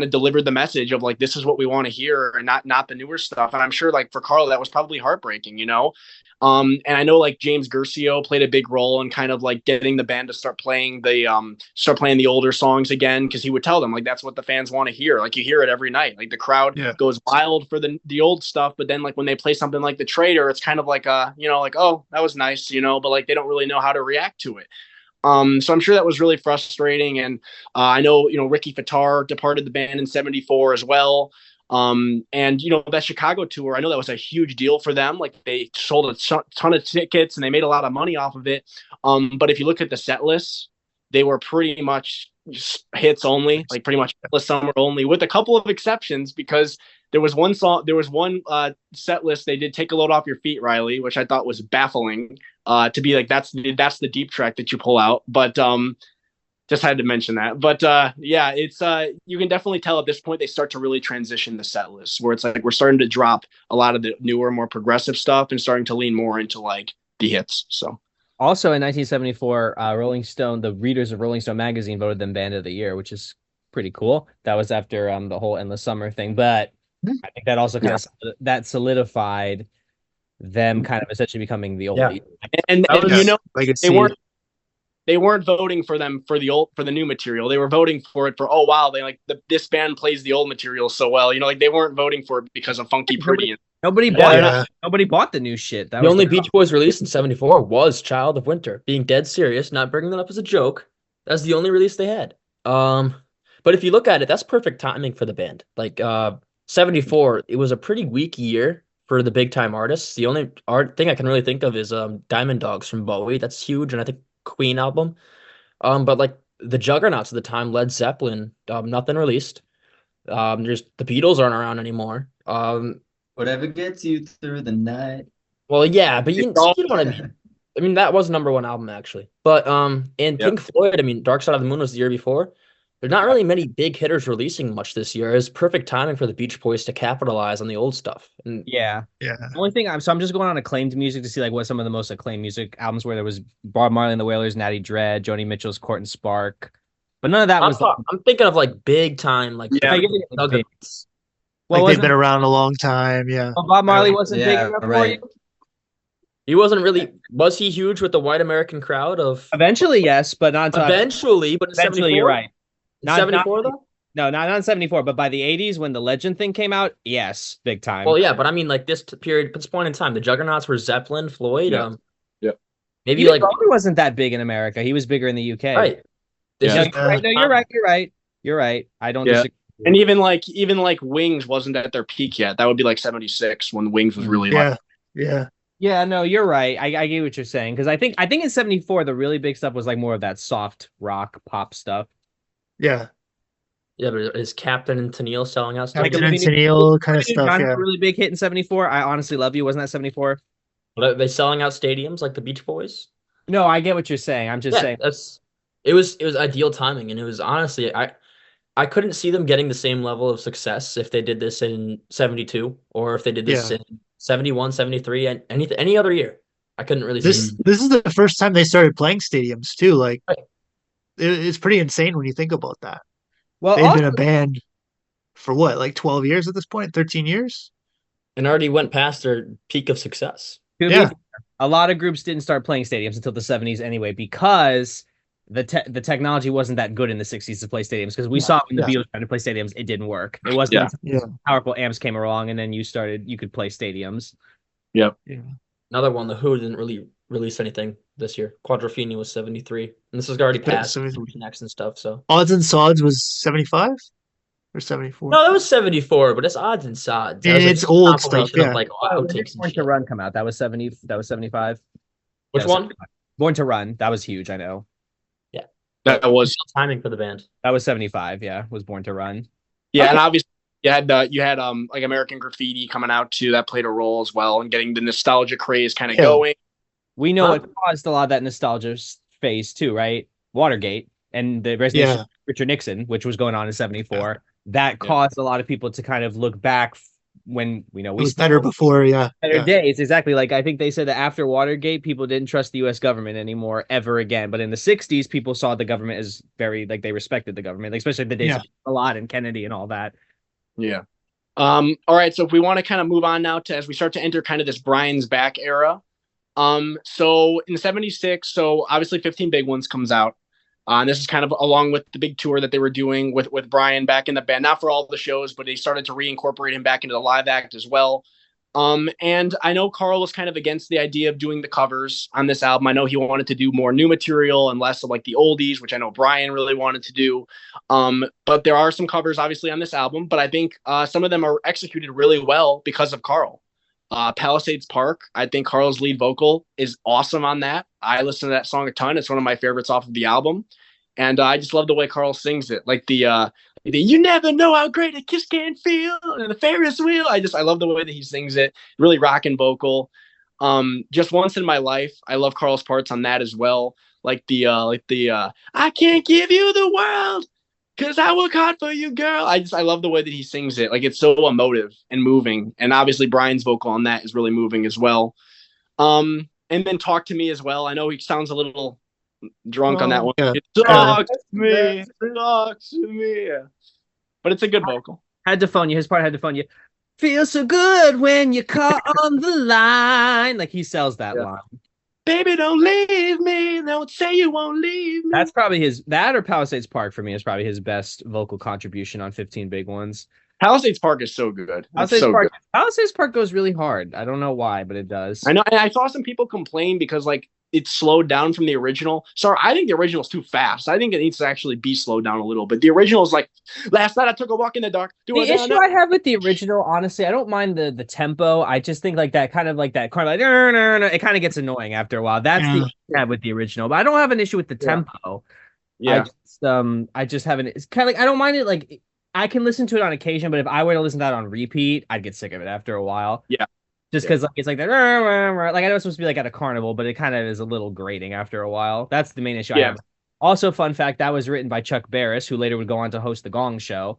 delivered the message of like, this is what we want to hear, and not the newer stuff. And I'm sure like for Carl, that was probably heartbreaking, And I know like James Guercio played a big role in kind of like getting the band to start playing the older songs again, because he would tell them like that's what the fans want to hear. Like you hear it every night. Like the crowd goes wild for the old stuff, but then like when they play something like The Traitor, it's kind of like like, oh, that was nice, but like they don't really know how to react to it. So I'm sure that was really frustrating. And I know, Ricky Fataar departed the band in 74 as well. And that Chicago tour, I know that was a huge deal for them. Like they sold a ton of tickets and they made a lot of money off of it. But if you look at the set lists, they were pretty much just hits only, like pretty much summer only, with a couple of exceptions, because there was one set list they did, Take a Load Off Your Feet, Riley, which I thought was baffling, to be like, that's the deep track that you pull out. But just had to mention that. But it's you can definitely tell at this point they start to really transition the set list, where it's like we're starting to drop a lot of the newer, more progressive stuff and starting to lean more into like the hits. So also in 1974, Rolling Stone, the readers of Rolling Stone magazine voted them Band of the Year, which is pretty cool. That was after the whole Endless Summer thing, but I think that also kind of that solidified them kind of essentially becoming the old. And like they weren't voting for them for the new material. They were voting for it for, oh wow, they like this band plays the old material so well. Like they weren't voting for it because of Funky Pretty. Nobody bought the new shit. The only Beach Boys release in 74 was Child of Winter. Being dead serious, not bringing that up as a joke. That's the only release they had. But if you look at it, that's perfect timing for the band. Like 74, it was a pretty weak year for the big time artists. The only thing I can really think of is Diamond Dogs from Bowie. That's huge, and I think Queen album. But like the juggernauts at the time, Led Zeppelin, nothing released. Just the Beatles aren't around anymore. Whatever gets you through the night. Well, yeah, but you know what I mean. I mean, that was number one album actually. But and Pink Floyd, I mean, Dark Side of the Moon was the year before. There's not really many big hitters releasing much this year. It's perfect timing for the Beach Boys to capitalize on the old stuff. And The only thing I'm just going on acclaimed music to see like what some of the most acclaimed music albums were. There was Bob Marley and the Wailers, Natty Dread, Joni Mitchell's Court and Spark, but none of that was. I'm thinking of like big time, like Juggernauts. Well, like they've been around a long time. Yeah. Well, Bob Marley wasn't big enough for you. He wasn't really. Was he huge with the white American crowd of? Eventually, yes, but not until eventually. But in eventually, 74? you're right. Not 74 though. No, not in 74, but by the 80s when the Legend thing came out, yes, big time. Well, yeah, but I mean, like this period, this point in time, the Juggernauts were Zeppelin, Floyd. Maybe Even like Bowie wasn't that big in America. He was bigger in the UK. Right. No, you're right. You're right. I don't disagree. And even like Wings wasn't at their peak yet. That would be like 76 when Wings was really like. Yeah. Yeah, no, you're right. I get what you're saying because I think in '74 the really big stuff was like more of that soft rock pop stuff. Yeah. Yeah, but is Captain and Tennille selling out Captain stadiums? and Tennille kind of stuff. John, Yeah. a really big hit in '74. I honestly love you. Wasn't that '74? Are they selling out stadiums like the Beach Boys? No, I get what you're saying. I'm just Yeah, saying. it was ideal timing, and it was honestly I couldn't see them getting the same level of success if they did this in 72 or if they did this Yeah. in 71, 73, and any other year. I couldn't really see This it. this is the first time they started playing stadiums too. Like Right. it's pretty insane when you think about that. Well, They've also, been a band for what, like 12 years at this point, 13 years? And already went past their peak of success. to be Yeah. fair, a lot of groups didn't start playing stadiums until the '70s anyway because the technology wasn't that good in the '60s to play stadiums because we saw when the Yeah. Beatles tried to play stadiums, it didn't work. It wasn't Yeah. until Yeah. powerful amps came along and then you could play stadiums. Yeah. Another one, the Who didn't really release anything this year. Quadrophenia was 73, and this was already past 73. Connects and stuff. So Odds and Sods was 75 or 74? no, that was 74, but it's odds and sods. That was It's a old compilation stuff, yeah. of like When did outtakes and Born to shit. Run come out? That was 70. That was 75. Which That was one? 75. Born to Run. That was huge. I know. That was Timing for the band. That was 75. Yeah, was Born to Run. and obviously you had like American Graffiti coming out too. That played a role as well and getting the nostalgia craze kind of Yeah. going. We know Huh. what caused a lot of that nostalgia phase too, right? Watergate and the resignation Yeah. of Richard Nixon, which was going on in '74. That caused a lot of people to kind of look back when It we was better before, yeah. better Yeah. days. Exactly. Like I think they said that after Watergate, people didn't trust the U.S. government anymore ever again. But in the '60s, people saw the government as very like they respected the government, like, especially the days Yeah. of a lot and Kennedy and all that. Yeah. All right. So if we want to kind of move on now to as we start to enter kind of this Brian's back era. So in '76, so obviously 15 Big Ones comes out. And this is kind of along with the big tour that they were doing with Brian back in the band, not for all the shows, but they started to reincorporate him back into the live act as well. And I know Carl was kind of against the idea of doing the covers on this album. I know he wanted to do more new material and less of like the oldies, which I know Brian really wanted to do. But there are some covers obviously on this album, but I think some of them are executed really well because of Carl. Palisades Park, I think Carl's lead vocal is awesome on that. I listen to that song a ton. It's one of my favorites off of the album. And I just love the way Carl sings it. Like the you never know how great a kiss can feel and the Ferris wheel. I love the way that he sings it. Really rocking vocal. Just Once in My Life. I love Carl's parts on that as well. Like the I can't give you the world because I work hard for you, girl. I love the way that he sings it. Like it's so emotive and moving. And obviously Brian's vocal on that is really moving as well. And then Talk to Me as well. I know he sounds a little drunk on that one. Yeah. Talk to me. Talk to me. But it's a good vocal. Had to phone you. His part had to phone you. Feels so good when you call on the line. Like he sells that line. Baby, don't leave me. Don't say you won't leave me. That's probably that or Palisades Park for me is probably his best vocal contribution on 15 Big Ones. Palisades Park is so good. Palisades Park goes really hard. I don't know why, but it does. I know. And I saw some people complain because like it's slowed down from the original. Sorry, I think the original is too fast. I think it needs to actually be slowed down a little bit. The original is like last night I took a walk in the dark. The issue I have with the original, honestly, I don't mind the tempo. I just think like that kind of like it kind of gets annoying after a while. That's the issue I have with the original, but I don't have an issue with the tempo. Yeah. I just haven't. It's kind of like I don't mind it. Like I can listen to it on occasion, but if I were to listen to that on repeat, I'd get sick of it after a while. Yeah. Just because like it's like that, like I know it's supposed to be like at a carnival, but it kind of is a little grating after a while. That's the main issue I have. Also, fun fact, that was written by Chuck Barris, who later would go on to host the Gong Show,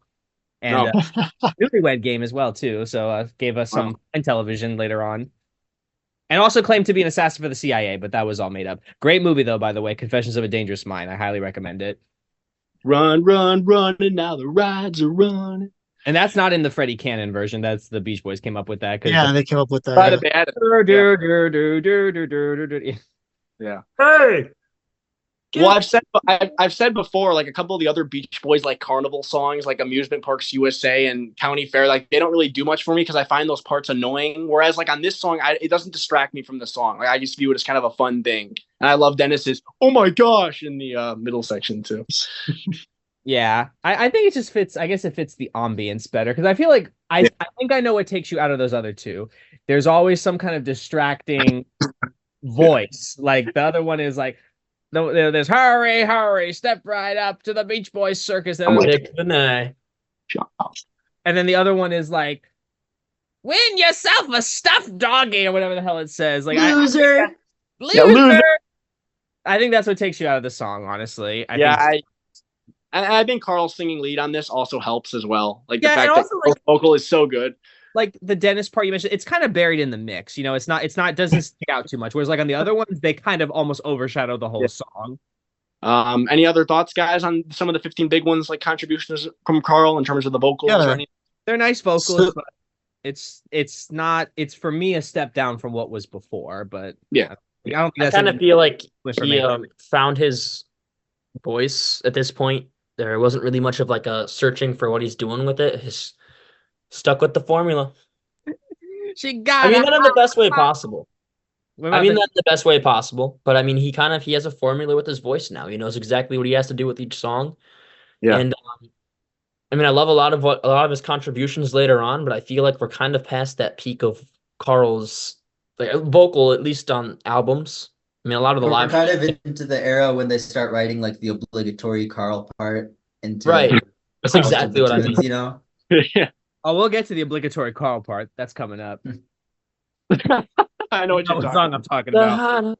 and Newlywed Game as well too. So gave us some in television later on, and also claimed to be an assassin for the CIA, but that was all made up. Great movie though, by the way, Confessions of a Dangerous Mind. I highly recommend it. Run, run, run, and now the rides are running. And that's not in the Freddie Cannon version. That's the Beach Boys came up with that. Yeah, they came up with that. Yeah. Hey. Well, I've said before, like a couple of the other Beach Boys like carnival songs, like Amusement Parks USA and County Fair, like they don't really do much for me because I find those parts annoying. Whereas like on this song, it doesn't distract me from the song. Like I just view it as kind of a fun thing. And I love Dennis's "Oh my gosh" in the middle section too. Yeah, I think it just fits. I guess it fits the ambience better because I feel like I think I know what takes you out of those other two. There's always some kind of distracting voice. Like the other one is like, there's hurry, hurry, step right up to the Beach Boys circus. I'm like, Pick the night. And then the other one is like, win yourself a stuffed doggy or whatever the hell it says. Like Loser. loser. loser. I think that's what takes you out of the song, honestly. I think Carl's singing lead on this also helps as well. Like the Yeah, fact and that also, Carl's vocal is so good. like the dentist part you mentioned, it's kind of buried in the mix. You know, it doesn't stick out too much. Whereas like on the other ones, they kind of almost overshadow the whole Yeah. song. Any other thoughts, guys, on some of the 15 big ones, like contributions from Carl in terms of the vocals or anything? They're nice vocals, but it's not. It's for me a step down from what was before. But Yeah. I don't think I that's kind of feel like for he me. found his voice at this point. There wasn't really much of like a searching for what he's doing with it. He's stuck with the formula. She got. I mean that in the best way possible. What I about mean the- that in the best way possible. But I mean he has a formula with his voice now. He knows exactly what he has to do with each song. Yeah. And I mean I love a lot of his contributions later on, but I feel like we're kind of past that peak of Carl's like vocal, at least on albums. I mean a lot of the We're live kind of into the era when they start writing like the obligatory Carl part into right. That's most of exactly the what I tunes, mean. you know? Yeah. Oh, we'll get to the obligatory Carl part. That's coming up. I know what you're What talking song I'm talking about.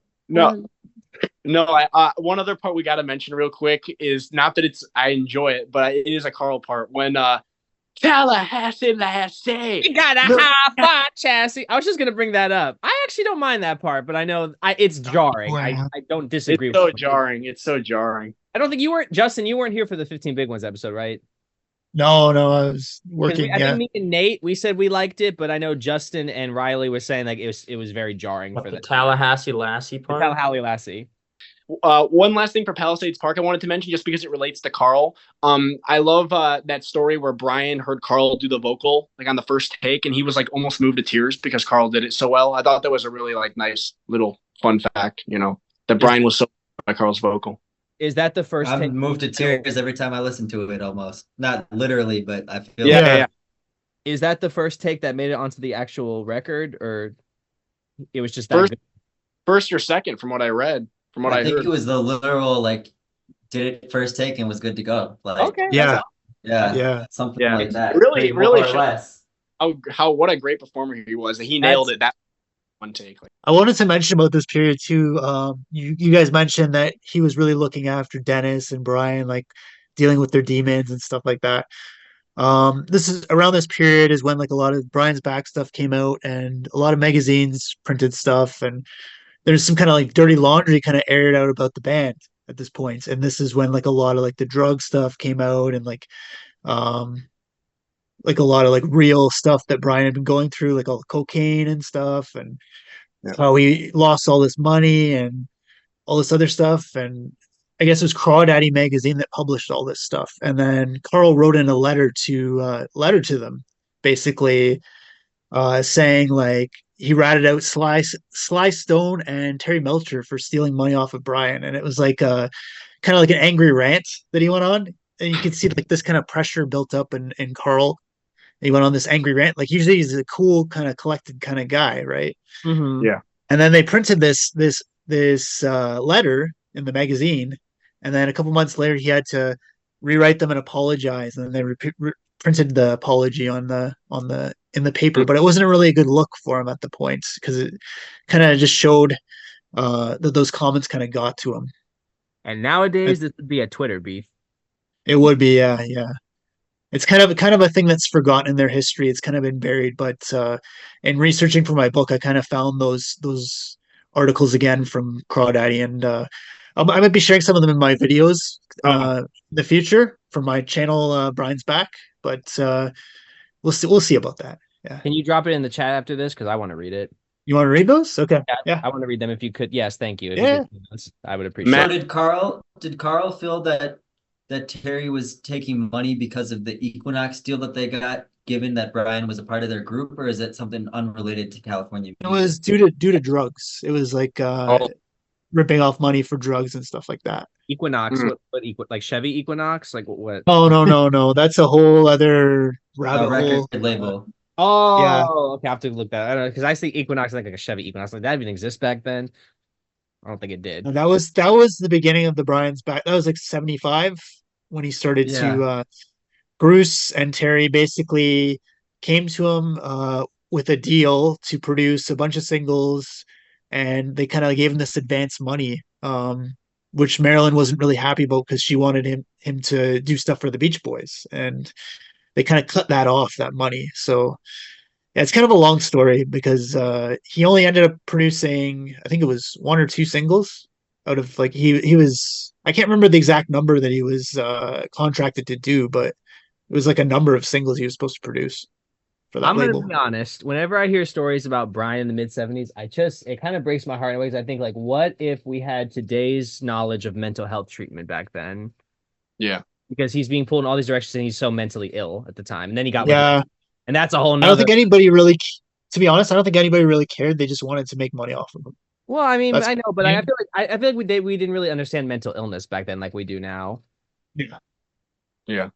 No, one other part we got to mention real quick is not that I enjoy it, but it is a Carl part when Tallahassee Lassie. You got a high-five chassis. I was just gonna bring that up. I actually don't mind that part, but I know it's jarring. I don't disagree. It's so with it. jarring. It's so jarring. I don't think you weren't Justin. You weren't here for the 15 Big Ones episode, right? No, I was 'Cause working. I think me and Nate, we said we liked it, but I know Justin and Riley were saying like it was very jarring What, for the the Tallahassee Lassie part? Tallahassee Lassie. One last thing for Palisades Park I wanted to mention just because it relates to Carl. I love that story where Brian heard Carl do the vocal like on the first take and he was like almost moved to tears because Carl did it so well. I thought that was a really like nice little fun fact, that Brian was so by Carl's vocal. Is that the first I'm take? moved to tears every time I listen to it almost. Not literally, but I feel Yeah. Is that the first take that made it onto the actual record, or it was just that First- good? First or second from what I read, from what I think heard. it was the literal like did it first take and was good to go. Like Okay. Yeah, yeah, something Yeah. like that. Really- Maybe really more or should- less. What a great performer he was. He nailed it that one take. I wanted to mention about this period too. You guys mentioned that he was really looking after Dennis and Brian, like dealing with their demons and stuff like that. This is around this period is when like a lot of Brian's back stuff came out and a lot of magazines printed stuff, and there's some kind of like dirty laundry kind of aired out about the band at this point. And this is when like a lot of like the drug stuff came out and like a lot of like real stuff that Brian had been going through, like all the cocaine and stuff, and how he lost all this money and all this other stuff. And I guess it was Crawdaddy magazine that published all this stuff. And then Carl wrote in a letter to them, basically saying like he ratted out Sly Stone and Terry Melcher for stealing money off of Brian. And it was like kind of like an angry rant that he went on. And you could see like this kind of pressure built up in Carl. He went on this angry rant. Like usually he's a cool kind of collected kind of guy, right? Mm-hmm. Yeah. And then they printed this letter in the magazine, and then a couple months later he had to rewrite them and apologize, and then they printed the apology in the paper. But it wasn't really a good look for him at the point because it kind of just showed that those comments kind of got to him. And nowadays, this would be a Twitter beef. It would be, yeah. It's kind of a thing that's forgotten in their history. It's kind of been buried, but in researching for my book, I kind of found those articles again from Crawdaddy, and I might be sharing some of them in my videos in the future from my channel, Brian's Back. But we'll see about that. Yeah. Can you drop it in the chat after this? Because I want to read it. You want to read those? Okay. Yeah. I want to read them if you could. Yes, thank you. If Yeah. you could do those, I would appreciate So it. did Carl feel that Terry was taking money because of the Equinox deal that they got, given that Brian was a part of their group, or is it something unrelated to California It music? was due to drugs. It was like ripping off money for drugs and stuff like that. Equinox, Mm. like Chevy Equinox, like what? Oh no. That's a whole other rabbit record hole. label. Yeah. Oh, okay. I have to look that. I don't know because I see Equinox like a Chevy Equinox. Like that even exist back then. I don't think it did. And that was the beginning of the Brian's back. That was like 75 when he started to Yeah. Bruce and Terry basically came to him with a deal to produce a bunch of singles, and they kind of gave him this advance money, which Marilyn wasn't really happy about because she wanted him to do stuff for the Beach Boys, and they kind of cut that off, that money. So yeah, it's kind of a long story because he only ended up producing, I think it was one or two singles out of like he was, I can't remember the exact number that he was contracted to do, but it was like a number of singles he was supposed to produce for that I'm gonna label. be honest. Whenever I hear stories about Brian in the mid '70s, it kind of breaks my heart in ways. I think like, what if we had today's knowledge of mental health treatment back then? Yeah. Because he's being pulled in all these directions and he's so mentally ill at the time. And then he got with, Yeah, and that's a whole I don't nother. think anybody really, to be honest, I don't think anybody really cared. They just wanted to make money off of him. Well, I mean, That's I know, but I feel like I feel like we didn't really understand mental illness back then like we do now. yeah. Yeah.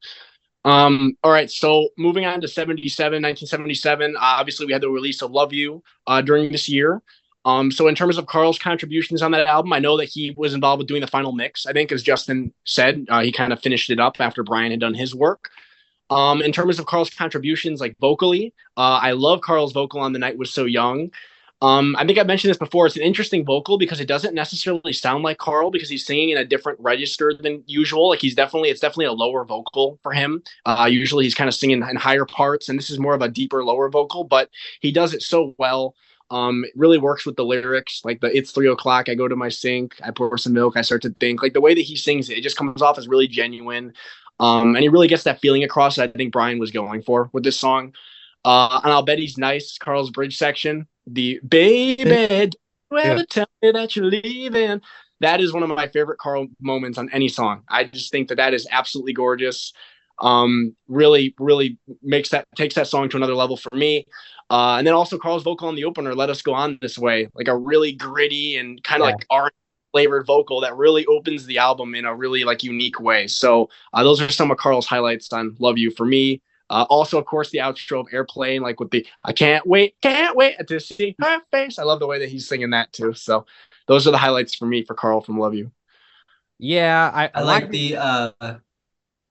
All right, so moving on to 1977, obviously we had the release of Love You during this year. So in terms of Carl's contributions on that album, I know that he was involved with doing the final mix. I think, as Justin said, he kind of finished it up after Brian had done his work. In terms of Carl's contributions, like vocally, I love Carl's vocal on The Night Was So Young. I think I mentioned this before. It's an interesting vocal because it doesn't necessarily sound like Carl because he's singing in a different register than usual. Like it's definitely a lower vocal for him. Usually he's kind of singing in higher parts, and this is more of a deeper, lower vocal, but he does it so well. It really works with the lyrics, like the "It's 3 o'clock, I go to my sink, I pour some milk, I start to think." Like the way that he sings it, it just comes off as really genuine. And he really gets that feeling across that I think Brian was going for with this song. And I'll bet he's nice. Carl's bridge section, the baby, don't you Yeah. ever tell me that you're leaving. That is one of my favorite Carl moments on any song. I just think that is absolutely gorgeous. Really takes that song to another level for me. And then also Carl's vocal on the opener, "Let Us Go On This Way," like a really gritty and kind of like R flavored vocal that really opens the album in a really like unique way. So those are some of Carl's highlights on Love You for me. Also, of course, the outro of Airplane, like with the "I can't wait to see her face." I love the way that he's singing that too. So those are the highlights for me for Carl from Love You. Yeah, I like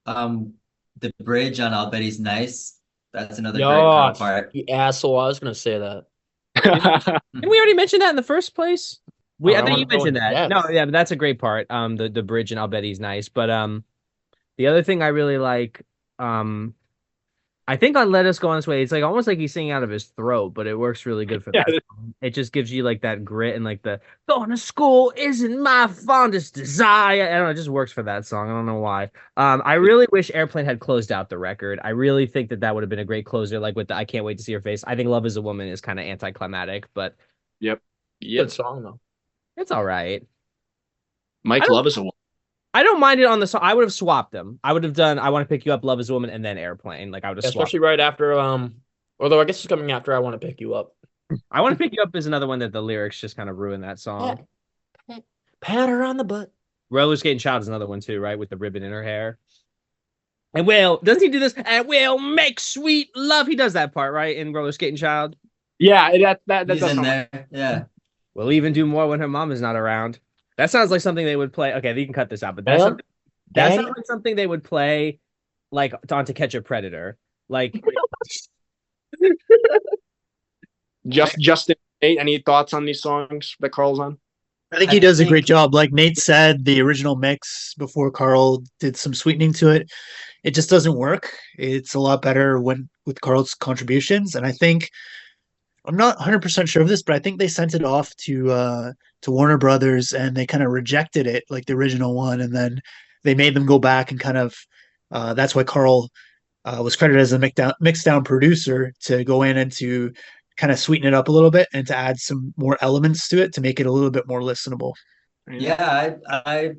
um the bridge on I'll Bet He's Nice. That's another great Carl Yeah, part. you asshole. I was gonna say that. Didn't we already mention that in the first place? Oh, I I think wanna you go mentioned in that. depth. No, yeah, but that's a great part. The bridge and I'll bet he's nice. But the other thing I really like, I think on Let Us Go On This Way, it's like almost like he's singing out of his throat, but it works really good for Yeah. that song. It just gives you like that grit and like the going to school isn't my fondest desire. I don't know, it just works for that song. I don't know why. I really wish Airplane had closed out the record. I really think that would have been a great closer, like with the "I Can't Wait to See Her Face." I think "Love Is a Woman" is kind of anticlimactic, but Yep. Good song though. it's all right. Mike Love is a woman. I don't mind it on the song. I would have swapped them. I would have done "I Want to Pick You Up," "Love Is a Woman," and then "Airplane." Like I would have swapped. Especially right after although I guess it's coming after "I Want to Pick You Up." "I Want to Pick You Up" is another one that the lyrics just kind of ruin that song. Pat her on the butt. Roller Skating Child is another one too, right? With the ribbon in her hair. And doesn't he do this? "And we'll make sweet love." He does that part, right? In Roller Skating Child. Yeah, that He's does in sound there. Yeah. We'll even do more when her mom is not around. That sounds like something they would play. Okay, you can cut this out, but that sounds like something they would play like on To Catch a Predator. Like Justin, any thoughts on these songs that Carl's on? I think he does a great job. Like Nate said, the original mix before Carl did some sweetening to it, it just doesn't work. It's a lot better when with Carl's contributions, and I think I'm not 100% sure of this, but I think they sent it off to Warner Brothers and they kind of rejected it like the original one, and then they made them go back and kind of that's why Carl was credited as a mix down producer to go in and to kind of sweeten it up a little bit and to add some more elements to it to make it a little bit more listenable. Yeah, I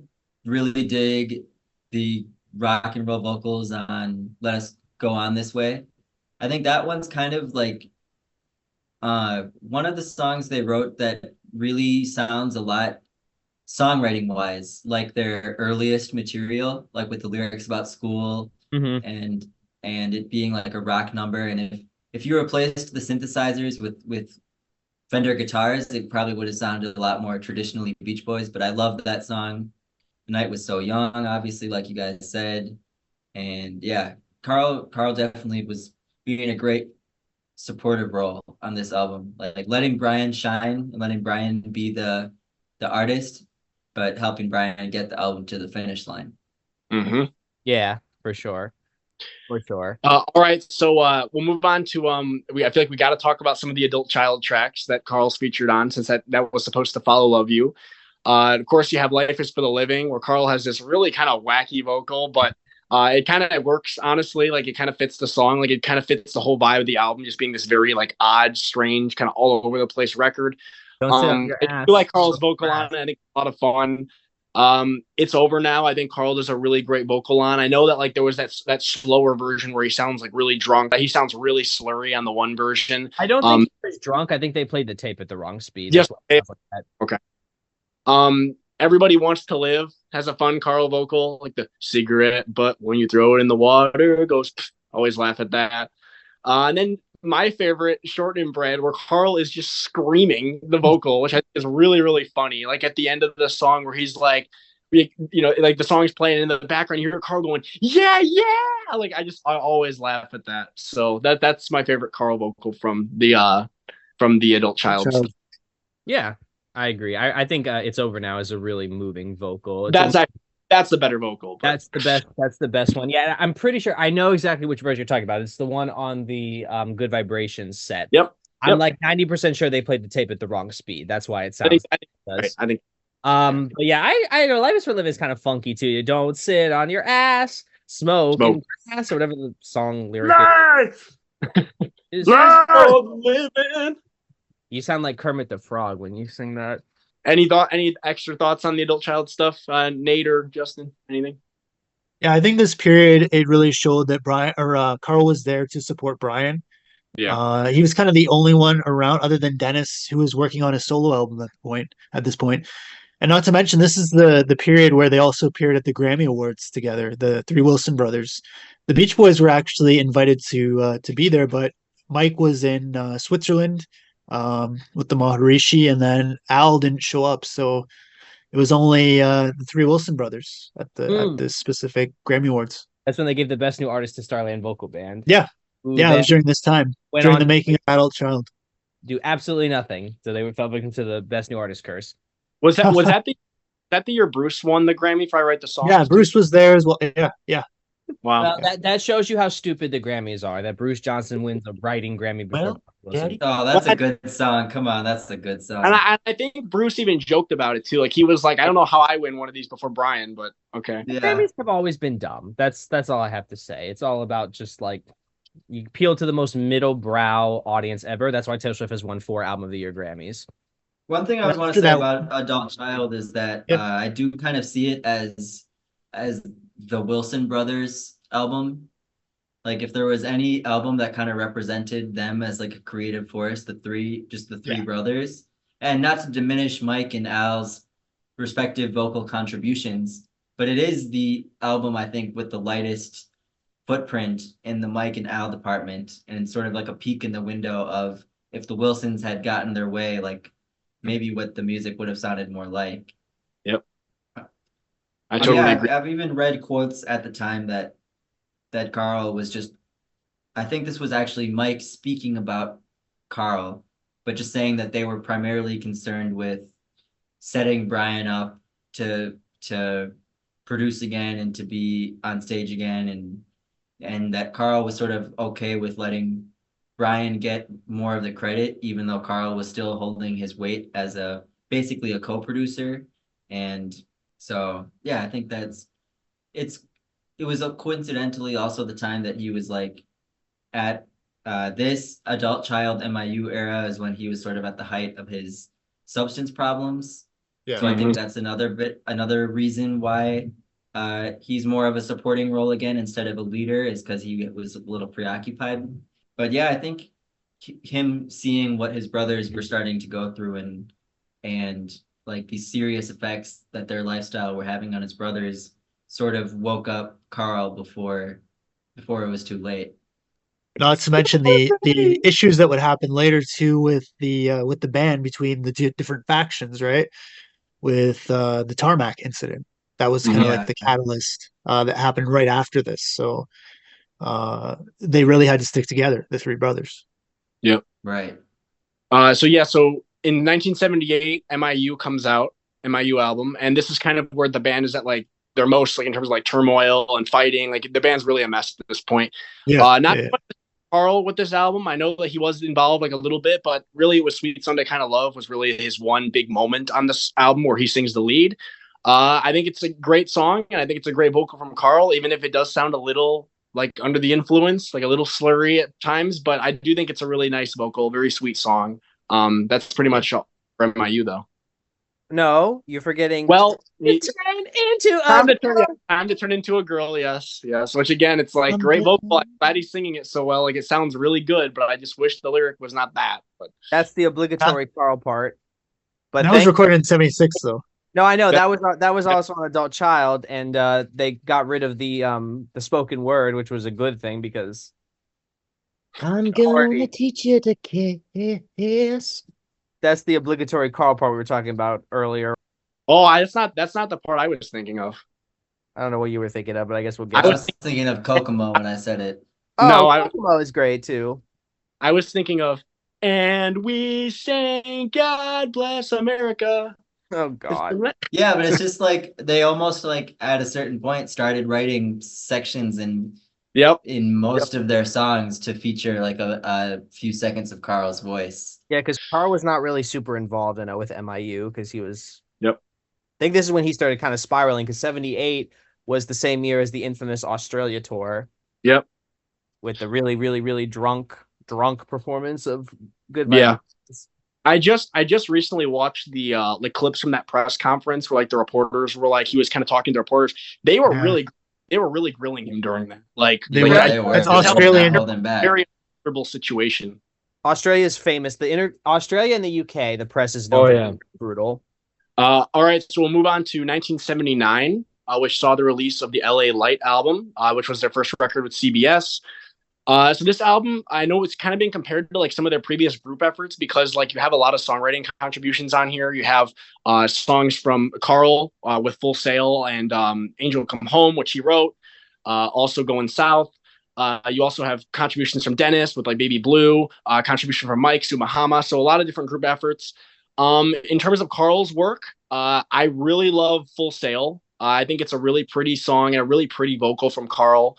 really dig the rock and roll vocals on "Let Us Go On This Way." I think that one's kind of like one of the songs they wrote that really sounds a lot songwriting wise, like their earliest material, like with the lyrics about school Mm-hmm. and it being like a rock number. And if you replaced the synthesizers with Fender guitars, it probably would have sounded a lot more traditionally Beach Boys. But I loved that song. The Night Was So Young, obviously, like you guys said. And yeah, Carl definitely was being a great supportive role on this album, like letting Brian shine and letting Brian be the artist, but helping Brian get the album to the finish line. Mm-hmm. Yeah, for sure. For sure. All right, so we'll move on to I feel like we got to talk about some of the adult child tracks that Carl's featured on, since that was supposed to follow Love You. Of course, you have Life Is for the Living, where Carl has this really kind of wacky vocal, but it kind of works, honestly. Like, it kind of fits the song. Like, it kind of fits the whole vibe of the album, just being this very like odd, strange, kind of all over the place record. Don't sit on your I ass. do like Carl's vocal on it. I think it's a lot of fun. It's Over Now, I think Carl does a really great vocal on. I know that like there was that slower version where he sounds like really drunk. He sounds really slurry on the one version. I don't think he was drunk. I think they played the tape at the wrong speed. Yes. That's what like that. Okay. Everybody Wants to Live has a fun Carl vocal, like the cigarette, but when you throw it in the water, it goes. Always laugh at that. And then my favorite, Short and Bread, where Carl is just screaming the vocal, which I think is really, really funny. Like at the end of the song where he's like, like the song's playing in the background, you hear Carl going, yeah, yeah. Like I always laugh at that. So that's my favorite Carl vocal from the adult child stuff. Yeah, I agree. I think It's Over Now is a really moving vocal. That's the better vocal. But that's the best. That's the best one. Yeah, I'm pretty sure I know exactly which version you're talking about. It's the one on the Good Vibrations set. Yep. I'm like 90% sure they played the tape at the wrong speed. That's why it sounds. I think. But yeah, I know Life Is for Living is kind of funky too. You don't sit on your ass, smoke. And grass, or whatever the song lyric is. Living. You sound like Kermit the Frog when you sing that. Any extra thoughts on the adult child stuff, Nate or Justin? Anything? Yeah, I think this period it really showed that Carl was there to support Brian. Yeah. He was kind of the only one around other than Dennis who was working on a solo album at this point. And not to mention, this is the period where they also appeared at the Grammy Awards together, the three Wilson brothers. The Beach Boys were actually invited to be there, but Mike was in Switzerland with the Maharishi, and then Al didn't show up. So it was only the three Wilson brothers at the specific Grammy Awards. That's when they gave the Best New Artist to Starland Vocal Band. Yeah. Yeah, it was during this time, during the making of Adult Child. Do absolutely nothing. So they fell victim to the Best New Artist curse. Was that the year Bruce won the Grammy for I Write the Songs? Yeah, Bruce was there as well. Yeah. Wow. Well, that shows you how stupid the Grammys are. That Bruce Johnson wins a writing Grammy before. Oh, that's a good song. Come on, that's a good song. And I think Bruce even joked about it too. Like he was like, I don't know how I win one of these before Brian, but okay. Yeah. Grammys have always been dumb. That's all I have to say. It's all about just like you appeal to the most middle brow audience ever. That's why Taylor Swift has won 4 Album of the Year Grammys. One thing I want to say about Adult Child is that I do kind of see it as the Wilson Brothers album. Like if there was any album that kind of represented them as like a creative force, the three brothers, and not to diminish Mike and Al's respective vocal contributions, but it is the album I think with the lightest footprint in the Mike and Al department, and sort of like a peek in the window of if the Wilsons had gotten their way, like maybe what the music would have sounded more like. Yep. I totally agree. I've even read quotes at the time that Carl was just, I think this was actually Mike speaking about Carl, but just saying that they were primarily concerned with setting Brian up to produce again and to be on stage again, and that Carl was sort of okay with letting Brian get more of the credit, even though Carl was still holding his weight as basically a co-producer. And so, yeah, I think it was coincidentally also the time that he was like at this Adult Child MIU era is when he was sort of at the height of his substance problems. Yeah. So I think that's another reason why he's more of a supporting role again instead of a leader, is because he was a little preoccupied. But yeah, I think him seeing what his brothers were starting to go through and like these serious effects that their lifestyle were having on his brothers sort of woke up Carl before it was too late. Not to mention the issues that would happen later too with the band between the two different factions, right? With the tarmac incident. That was kind of Yeah. like the catalyst that happened right after this. So they really had to stick together, the three brothers. Yep. Right. So in 1978, MIU comes out, MIU album, and this is kind of where the band is at like their most like in terms of like turmoil and fighting. Like the band's really a mess at this point. Yeah. Not Yeah. Carl with this album. I know that he was involved like a little bit, but really it was Sweet Sunday Kind of Love was really his one big moment on this album where he sings the lead. I think it's a great song, and I think it's a great vocal from Carl, even if it does sound a little like under the influence, like a little slurry at times. But I do think it's a really nice vocal, very sweet song. That's pretty much all for MIU though. No, you're forgetting. Well, turn into time to turn into a girl. Yes, yes. Which again, it's like great vocal. I'm glad he's singing it so well. Like it sounds really good, but I just wish the lyric was not that. But That's the obligatory Carl part. But that was recorded in '76, though. No, I know that was also an adult child, and they got rid of the spoken word, which was a good thing because I'm gonna teach you to kiss. that's the obligatory Carl part we were talking about earlier. oh, that's not the part I was thinking of. I don't know what you were thinking of, but I guess we'll get. I was thinking of Kokomo when I said it. Oh, No, Kokomo is great too. I was thinking of, and we sang God Bless America. Oh God. Yeah, but it's just like they almost like at a certain point started writing sections in most of their songs to feature like a few seconds of Carl's voice. Yeah, because Carl was not really super involved in it with MIU because he was. Yep. I think this is when he started kind of spiraling because '78 was the same year as the infamous Australia tour. Yep. With the really, really, really drunk performance of Goodbye. Yeah. I just recently watched the like clips from that press conference where like the reporters were like he was kind of talking to reporters. They were really grilling him during that. Like They were. That's Australian. Very uncomfortable situation. Australia is famous. Australia and the UK, the press is known brutal. All right, so we'll move on to 1979, which saw the release of the LA Light album, which was their first record with CBS. So this album, I know it's kind of been compared to like some of their previous group efforts because like you have a lot of songwriting contributions on here. You have songs from Carl with Full Sail and Angel Come Home, which he wrote. Also Going South. You also have contributions from Dennis with like Baby Blue, contribution from Mike, Sumahama. So a lot of different group efforts. In terms of Carl's work, I really love Full Sail. I think it's a really pretty song and a really pretty vocal from Carl.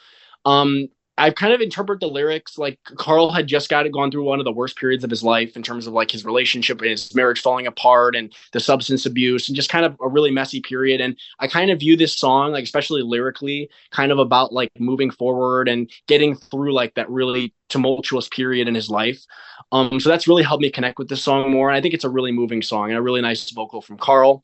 I've kind of interpreted the lyrics like Carl had just gone through one of the worst periods of his life in terms of like his relationship and his marriage falling apart and the substance abuse and just kind of a really messy period. And I kind of view this song, like especially lyrically, kind of about like moving forward and getting through like that really tumultuous period in his life. So that's really helped me connect with this song more. And I think it's a really moving song and a really nice vocal from Carl.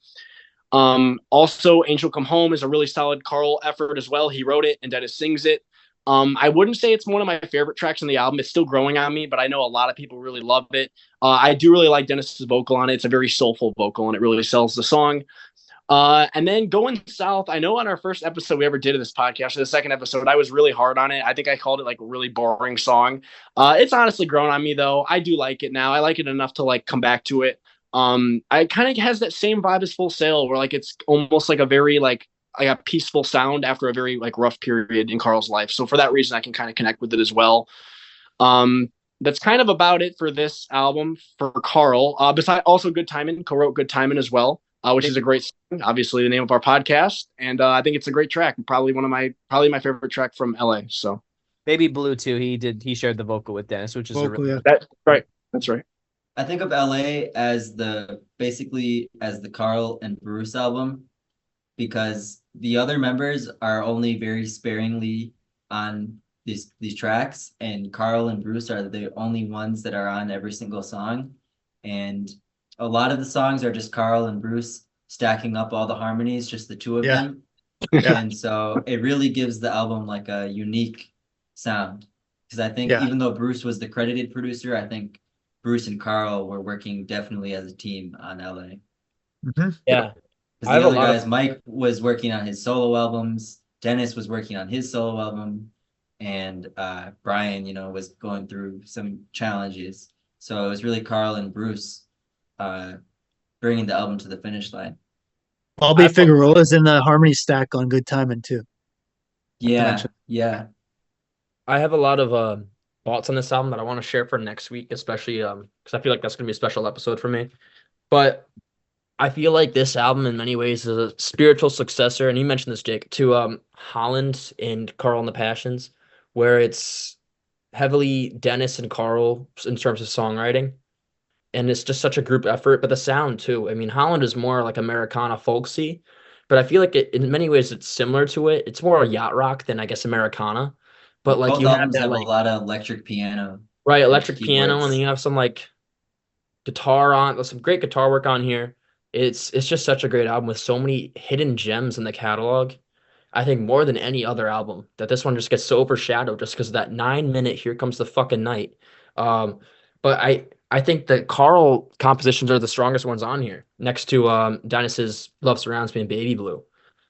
Also, Angel Come Home is a really solid Carl effort as well. He wrote it and Dennis sings it. I wouldn't say it's one of my favorite tracks on the album. It's still growing on me, but I know a lot of people really love it. I do really like Dennis's vocal on it. It's a very soulful vocal, and it really sells the song. And then Going South, I know on our first episode we ever did of this podcast, or the second episode, I was really hard on it. I think I called it like a really boring song. It's honestly grown on me, though. I do like it now. I like it enough to like come back to it. I kind of has that same vibe as Full Sail, where like it's almost like a very like a peaceful sound after a very like rough period in Carl's life. So for that reason, I can kind of connect with it as well. That's kind of about it for this album for Carl. Besides, also Good Timin co-wrote Good Timin as well, which is a great song, obviously the name of our podcast, and I think it's a great track. Probably my favorite track from LA. So Baby Blue too. He shared the vocal with Dennis, which is that's right. That's right. I think of LA as basically the Carl and Bruce album, because the other members are only very sparingly on these tracks, and Carl and Bruce are the only ones that are on every single song. And a lot of the songs are just Carl and Bruce stacking up all the harmonies, just the two of them. And so it really gives the album like a unique sound. Because I think even though Bruce was the credited producer, I think Bruce and Carl were working definitely as a team on LA. Yeah. Because I have the a other lot guys, of Mike was working on his solo albums, Dennis was working on his solo album, and Brian, was going through some challenges. So it was really Carl and Bruce uh, bringing the album to the finish line. Bobby I have Figueroa's in the harmony stack on Good Timin' too. To Yeah, mention. yeah. I have a lot of thoughts on this album that I want to share for next week, especially because I feel like that's gonna be a special episode for me. But I feel like this album in many ways is a spiritual successor, and you mentioned this, Jake, to Holland and Carl and the Passions, where it's heavily Dennis and Carl in terms of songwriting. And it's just such a group effort, but the sound too. I mean, Holland is more like Americana folksy, but I feel like in many ways it's similar to it. It's more yacht rock than I guess Americana. But like Both you have albums that have a like lot of electric piano right and electric piano, and then keyboards. you have some like guitar on, there's some great guitar work on here. It's just such a great album with so many hidden gems in the catalog. I think more than any other album that this one just gets so overshadowed just because of that 9 minute Here Comes the Fucking Night. Um, but I think the Carl compositions are the strongest ones on here, next to Dennis's Love Surrounds Me and Baby Blue.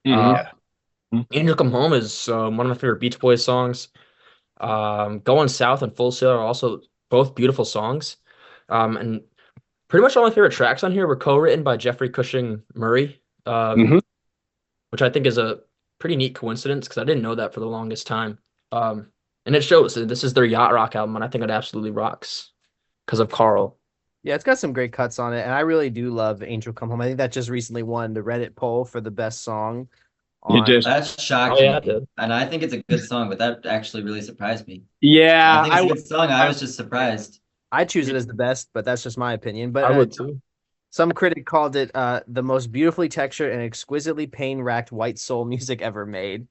Mm-hmm. Uh, Yeah. Angel Come Home is one of my favorite Beach Boys songs. Going South and Full Sail are also both beautiful songs. And pretty much all my favorite tracks on here were co-written by Jeffrey Cushing Murray, Mm-hmm. which I think is a pretty neat coincidence because I didn't know that for the longest time. And it shows that this is their yacht rock album, and I think it absolutely rocks because of Carl. Yeah, it's got some great cuts on it, and I really do love Angel Come Home. I think that just recently won the Reddit poll for the best song You on. did. That Oh shocked yeah, me. dude. And I think it's a good song, but that actually really surprised me. Yeah, I think it's a good song. I was just surprised. I choose it as the best, but that's just my opinion. But I would too. some critic called it the most beautifully textured and exquisitely pain-racked white soul music ever made.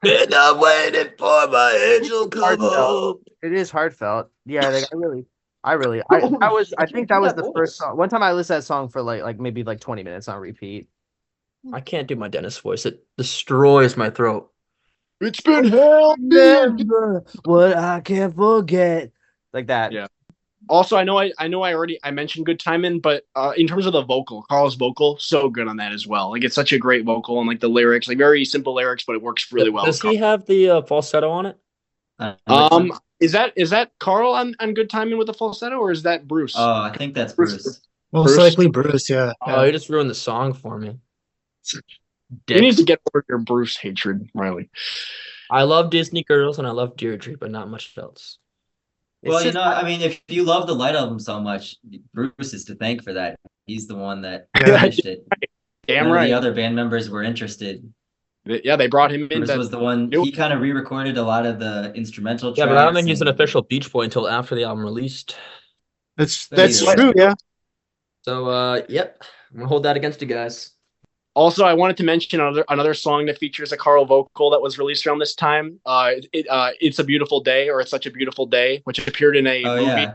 And I'm waiting for my angel come home. It is heartfelt. Yeah, like, I think that was the first song. One time I listened to that song for like maybe like 20 minutes on repeat. I can't do my Dennis voice. It destroys my throat. It's been hell. Remember what I can't forget. Like that. Yeah. Also, I know I mentioned Good Timin', but in terms of the vocal, Carl's vocal, so good on that as well. Like it's such a great vocal, and like the lyrics, like very simple lyrics, but it works really well. Does he have the falsetto on it? Is that Carl on Good Timin' with the falsetto, or is that Bruce? Oh, I think that's Bruce. Most Bruce? likely Bruce, yeah. Oh, he just ruined the song for me. You need to get over your Bruce hatred, Riley. I love Disney Girls and I love Deirdre, but not much else. Well, It's just- I mean, if you love the Light album so much, Bruce is to thank for that. He's the one that Yeah. finished it. Damn None of right. the other band members were interested. Yeah, they brought him in. Bruce was the one. He kind of re-recorded a lot of the instrumental tracks. Yeah, but I don't think he's an and- official Beach Boy until after the album released. That's either way. true, yeah. So, yep, I'm gonna hold that against you guys. Also, I wanted to mention another song that features a Carl vocal that was released around this time. It's a Beautiful Day, or It's Such a Beautiful Day, which appeared in a Oh movie. yeah,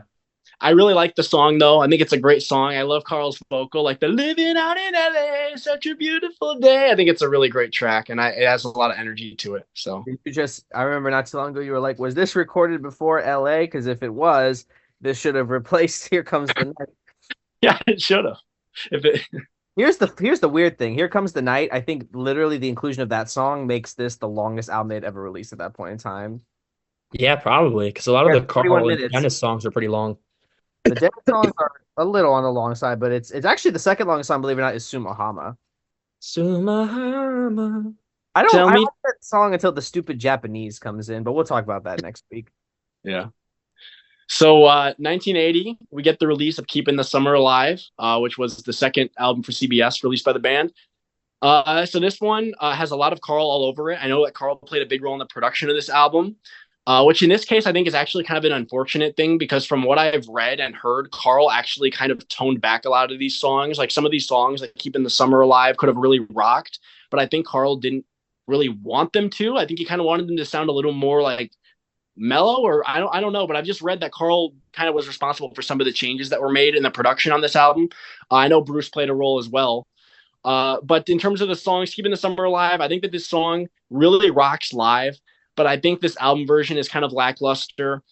I really like the song though. I think it's a great song. I love Carl's vocal, like the "Living Out in LA, Such a Beautiful Day." I think it's a really great track, and it has a lot of energy to it. So I remember not too long ago you were like, was this recorded before LA? Because if it was, this should have replaced Here Comes the Night. yeah, it should have. If it Here's the weird thing. Here Comes the Night. I think literally the inclusion of that song makes this the longest album they'd ever released at that point in time. Yeah, probably, because a lot of Yeah, the 41 Carl and minutes. Dennis songs are pretty long. The Dennis songs are a little on the long side, but it's actually the second longest song, believe it or not, is Sumahama. Sumahama. I Tell me- like that song until the stupid Japanese comes in, but we'll talk about that next week. Yeah. So 1980, we get the release of Keeping the Summer Alive, which was the second album for CBS released by the band. So this one has a lot of Carl all over it. I know that Carl played a big role in the production of this album, which in this case, I think is actually kind of an unfortunate thing because from what I've read and heard, Carl actually kind of toned back a lot of these songs. Like some of these songs, like Keeping the Summer Alive, could have really rocked, but I think Carl didn't really want them to. I think he kind of wanted them to sound a little more like mellow, or I don't know, but I've just read that Carl kind of was responsible for some of the changes that were made in the production on this album. I know Bruce played a role as well. But in terms of the songs, Keeping the Summer Alive, I think that this song really rocks live, but I think this album version is kind of lackluster.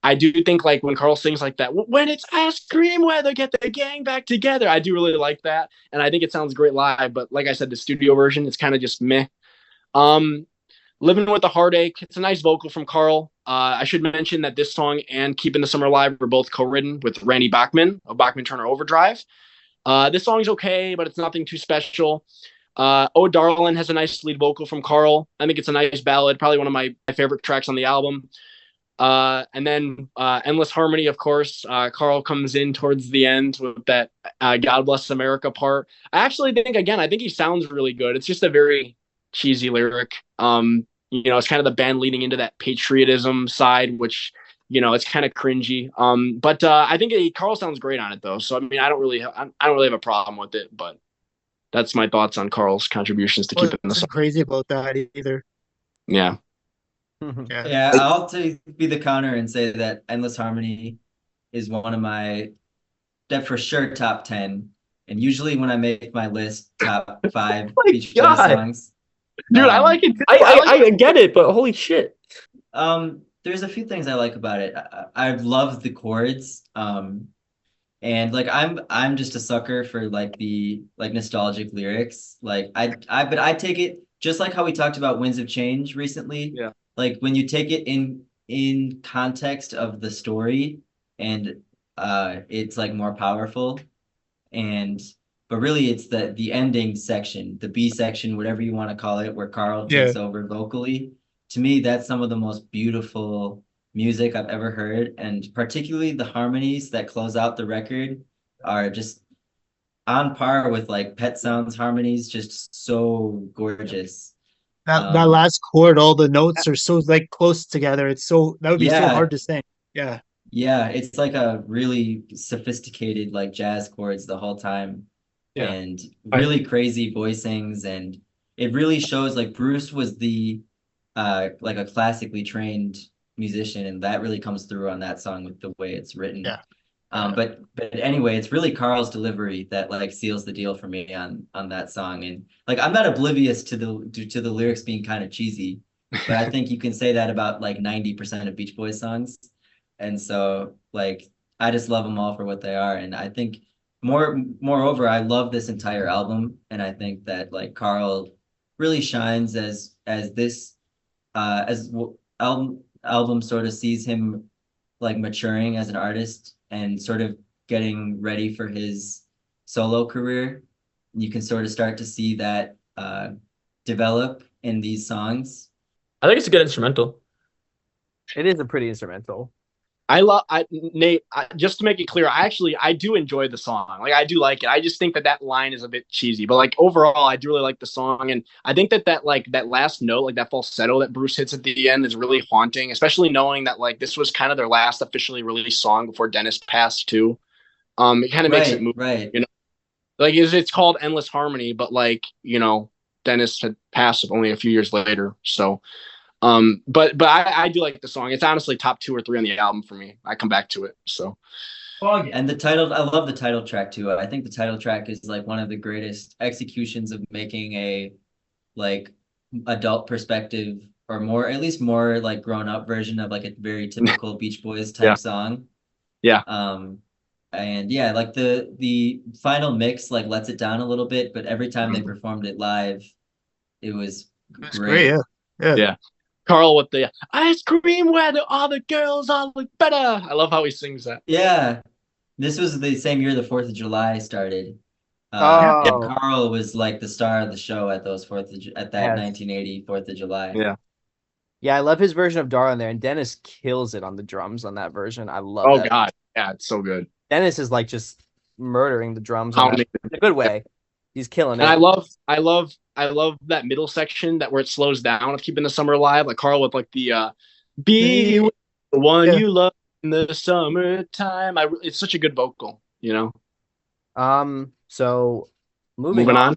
I do think like when Carl sings like that, when it's ice cream weather, get the gang back together. I do really like that, and I think it sounds great live. But like I said, the studio version, it's kind of just meh. Um, Living with a Heartache, it's a nice vocal from Carl. I should mention that this song and Keeping the Summer Alive were both co-written with Randy Bachman of Bachman Turner Overdrive. This song's okay, but it's nothing too special. Oh Darlin' has a nice lead vocal from Carl. I think it's a nice ballad, probably one of my favorite tracks on the album. And then Endless Harmony, of course. Carl comes in towards the end with that God Bless America part. I actually think, again, I think he sounds really good. It's just a very cheesy lyric. It's kind of the band leading into that patriotism side, which, it's kind of cringy. But I think Carl sounds great on it, though. So, I mean, I don't really have a problem with it, but that's my thoughts on Carl's contributions to keep it in the song. Crazy about that either. Yeah. Yeah. Yeah, I'll be the counter and say that Endless Harmony is one of my, that for sure, top 10. And usually when I make my list, top 5 Beach Boys songs. Dude, I like it. I get it, but holy shit. There's a few things I like about it. I love the chords. And like I'm just a sucker for like the like nostalgic lyrics. Like but I take it just like how we talked about Winds of Change recently. Yeah. Like when you take it in context of the story, and it's like more powerful. But really it's the ending section, the B section, whatever you want to call it, where Carl takes over vocally. To me, that's some of the most beautiful music I've ever heard, and particularly the harmonies that close out the record are just on par with like Pet Sounds harmonies, just so gorgeous. That last chord, all the notes are so like close together. That would be so hard to sing. Yeah. Yeah, it's like a really sophisticated like jazz chords the whole time. Yeah. And really crazy voicings, and it really shows like Bruce was the like a classically trained musician, and that really comes through on that song with the way it's written. Yeah. But anyway, it's really Carl's delivery that like seals the deal for me on that song. And like I'm not oblivious to the lyrics being kind of cheesy, but I think you can say that about like 90% of Beach Boys songs. And so like I just love them all for what they are. And I think moreover, I love this entire album, and I think that like Carl really shines as this album sort of sees him like maturing as an artist and sort of getting ready for his solo career. You can sort of start to see that develop in these songs. I think it's a good instrumental. It is a pretty instrumental. Nate, just to make it clear, I do enjoy the song. Like I do like it. I just think that line is a bit cheesy, but like overall, I do really like the song. And I think that like that last note, like that falsetto that Bruce hits at the end is really haunting, especially knowing that like this was kind of their last officially released song before Dennis passed too. It kind of makes it move, right. Like it's called Endless Harmony, but like, Dennis had passed only a few years later. So but I do like the song. It's honestly top 2 or 3 on the album for me. I come back to it. So and I love the title track too. I think the title track is like one of the greatest executions of making a like adult perspective, or more, at least more like grown up version of like a very typical Beach Boys type song. Yeah. And yeah, like the final mix like lets it down a little bit, but every time they performed it live, it was great. Yeah. Carl with the ice cream weather, all the girls all look better. I love how he sings that. Yeah. This was the same year the 4th of July started. Carl was like the star of the show at those 1980 4th of July. Yeah. Yeah, I love his version of Darlin' there, and Dennis kills it on the drums on that version. I love that. Oh God. Yeah, it's so good. Dennis is like just murdering the drums in a good way. He's killing it. And I love that middle section where it slows down of Keeping the Summer Alive, like Carl with like the be with the one you love in the summertime. It's such a good vocal, So moving on.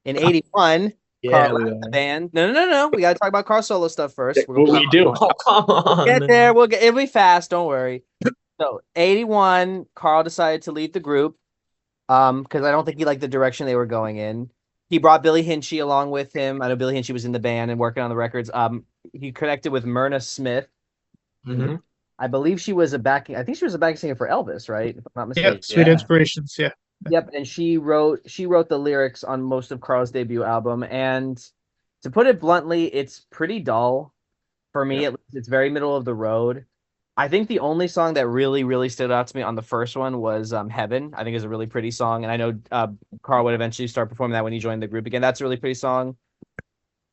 In 81, Carl left the band. No. We gotta talk about Carl solo stuff first. We do. Oh, come on. Get there. It'll be fast, don't worry. So 81, Carl decided to leave the group. Because I don't think he liked the direction they were going in. He brought Billy Hinchy along with him. I know Billy Hinchy was in the band and working on the records. He connected with Myrna Smith. Mm-hmm. I believe she was a backing. I think she was a backing singer for Elvis, right? If I'm not Yeah, mistaken. Sweet Yeah. Inspirations. Yeah. Yep, and she wrote the lyrics on most of Carl's debut album, and to put it bluntly, it's pretty dull for me. Yeah. At least it's very middle of the road. I think the only song that really, really stood out to me on the first one was "Heaven." I think is a really pretty song, and I know Carl would eventually start performing that when he joined the group again. That's a really pretty song.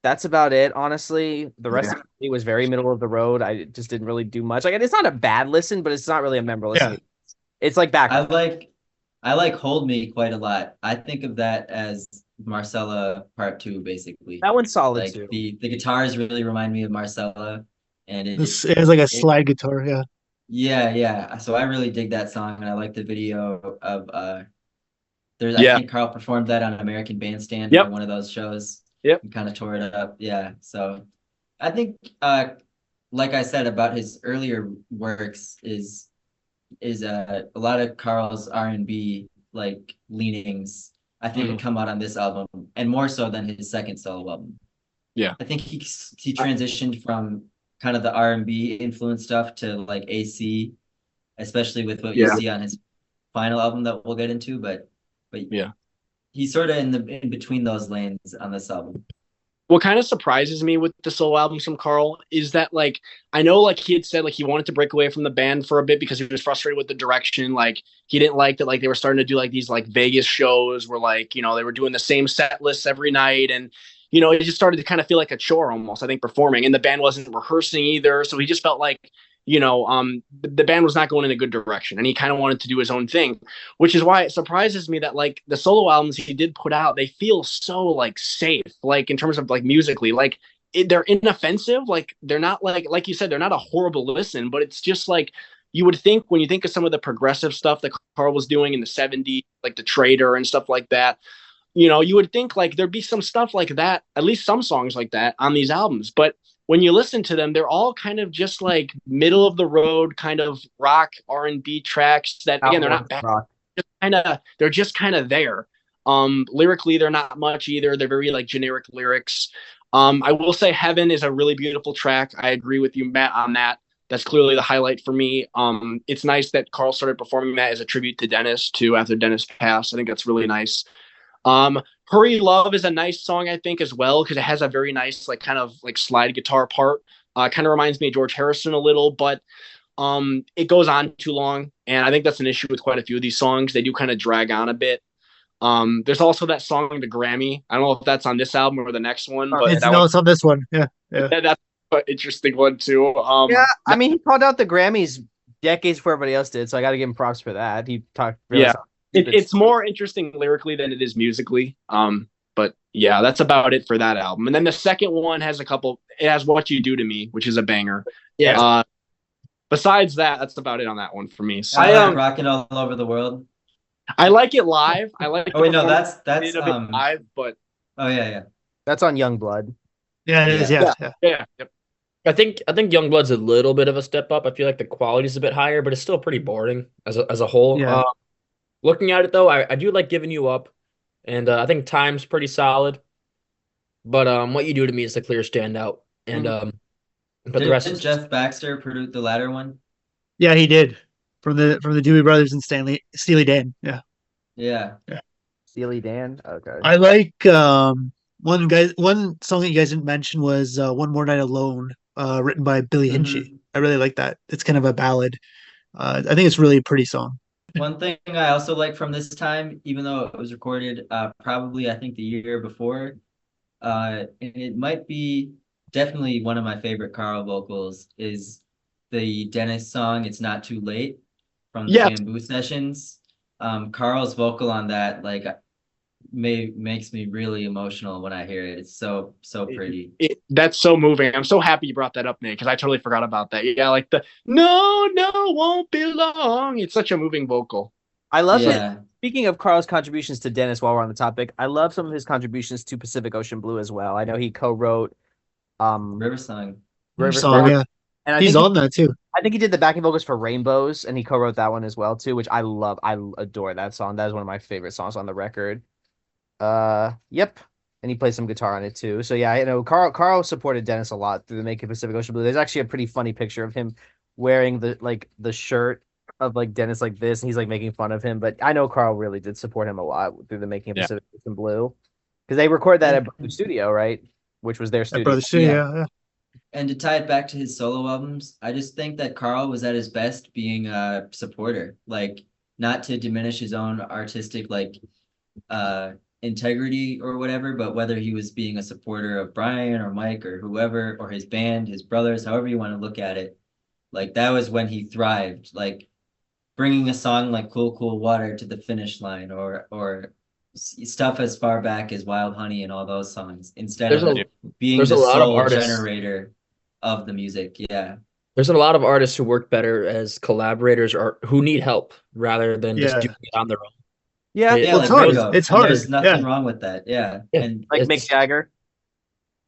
That's about it, honestly. The rest Yeah. of it was very middle of the road. I just didn't really do much. Like it's not a bad listen, but it's not really a memorable listen. Yeah. It's like I background. like Hold Me quite a lot. I think of that as Marcella Part 2, basically. That one's solid Like too. the guitars really remind me of Marcella, and It has like a it slide guitar. Yeah. yeah. So I really dig that song, and I like the video of there's I Yeah. think Carl performed that on American Bandstand or Yep. one of those shows. Yep. And kind of tore it up. Yeah. So I think like I said about his earlier works is a lot of Carl's R&B like leanings. I think would come out on this album, and more so than his second solo album. Yeah. I think he transitioned from kind of the R&B influence stuff to like AC, especially with what you Yeah. see on his final album that we'll get into. But Yeah. he's sort of in between those lanes on this album. What kind of surprises me with the solo albums from Carl is that, like, I know, like, he had said, like, he wanted to break away from the band for a bit because he was frustrated with the direction. Like, he didn't like that, like, they were starting to do, like, these, like, Vegas shows where, like, you know, they were doing the same set lists every night. And, you know, it just started to kind of feel like a chore almost, I think, performing. And the band wasn't rehearsing either. So he just felt like, you know, the band was not going in a good direction. And he kind of wanted to do his own thing, which is why it surprises me that like the solo albums he did put out, they feel so like safe, like in terms of like musically, like they're inoffensive. Like they're not like you said, they're not a horrible listen, but it's just like you would think when you think of some of the progressive stuff that Carl was doing in the 70s, like the Trader and stuff like that, you know, you would think like there'd be some stuff like that, at least some songs like that on these albums. But when you listen to them, they're all kind of just like middle of the road kind of rock R&B tracks that again, they're not bad. They're just kind of there. Lyrically, they're not much either. They're very like generic lyrics. I will say Heaven is a really beautiful track. I agree with you, Matt, on that. That's clearly the highlight for me. It's nice that Carl started performing that as a tribute to Dennis too, after Dennis passed. I think that's really nice. Hurry Love is a nice song, I think, as well, because it has a very nice, like, kind of like slide guitar part. Kind of reminds me of George Harrison a little, but it goes on too long. And I think that's an issue with quite a few of these songs. They do kind of drag on a bit. There's also that song, The Grammy. I don't know if that's on this album or the next one, but It's on this one. Yeah. that's an interesting one too. Yeah, I mean, he called out the Grammys decades before everybody else did, so I got to give him props for that. He talked really Yeah. It's more interesting lyrically than it is musically. But yeah, that's about it for that album. And then the second one has it has What You Do to Me, which is a banger. Yeah. Besides that, that's about it on that one for me. So I like Rockin' All Over the World. I like it live. I like Oh wait, no, performance that's of it live, but oh yeah. That's on Youngblood. Yeah, it is. Yeah. yeah. Yep. I think Youngblood's a little bit of a step up. I feel like the quality's a bit higher, but it's still pretty boring as a whole. Yeah. Looking at it though, I do like Giving You Up, and I think Time's pretty solid. But What You Do to Me is the clear standout, and but the rest Didn't is Jeff Baxter produce the latter one? Yeah, he did from the Dewey Brothers and Steely Dan. Yeah. Yeah. Steely Dan. Okay. I like one song that you guys didn't mention was One More Night Alone, written by Billy Hinchy. I really like that. It's kind of a ballad. I think it's really a pretty song. One thing I also like from this time, even though it was recorded probably I think the year before, and it might be definitely one of my favorite Carl vocals, is the Dennis song "It's Not Too Late" from the Bamboo Sessions. Carl's vocal on that like makes me really emotional when I hear it. It's so pretty. That's so moving. I'm so happy you brought that up, Nate, because I totally forgot about that. Yeah, like the no, won't be long. It's such a moving vocal. I love Yeah. Speaking of Carl's contributions to Dennis, while we're on the topic, I love some of his contributions to Pacific Ocean Blue as well. I know he co-wrote River Song. River Song, yeah. And he's on that too. I think he did the backing vocals for Rainbows, and he co-wrote that one as well too, which I love. I adore that song. That is one of my favorite songs on the record. Yep. And he plays some guitar on it too. So yeah, you know, Carl supported Dennis a lot through the making of Pacific Ocean Blue. There's actually a pretty funny picture of him wearing the shirt of like Dennis like this, and he's like making fun of him. But I know Carl really did support him a lot through the making of Yeah. Pacific Ocean Blue, because they recorded that at Brother Studio, right? Which was their At studio. Brother Studio, yeah. And to tie it back to his solo albums, I just think that Carl was at his best being a supporter, like not to diminish his own artistic uh integrity or whatever, but whether he was being a supporter of Brian or Mike or whoever or his band, his brothers, however you want to look at it, like that was when he thrived, like bringing a song like Cool Cool Water to the finish line or stuff as far back as Wild Honey and all those songs instead There's of a being there's the a lot of sole artists. generator of the music. Yeah. There's a lot of artists who work better as collaborators or who need help rather than just Yeah. doing it on their own. Yeah, It- Yeah, Well, like it's hard. Ringo. It's And hard. there's nothing Yeah. wrong with that. Yeah. Yeah. And like Mick It's- Jagger.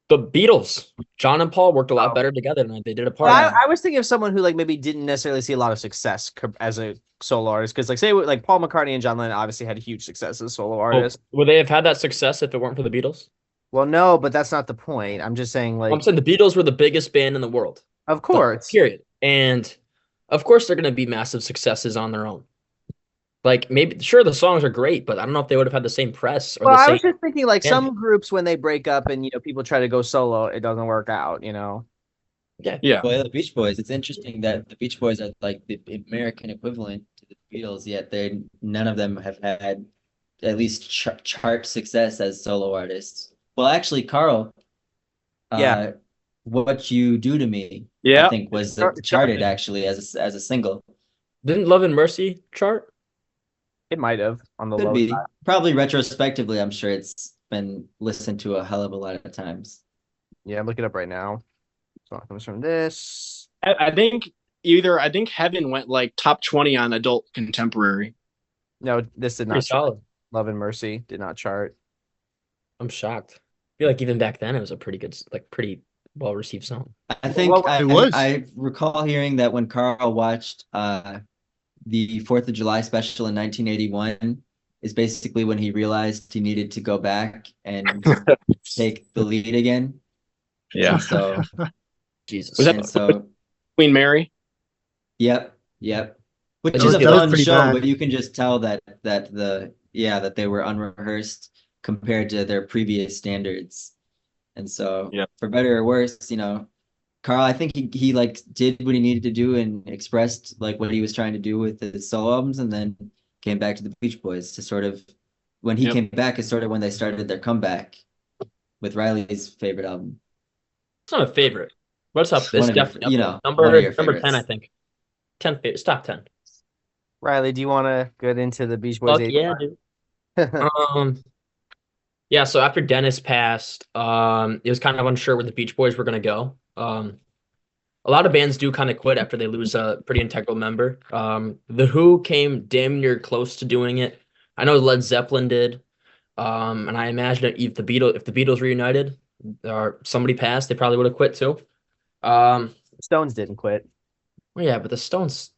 The Beatles, John and Paul worked a lot Oh. better together than they did Well, apart. I was thinking of someone who like maybe didn't necessarily see a lot of success as a solo artist, because like say like Paul McCartney and John Lennon obviously had huge success as solo Oh, artists. would they have had that success if it weren't for the Beatles? Well, no, but that's not the point. I'm just saying I'm like, saying the Beatles were the biggest band in the world. of course. Period. And of course they're going to be massive successes on their own. Like maybe sure the songs are great, but I don't know if they would have had the same press or Well, the I same. was just thinking like Yeah. some groups when they break up and people try to go solo, it doesn't work out. Yeah. well, the Beach Boys, it's interesting that the Beach Boys are like the American equivalent to the Beatles, yet none of them have had at least chart success as solo artists. Well, actually, Carl, Yeah. What You Do to Me, Yeah. I think was charted actually as a single. Didn't Love and Mercy chart? It might have on the Could low be. side. Probably retrospectively, I'm sure it's been listened to a hell of a lot of times. Yeah, I'm looking it up right now. So it comes from this. I think Heaven went like top 20 on adult contemporary. No, this did Pretty not chart. solid. Love and Mercy did not chart. I'm shocked. I feel like even back then it was a pretty good, like pretty well received song. I think Well, I, it was. I recall hearing that when Carl watched the 4th of July special in 1981 is basically when he realized he needed to go back and take the lead again. Yeah. And so, Jesus. Was that- and so, Queen Mary. yep. Which That is a was fun pretty show, bad. but you can just tell that they were unrehearsed compared to their previous standards. And so, Yeah. for better or worse, Carl, I think he like did what he needed to do and expressed like what he was trying to do with his solo albums, and then came back to the Beach Boys to sort of when he Yep. came back is sort of when they started their comeback with Riley's favorite album. It's not a favorite. What's up? One This of your- definitely one of number your 10, favorites. I think. 10 favorites. Top 10. Riley, do you want to get into the Beach Boys? Fuck yeah, dude. Yeah, so after Dennis passed, it was kind of unsure where the Beach Boys were gonna go. A lot of bands do kind of quit after they lose a pretty integral member. The Who came damn near close to doing it. I know Led Zeppelin did. And I imagine that if the Beatles reunited or somebody passed, they probably would have quit too. Stones didn't quit. Well, yeah, but the Stones,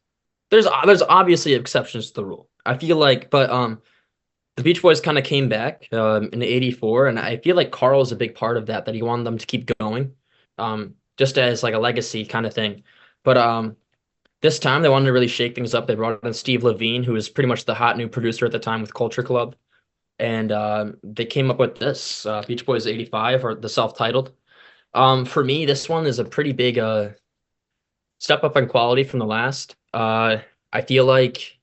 there's obviously exceptions to the rule. I feel like, but the Beach Boys kind of came back in '84, and I feel like Carl was a big part of that. That he wanted them to keep going, just as like a legacy kind of thing. But this time they wanted to really shake things up. They brought in Steve Levine, who was pretty much the hot new producer at the time with Culture Club, and they came up with this Beach Boys '85 or the self-titled. For me, this one is a pretty big step up in quality from the last. I feel like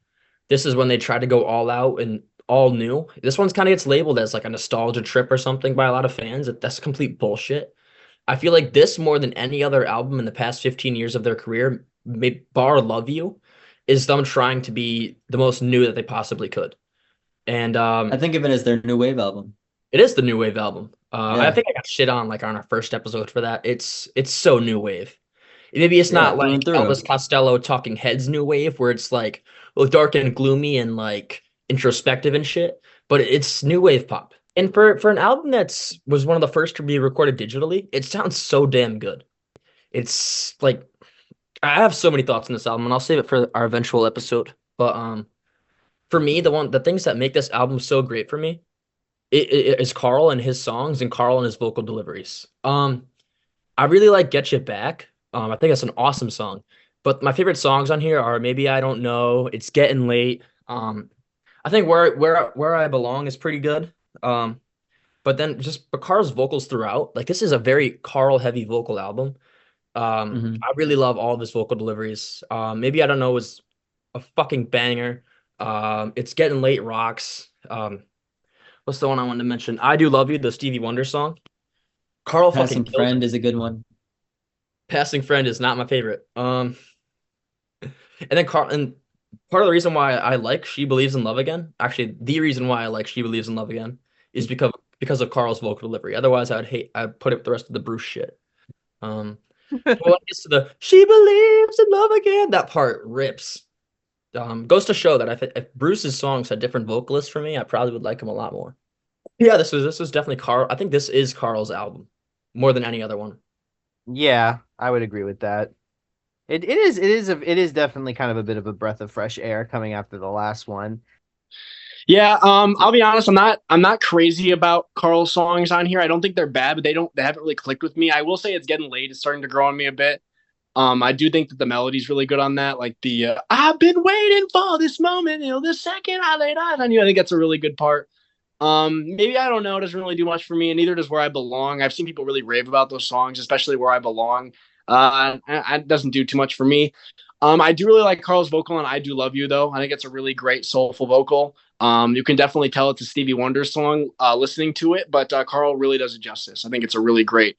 this is when they try to go all out and all new. This one's kind of gets labeled as like a nostalgia trip or something by a lot of fans. That's complete bullshit. I feel like this more than any other album in the past 15 years of their career, bar Love You, is them trying to be the most new that they possibly could. And I think of it as their new wave album. it is the new wave album. Yeah. I think I got shit on like on our first episode for that. It's so new wave. Maybe it's not Yeah, through like and through. Elvis Costello Talking Heads new wave where it's like dark and gloomy and like introspective and shit, but it's new wave pop. And for an album was one of the first to be recorded digitally, it sounds so damn good. It's like I have so many thoughts on this album, and I'll save it for our eventual episode. But for me, the things that make this album so great for me it is Carl and his songs and Carl and his vocal deliveries. I really like Get You Back. I think it's an awesome song. But my favorite songs on here are Maybe I Don't Know, It's Getting Late. I think Where I Belong is pretty good. But Carl's vocals throughout, like this is a very Carl heavy vocal album. Mhm. I really love all of his vocal deliveries. Maybe I Don't Know was a fucking banger. It's Getting Late rocks. What's the one I wanted to mention? I Do Love You, the Stevie Wonder song. Carl fucking Passing kills Friend it. is a good one. Passing Friend is not my favorite. And then Carl, and part of the reason why I like She Believes in Love Again, actually the reason why I like She Believes in Love Again is because of Carl's vocal delivery. Otherwise, I'd put it with the rest of the Bruce shit. Um, but when it gets to the She Believes in Love Again, that part rips. Goes to show that if Bruce's songs had different vocalists for me, I probably would like him a lot more. Yeah, this was definitely Carl. I think this is Carl's album more than any other one. Yeah, I would agree with that. It is definitely kind of a bit of a breath of fresh air coming after the last one. Yeah, I'll be honest, I'm not crazy about Carl's songs on here. I don't think they're bad, but they haven't really clicked with me. I will say It's Getting Late. It's starting to grow on me a bit. I do think that the melody's really good on that. Like the I've been waiting for this moment, the second I laid eyes on you. I think that's a really good part. Maybe I don't know. It doesn't really do much for me, and neither does Where I Belong. I've seen people really rave about those songs, especially Where I Belong. It doesn't do too much for me. I do really like Carl's vocal on I Do Love You, though. I think it's a really great soulful vocal. You can definitely tell it's a Stevie Wonder song listening to it, but Carl really does it justice. I think it's a really great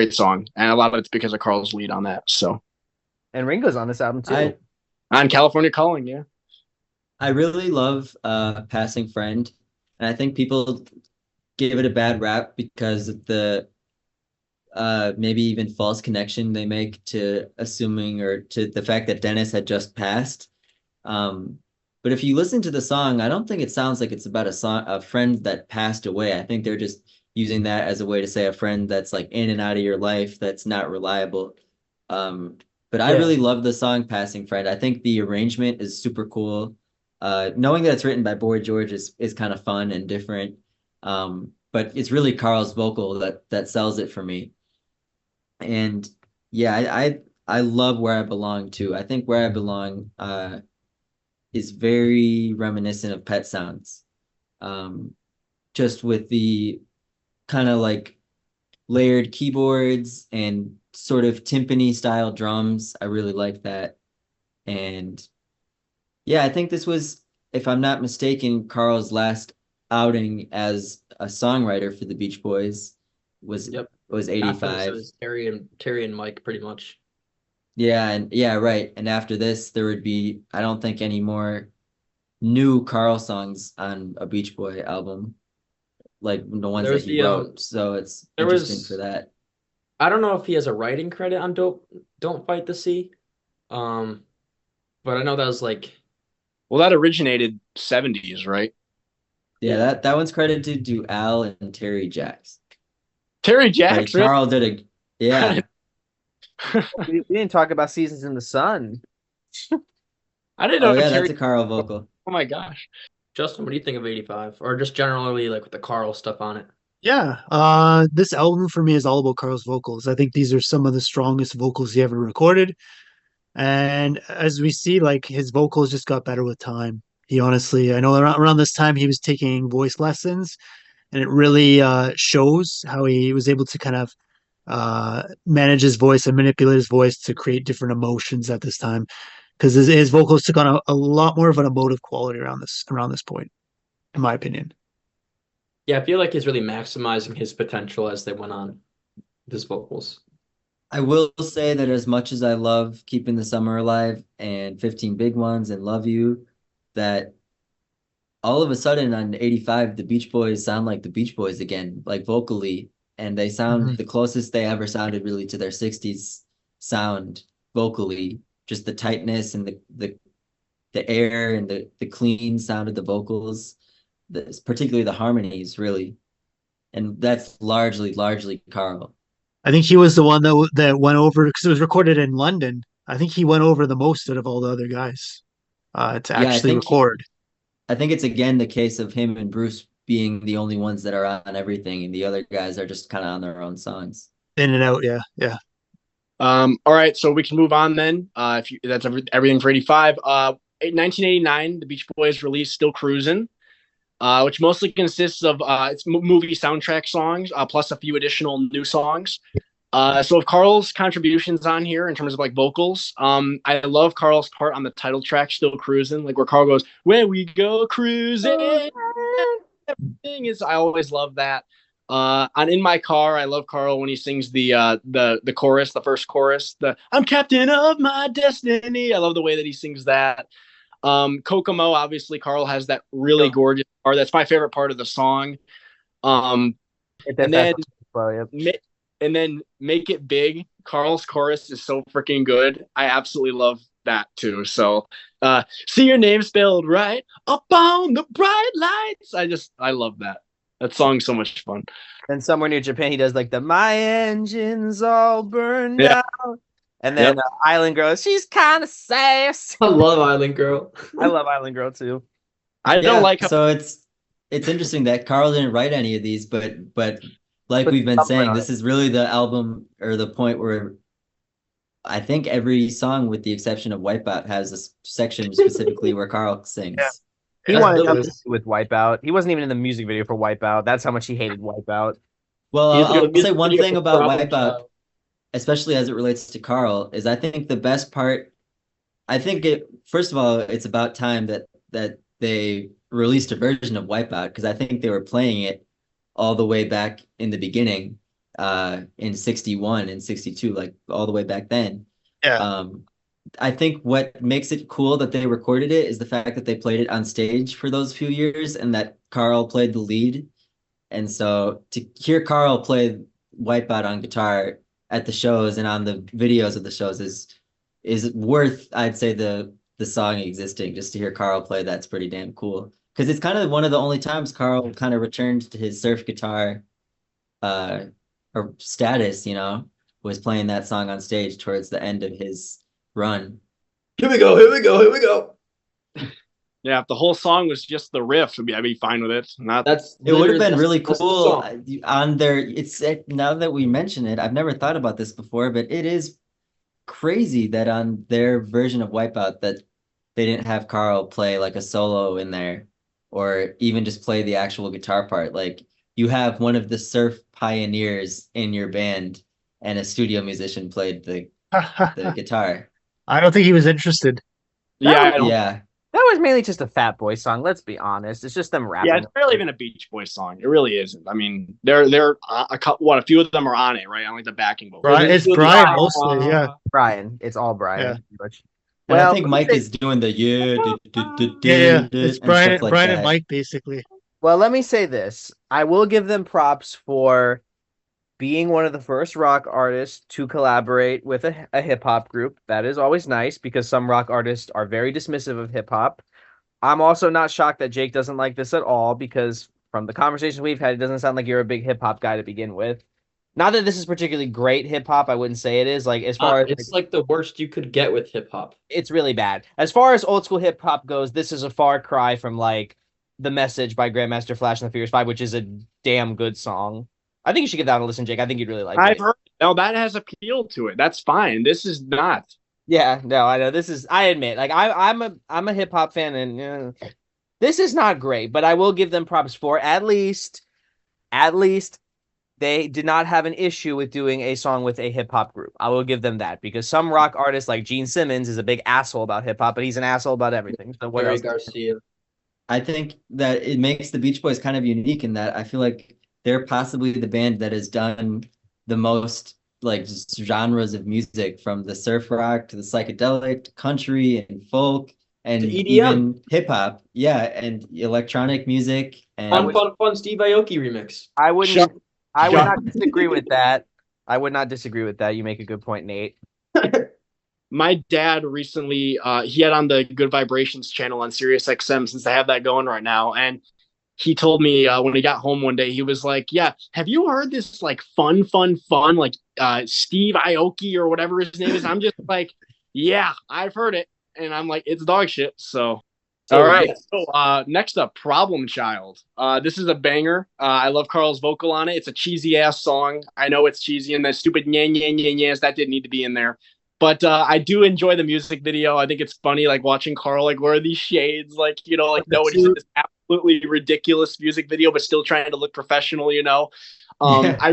song, and a lot of it's because of Carl's lead on that. So And Ringo's on this album too. on California Calling, yeah. I really love Passing Friend, and I think people give it a bad rap because of the maybe even false connection they make to assuming or to the fact that Dennis had just passed. But if you listen to the song, I don't think it sounds like it's about a friend that passed away. I think they're just using that as a way to say a friend that's like in and out of your life that's not reliable. But I really love the song Passing Friend. I think the arrangement is super cool. Knowing that it's written by Boy George is kind of fun and different. But it's really Carl's vocal that sells it for me. And yeah, I love Where I Belong too. I think Where I Belong is very reminiscent of Pet Sounds. Just with the kind of like layered keyboards and sort of timpani style drums. I really like that. And yeah, I think this was, if I'm not mistaken, Carl's last outing as a songwriter for the Beach Boys was Yep. was After this, 85. it was Terry and Mike pretty much. Yeah, right. And after this, there would be, I don't think, any more new Carl songs on a Beach Boy album, like the ones There that was he the wrote. So it's there interesting was for that. I don't know if he has a writing credit on Don't Fight the Sea. Um, but I know that was like Well, that originated 70s, right? Yeah, that one's credited to Al and Terry Jacks. Terry But Jacks, really? Carl did a yeah. We didn't talk about Seasons in the Sun. I didn't know Oh yeah, Terry. that's a Carl vocal. Oh my gosh. Justin, what do you think of 85? Or just generally like with the Carl stuff on it? Yeah, this album for me is all about Carl's vocals. I think these are some of the strongest vocals he ever recorded. And as we see, like his vocals just got better with time. He honestly, I know around this time he was taking voice lessons, and it really shows how he was able to kind of manage his voice and manipulate his voice to create different emotions at this time. Because his vocals took on a lot more of an emotive quality around this point, in my opinion. Yeah, I feel like he's really maximizing his potential as they went on with his vocals. I will say that as much as I love Keeping the Summer Alive and 15 Big Ones and Love You, that all of a sudden on 85, the Beach Boys sound like the Beach Boys again, like vocally, and they sound the closest they ever sounded really to their 60s sound vocally, just the tightness and the air and the clean sound of the vocals, particularly the harmonies, really. And that's largely Carl. I think he was the one that went over because it was recorded in London. I think he went over the most out of all the other guys to Yeah, actually record. I think it's again the case of him and Bruce being the only ones that are on everything, and the other guys are just kind of on their own songs. In and out, yeah. All right, so we can move on then. If you, that's everything for 85. 1989, the Beach Boys released "Still Cruisin'," which mostly consists of it's movie soundtrack songs plus a few additional new songs. So of Carl's contributions on here in terms of like vocals, I love Carl's part on the title track, "Still Cruising," like where Carl goes, "When we go cruising," everything is. I always love that. On "In My Car," I love Carl when he sings the chorus, the first chorus, the "I'm captain of my destiny." I love the way that he sings that. Kokomo, obviously, Carl has that really gorgeous part. That's my favorite part of the song. And then and then "Make It Big." Carl's chorus is so freaking good. I absolutely love that too. So, see your name spelled right up on the bright lights. I love that. That song's so much fun. And "Somewhere Near Japan," he does like the "My engine's all burned out." And then Island Girl, she's kind of sass. I love Island Girl. I love Island Girl too. I don't like. So it's interesting that Carl didn't write any of these, but like we've been saying, this is really the album or the point where I think every song, with the exception of Wipeout, has a section specifically where Carl sings. Yeah. He wanted nothing to do with Wipeout. He wasn't even in the music video for Wipeout. That's how much he hated Wipeout. Well, I'll say one thing about Wipeout, especially as it relates to Carl, is I think the best part, first of all, it's about time that they released a version of Wipeout, because I think they were playing it all the way back in the beginning, in 61 and 62, like all the way back then. Yeah. I think what makes it cool that they recorded it is the fact that they played it on stage for those few years and that Carl played the lead. And so to hear Carl play Wipeout on guitar at the shows and on the videos of the shows is worth, I'd say, the song existing. Just to hear Carl play that's pretty damn cool. Because it's kind of one of the only times Carl kind of returned to his surf guitar or status, was playing that song on stage towards the end of his run. Here we go. Yeah, if the whole song was just the riff, I'd be fine with it. It would have been really cool on their. Now that we mention it, I've never thought about this before, but it is crazy that on their version of Wipeout that they didn't have Carl play like a solo in there, or even just play the actual guitar part. Like, you have one of the surf pioneers in your band, and a studio musician played the guitar. I don't think he was interested. Yeah. That was mainly just a Fat Boy song. Let's be honest. It's just them rapping. Yeah, it's barely even a Beach Boys song. It really isn't. I mean, they're a few of them are on it, right? On like the backing vocals. It's Brian mostly, yeah. Brian. It's all Brian. Yeah. Well, I think Mike is doing the It's Brian and Mike basically. Well, let me say this. I will give them props for being one of the first rock artists to collaborate with a hip-hop group. That is always nice, because some rock artists are very dismissive of hip-hop. I'm also not shocked that Jake doesn't like this at all, because from the conversations we've had, it doesn't sound like you're a big hip-hop guy to begin with. Not that this is particularly great hip-hop, I wouldn't say it is. Like, as far as it's like the worst you could get with hip-hop. It's really bad. As far as old school hip-hop goes, this is a far cry from like The Message by Grandmaster Flash and the Furious Five, which is a damn good song. I think you should give that a listen, Jake. I think you'd really like it. I've heard. No, that has appeal to it. That's fine. This is not. Yeah, no, I know. This is. I admit, like I'm a hip hop fan, and this is not great, but I will give them props for at least they did not have an issue with doing a song with a hip hop group. I will give them that, because some rock artists like Gene Simmons is a big asshole about hip hop, but he's an asshole about everything. So what else? Garcia. I think that it makes the Beach Boys kind of unique in that I feel like they're possibly the band that has done the most like genres of music, from the surf rock to the psychedelic to country and folk and even hip hop. Yeah, and electronic music and fun Steve Aoki remix. I would not disagree with that. I would not disagree with that. You make a good point, Nate. My dad recently, he had on the Good Vibrations channel on Sirius XM, since they have that going right now, and he told me when he got home one day, he was like, yeah, have you heard this like fun, like Steve Aoki or whatever his name is? I'm just like, yeah, I've heard it. And I'm like, it's dog shit. So All right. So next up, Problem Child. This is a banger. I love Carl's vocal on it. It's a cheesy ass song. I know it's cheesy and the stupid nya nya nya nyas that didn't need to be in there. But I do enjoy the music video. I think it's funny, like watching Carl like wear these shades, like like knowing he's in this absolutely ridiculous music video, but still trying to look professional. Yeah. I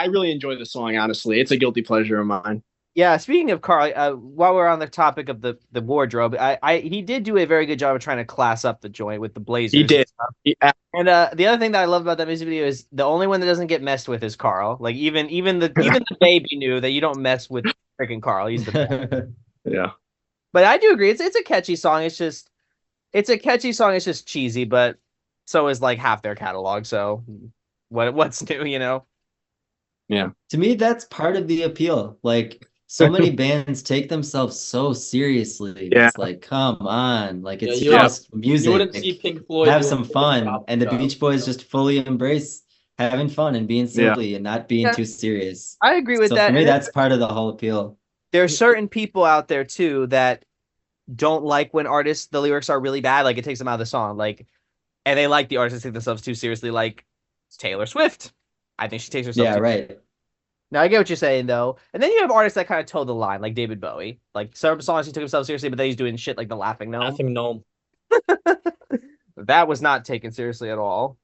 really enjoy the song. Honestly, it's a guilty pleasure of mine. Yeah, speaking of Carl, while we're on the topic of the wardrobe, he did do a very good job of trying to class up the joint with the blazers. He did. And the other thing that I love about that music video is the only one that doesn't get messed with is Carl. Like even the baby knew that you don't mess with freaking Carl. He's the best. Yeah. But I do agree. It's a catchy song. It's a catchy song. It's just cheesy, but so is like half their catalog. So what's new, Yeah. To me, that's part of the appeal. Like so many bands take themselves so seriously. Yeah. It's like, come on, like it's Yeah, just music. You wouldn't see Pink Floyd Have doing some a fun, job, and the Beach Boys just fully embrace having fun and being silly and not being too serious. I agree with So that. for me, And that's part of the whole appeal. there are certain people out there too that don't like when the lyrics are really bad, like it takes them out of the song, and they like the artists that take themselves too seriously, like Taylor Swift. I think she takes herself Yeah, too right. Now I get what you're saying though, and then you have artists that kind of toe the line, like David Bowie. Like some songs he took himself seriously, but then he's doing shit like the Laughing Gnome. Laughing Gnome. That was not taken seriously at all.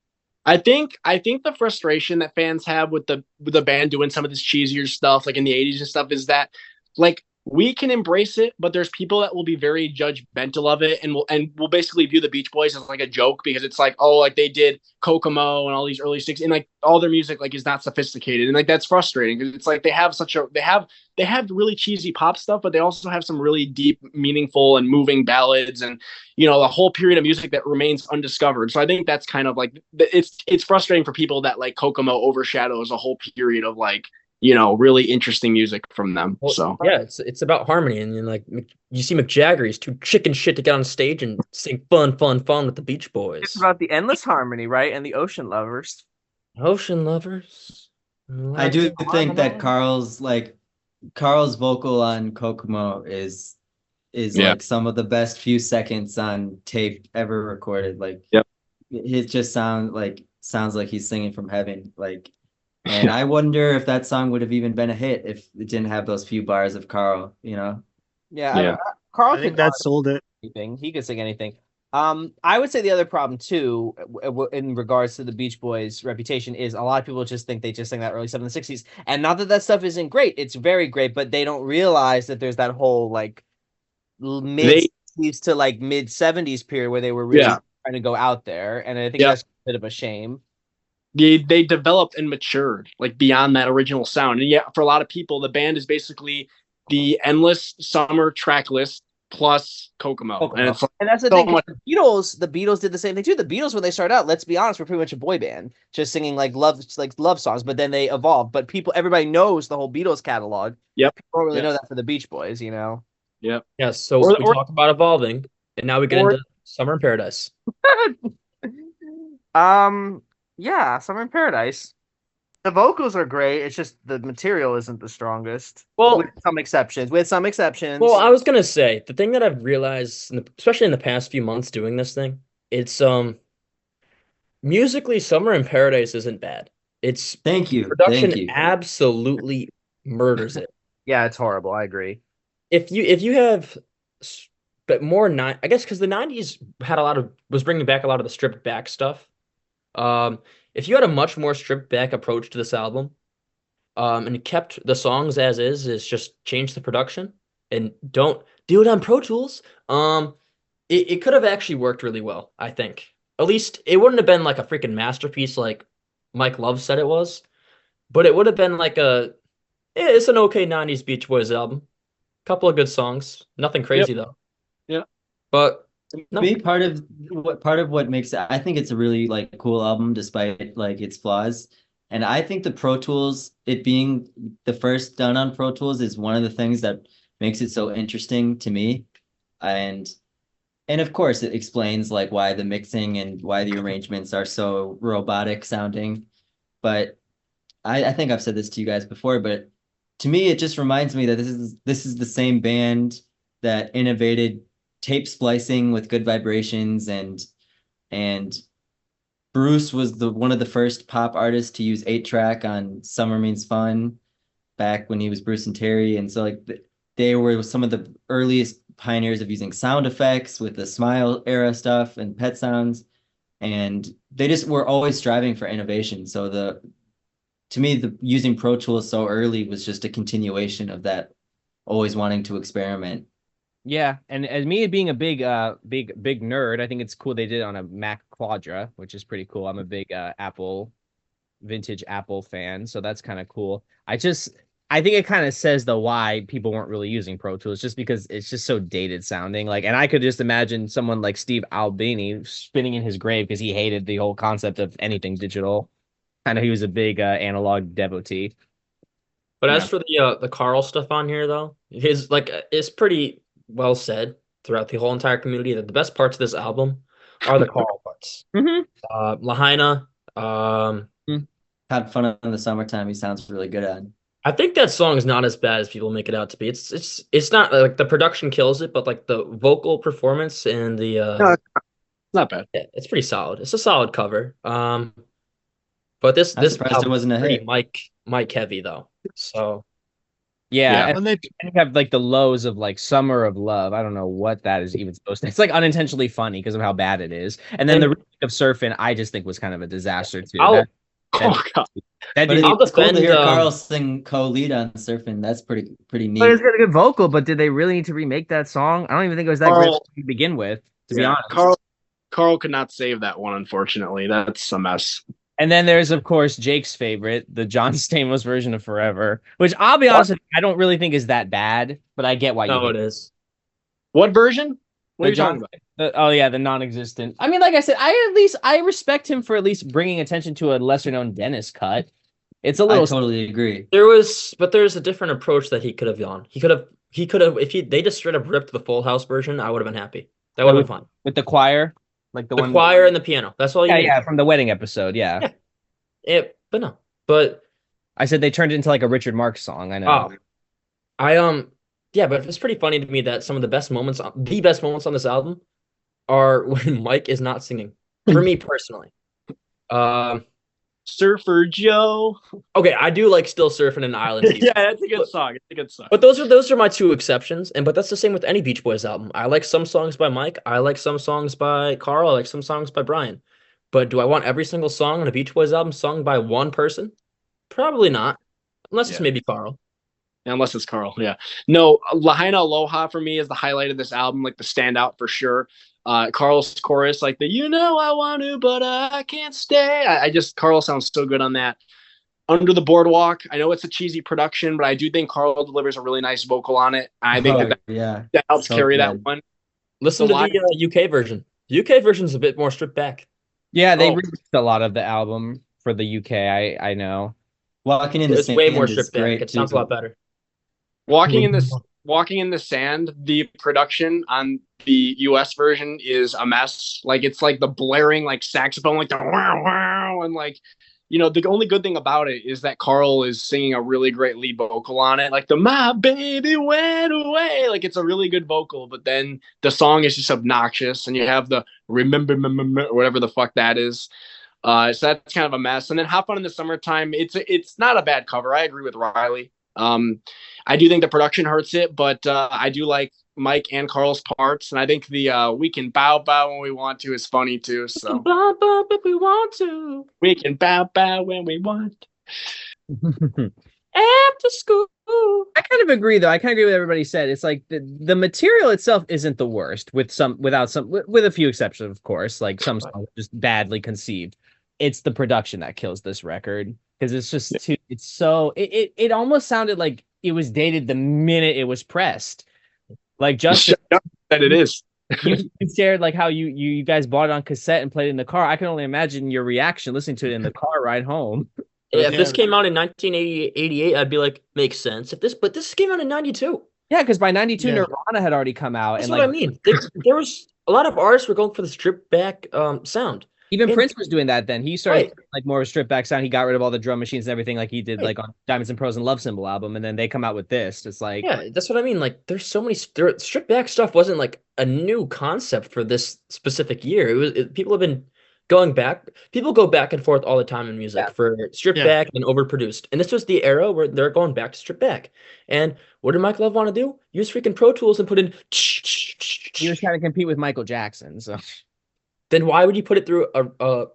I think the frustration that fans have with the band doing some of this cheesier stuff, like in the 80s and stuff, is that like we can embrace it, but there's people that will be very judgmental of it and will basically view the Beach Boys as like a joke because it's like, oh, like they did Kokomo and all these early sticks and like all their music like is not sophisticated. And like that's frustrating because it's like they have really cheesy pop stuff, but they also have some really deep, meaningful and moving ballads and the whole period of music that remains undiscovered. So I think that's kind of like it's frustrating for people that like Kokomo overshadows a whole period of like really interesting music from them. Well, so yeah, it's about harmony, and like you see Mick Jagger, he's too chicken shit to get on stage and sing fun with the Beach Boys. It's about the endless harmony, right? And the ocean lovers. Ocean lovers. I do think that Carl's vocal on Kokomo is like some of the best few seconds on tape ever recorded. Like, it just sounds like he's singing from heaven. Like. And I wonder if that song would have even been a hit if it didn't have those few bars of Carl, Yeah. Carl I think that sold it. Anything. He could sing anything. I would say the other problem too, in regards to the Beach Boys' reputation, is a lot of people just think they just sang that early 70s and 60s, and not that stuff isn't great. It's very great, but they don't realize that there's that whole like mid 60s to like mid 70s period where they were really trying to go out there, and I think that's a bit of a shame. They developed and matured like beyond that original sound. And yeah, for a lot of people, the band is basically the endless summer track list plus Kokomo. And it's like, and that's the thing. The Beatles did the same thing too. The Beatles, when they started out, let's be honest, were pretty much a boy band, just singing like love songs. But then they evolved. But everybody knows the whole Beatles catalog. Yep. People don't really know that for the Beach Boys, Yep. Yeah. So we talk about evolving, and now we get into Summer in Paradise. Yeah, Summer in Paradise. The vocals are great. It's just the material isn't the strongest. Well, with some exceptions. Well, I was gonna say the thing that I've realized, especially in the past few months doing this thing, it's musically, Summer in Paradise isn't bad. It's Thank you. Production absolutely murders it. Yeah, it's horrible. I agree. If you have, but more I guess because the 90s was bringing back a lot of the stripped back stuff. If you had a much more stripped back approach to this album, and kept the songs as is just change the production and don't do it on Pro Tools, it could have actually worked really well, I think. At least it wouldn't have been like a freaking masterpiece like Mike Love said it was, but it would have been like it's an okay 90s Beach Boys album. Couple of good songs, nothing crazy though. Yeah. But me, part of what makes it, I think it's a really like cool album despite like its flaws. And I think the Pro Tools, it being the first done on Pro Tools, is one of the things that makes it so interesting to me. And of course it explains like why the mixing and why the arrangements are so robotic sounding. But I think I've said this to you guys before, but to me it just reminds me that this is the same band that innovated tape splicing with Good Vibrations, and Bruce was one of the first pop artists to use 8-track on Summer Means Fun back when he was Bruce and Terry. And so like they were some of the earliest pioneers of using sound effects with the Smile era stuff and Pet Sounds. And they just were always striving for innovation. So to me, the using Pro Tools so early was just a continuation of that, always wanting to experiment. Yeah, and as me being a big nerd, I think it's cool they did it on a Mac Quadra, which is pretty cool. I'm a big vintage Apple fan, so that's kind of cool. I think it kind of says the why people weren't really using Pro Tools, just because it's just so dated sounding. Like, and I could just imagine someone like Steve Albini spinning in his grave because he hated the whole concept of anything digital. I know he was a big analog devotee. But as for the Carl stuff on here, though, his it's pretty well said throughout the whole entire community that the best parts of this album are the Carl parts. Lahaina. Had fun in the summertime. He sounds really good on. I think that song is not as bad as people make it out to be. It's not like the production kills it, but like the vocal performance and the No, not bad. yeah, it's pretty solid. It's a solid cover. But this surprised it wasn't a pretty hit. Mike heavy though. So Yeah, Yeah. and you have like the lows of like Summer of Love. I don't know what that is even supposed to. It's like unintentionally funny because of how bad it is. And then the remake of Surfing, I just think was kind of a disaster too. I'll- Oh god. That But didn't I'll it's cool to defend, hear Carl sing co-lead on Surfing. That's pretty neat. But it's got a good vocal, but did they really need to remake that song? I don't even think it was that great to begin with, to be honest. Carl could not save that one, unfortunately. That's a mess. And then there's, of course, Jake's favorite, the John Stamos version of Forever, which I'll be honest with you, I don't really think is that bad, but I get why you no, hate it is. What version? What are you John- talking about? the non-existent. I mean, like I said, I respect him for at least bringing attention to a lesser-known Dennis cut. It's a I little totally agree. There's a different approach that he could have gone. He could have if they just straight up ripped the Full House version, I would have been happy. That would have been fun. with the choir, like the one choir and the piano. That's all you need. yeah, from the wedding episode, yeah. But no. But I said they turned it into like a Richard Marx song. I know. yeah, but it's pretty funny to me that some of the best moments on this album are when Mike is not singing. For me personally. Surfer Joe. Okay, I do like Still Surfing in Island. Yeah, that's a good song. It's a good song. But those are my two exceptions, but that's the same with any Beach Boys album. I like some songs by Mike, I like some songs by Carl, I like some songs by Brian. But do I want every single song on a Beach Boys album sung by one person? Probably not. Unless it's maybe Carl. Unless it's Carl, yeah. No, Lahaina Aloha for me is the highlight of this album, like the standout for sure. Carl's chorus, like the "you know I want to, but I can't stay." Carl sounds so good on that. Under the Boardwalk, I know it's a cheesy production, but I do think Carl delivers a really nice vocal on it. I think that helps carry that one. Listen to the UK version. The UK version is a bit more stripped back. Yeah, they released a lot of the album for the UK. I know. Walking in the Sand way more is stripped back. great. It sounds a lot better. Walking in the Sand, the production on the US version is a mess. Like it's like the blaring like saxophone, like the wow wow, and like, you know, the only good thing about it is that Carl is singing a really great lead vocal on it, like the "my baby went away." Like it's a really good vocal, but then the song is just obnoxious, and you have the remember or whatever the fuck that is. So that's kind of a mess. And then Hop On in the Summertime, it's not a bad cover. I agree with Riley. I do think the production hurts it, but I do like Mike and Carl's parts, and I think the "we can bow bow when we want to" is funny too. So bow bow if we want to. We can bow bow when we want. After school. I kind of agree, though. I kind of agree with what everybody said. It's like the material itself isn't the worst, with a few exceptions, of course. Like some songs are just badly conceived. It's the production that kills this record because it's just too. It's so. It almost sounded like it was dated the minute it was pressed. Like just that it is. you shared like how you guys bought it on cassette and played it in the car. I can only imagine your reaction listening to it in the car ride home. Yeah, if this came out in 1988, I'd be like, makes sense. But this came out in 92. Yeah, because by 92, Nirvana had already come out. That's and what I mean. There was a lot of artists were going for the stripped back sound. Even And- Prince was doing that then. He started Right. like more of a stripped back sound. He got rid of all the drum machines and everything like he did Right. like on Diamonds and Pearls and Love Symbol album. And then they come out with this. It's like, Yeah, that's what I mean. Like, there's so many stripped back stuff wasn't like a new concept for this specific year. People have been going back. People go back and forth all the time in music for stripped Yeah. back and overproduced. And this was the era where they're going back to stripped back. And what did Mike Love want to do? Use freaking Pro Tools and put in. he was trying to compete with Michael Jackson. So Then why would you put it through a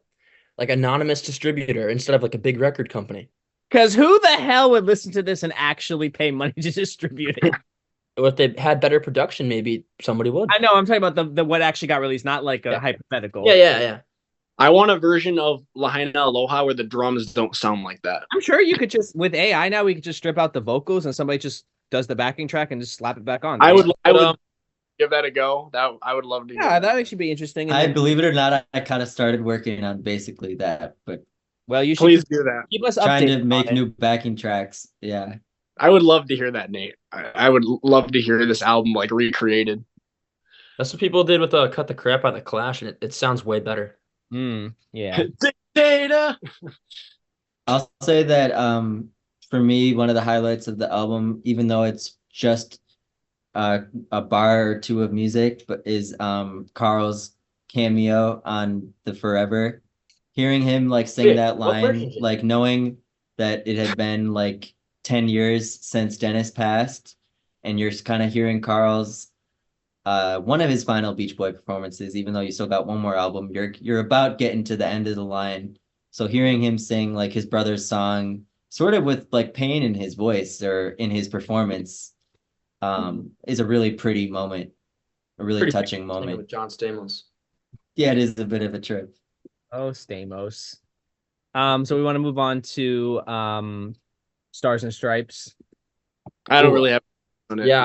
like anonymous distributor instead of like a big record company? because who the hell would listen to this and actually pay money to distribute it? Or if they had better production, maybe somebody would. I know I'm talking about the what actually got released, not like a Yeah. hypothetical. Yeah. I want a version of Lahaina Aloha where the drums don't sound like that. I'm sure you could just with AI now we could just strip out the vocals and somebody just does the backing track and just slap it back on. I would um, give that a go. That I would love to hear Yeah, that. that actually be interesting. And I then, believe it or not, I kind of started working on basically that, but well, you should Please do that. keep us trying updated to make on it. new backing tracks. Yeah. I would love to hear that, Nate. I would love to hear this album like recreated. That's what people did with Cut the Crap Out of the Clash, and it sounds way better. Yeah. Data. I'll say that for me, one of the highlights of the album, even though it's just a bar or two of music, but is Carl's cameo on the Forever. Hearing him like sing Shit, that what version line, is it? like knowing that it had been like 10 years since Dennis passed, and you're kind of hearing Carl's one of his final Beach Boy performances, even though you still got one more album, you're about getting to the end of the line. So hearing him sing like his brother's song, sort of with like pain in his voice or in his performance, is a really pretty moment, a really Pretty touching Singing moment. with John Stamos. Yeah, it is a bit of a trip. Oh, Stamos. So we want to move on to Stars and Stripes. I don't Cool. really have on it. Yeah,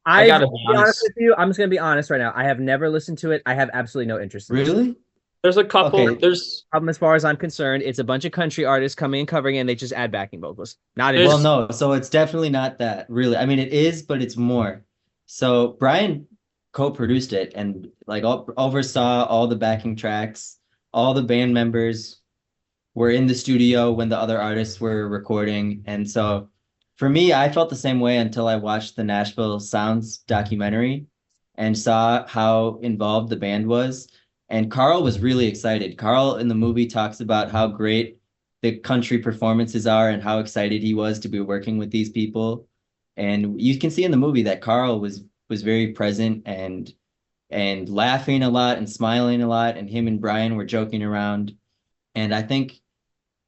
I gotta be honest. with you. I'm just gonna be honest right now. I have never listened to it. I have absolutely no interest in it. Really? There's a couple. Okay. There's As far as I'm concerned, it's a bunch of country artists coming and covering it, and they just add backing vocals. Not There's- Well, interested. no, so it's definitely not that, really. I mean, it is, but it's more. So Brian co-produced it and like oversaw all the backing tracks. All the band members were in the studio when the other artists were recording. And so for me, I felt the same way until I watched the Nashville Sounds documentary and saw how involved the band was. And Carl was really excited. Carl in the movie talks about how great the country performances are and how excited he was to be working with these people. And you can see in the movie that Carl was very present and laughing a lot and smiling a lot, and him and Brian were joking around. And I think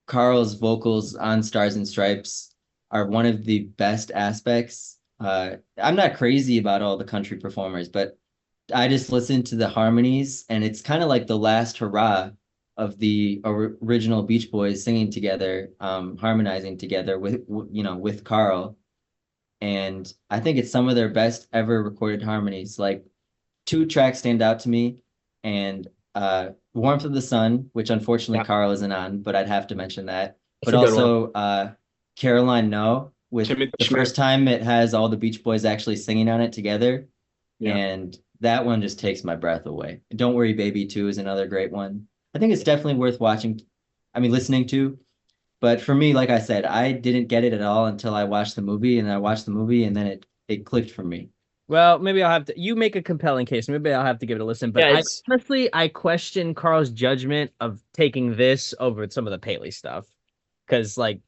Carl's vocals on Stars and Stripes are one of the best aspects. I'm not crazy about all the country performers, but I just listen to the harmonies, and it's kind of like the last hurrah of the original Beach Boys singing together, harmonizing together with Carl. And I think it's some of their best ever recorded harmonies. Like, two tracks stand out to me, and Warmth of the Sun, which unfortunately Carl isn't on, but I'd have to mention that. But That's a good also Caroline No, with Timothy the Schmidt. first time it has all the Beach Boys actually singing on it together. Yeah. And that one just takes my breath away. Don't Worry Baby 2 is another great one. I think it's definitely worth listening to. But for me, like I said, I didn't get it at all until I watched the movie, and then it clicked for me. Well, maybe I'll have to. You make a compelling case. Maybe I'll have to give it a listen. But Yeah, honestly, I question Carl's judgment of taking this over some of the Paley stuff, because I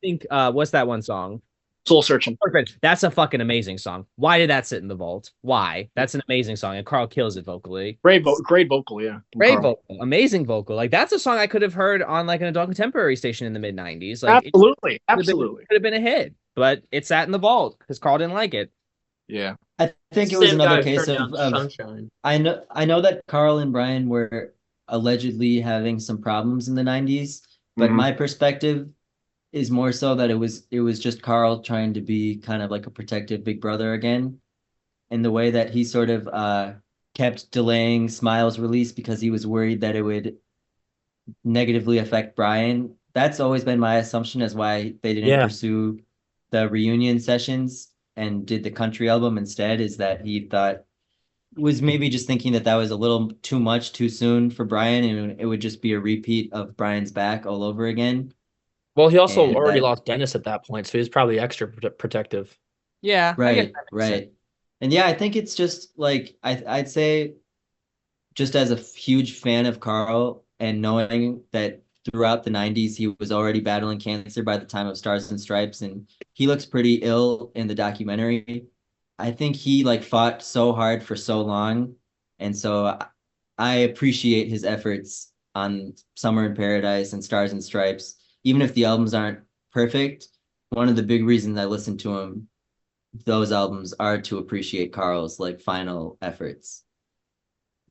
think what's that one song? Soul Searching. That's a fucking amazing song. Why did that sit in the vault? Why? That's an amazing song, and Carl kills it vocally. Great vocal, yeah. from Great Carl. vocal, amazing vocal. Like that's a song I could have heard on like an adult contemporary station in the mid '90s. Like Absolutely. could have been a hit, but it sat in the vault because Carl didn't like it. Yeah. I think it was Same another guy case turned of down Sunshine. I know that Carl and Brian were allegedly having some problems in the 90s, but Mhm. my perspective is more so that it was just Carl trying to be kind of like a protective big brother again, in the way that he sort of kept delaying Smile's release because he was worried that it would negatively affect Brian. That's always been my assumption as why they didn't pursue the reunion sessions and did the country album instead, is that he thought was maybe just thinking that was a little too much too soon for Brian, and it would just be a repeat of Brian's back all over again. Well, he also And already that, lost Dennis at that point, so he's probably extra protective. Yeah, I guess right, that makes sense. right. And yeah, I think it's just like I'd say just as a huge fan of Carl and knowing that throughout the 90s he was already battling cancer by the time of Stars and Stripes, and he looks pretty ill in the documentary. I think he like fought so hard for so long, and so I appreciate his efforts on Summer in Paradise and Stars and Stripes. Even if the albums aren't perfect, one of the big reasons I listen to him, those albums, are to appreciate Carl's like final efforts.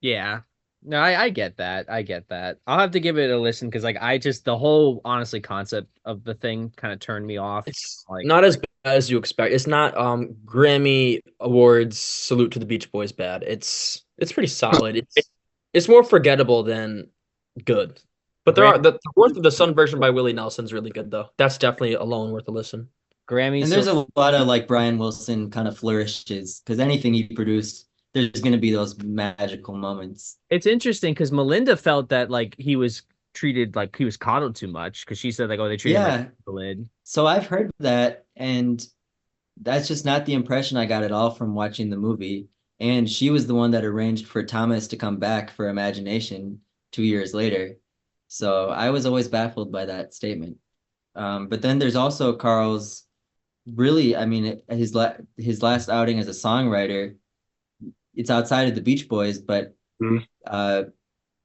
Yeah. No, I get that. I get that. I'll have to give it a listen because like I just the whole honestly concept of the thing kind of turned me off. It's Like not as bad as you expect. It's not Grammy Awards Salute to the Beach Boys bad. It's pretty solid. It's more forgettable than good. But there are the Worth of the Sun version by Willie Nelson's really good though. That's definitely alone worth a listen. Grammys. And there's a lot of like Brian Wilson kind of flourishes because anything he produced, there's going to be those magical moments. It's interesting because Melinda felt that like he was treated like he was coddled too much because she said like, oh, they treated him like the lid. So I've heard that, and that's just not the impression I got at all from watching the movie. And she was the one that arranged for Thomas to come back for Imagination 2 years later. So I was always baffled by that statement. But then there's also Carl's really, I mean, his last outing as a songwriter. It's outside of the Beach Boys, but the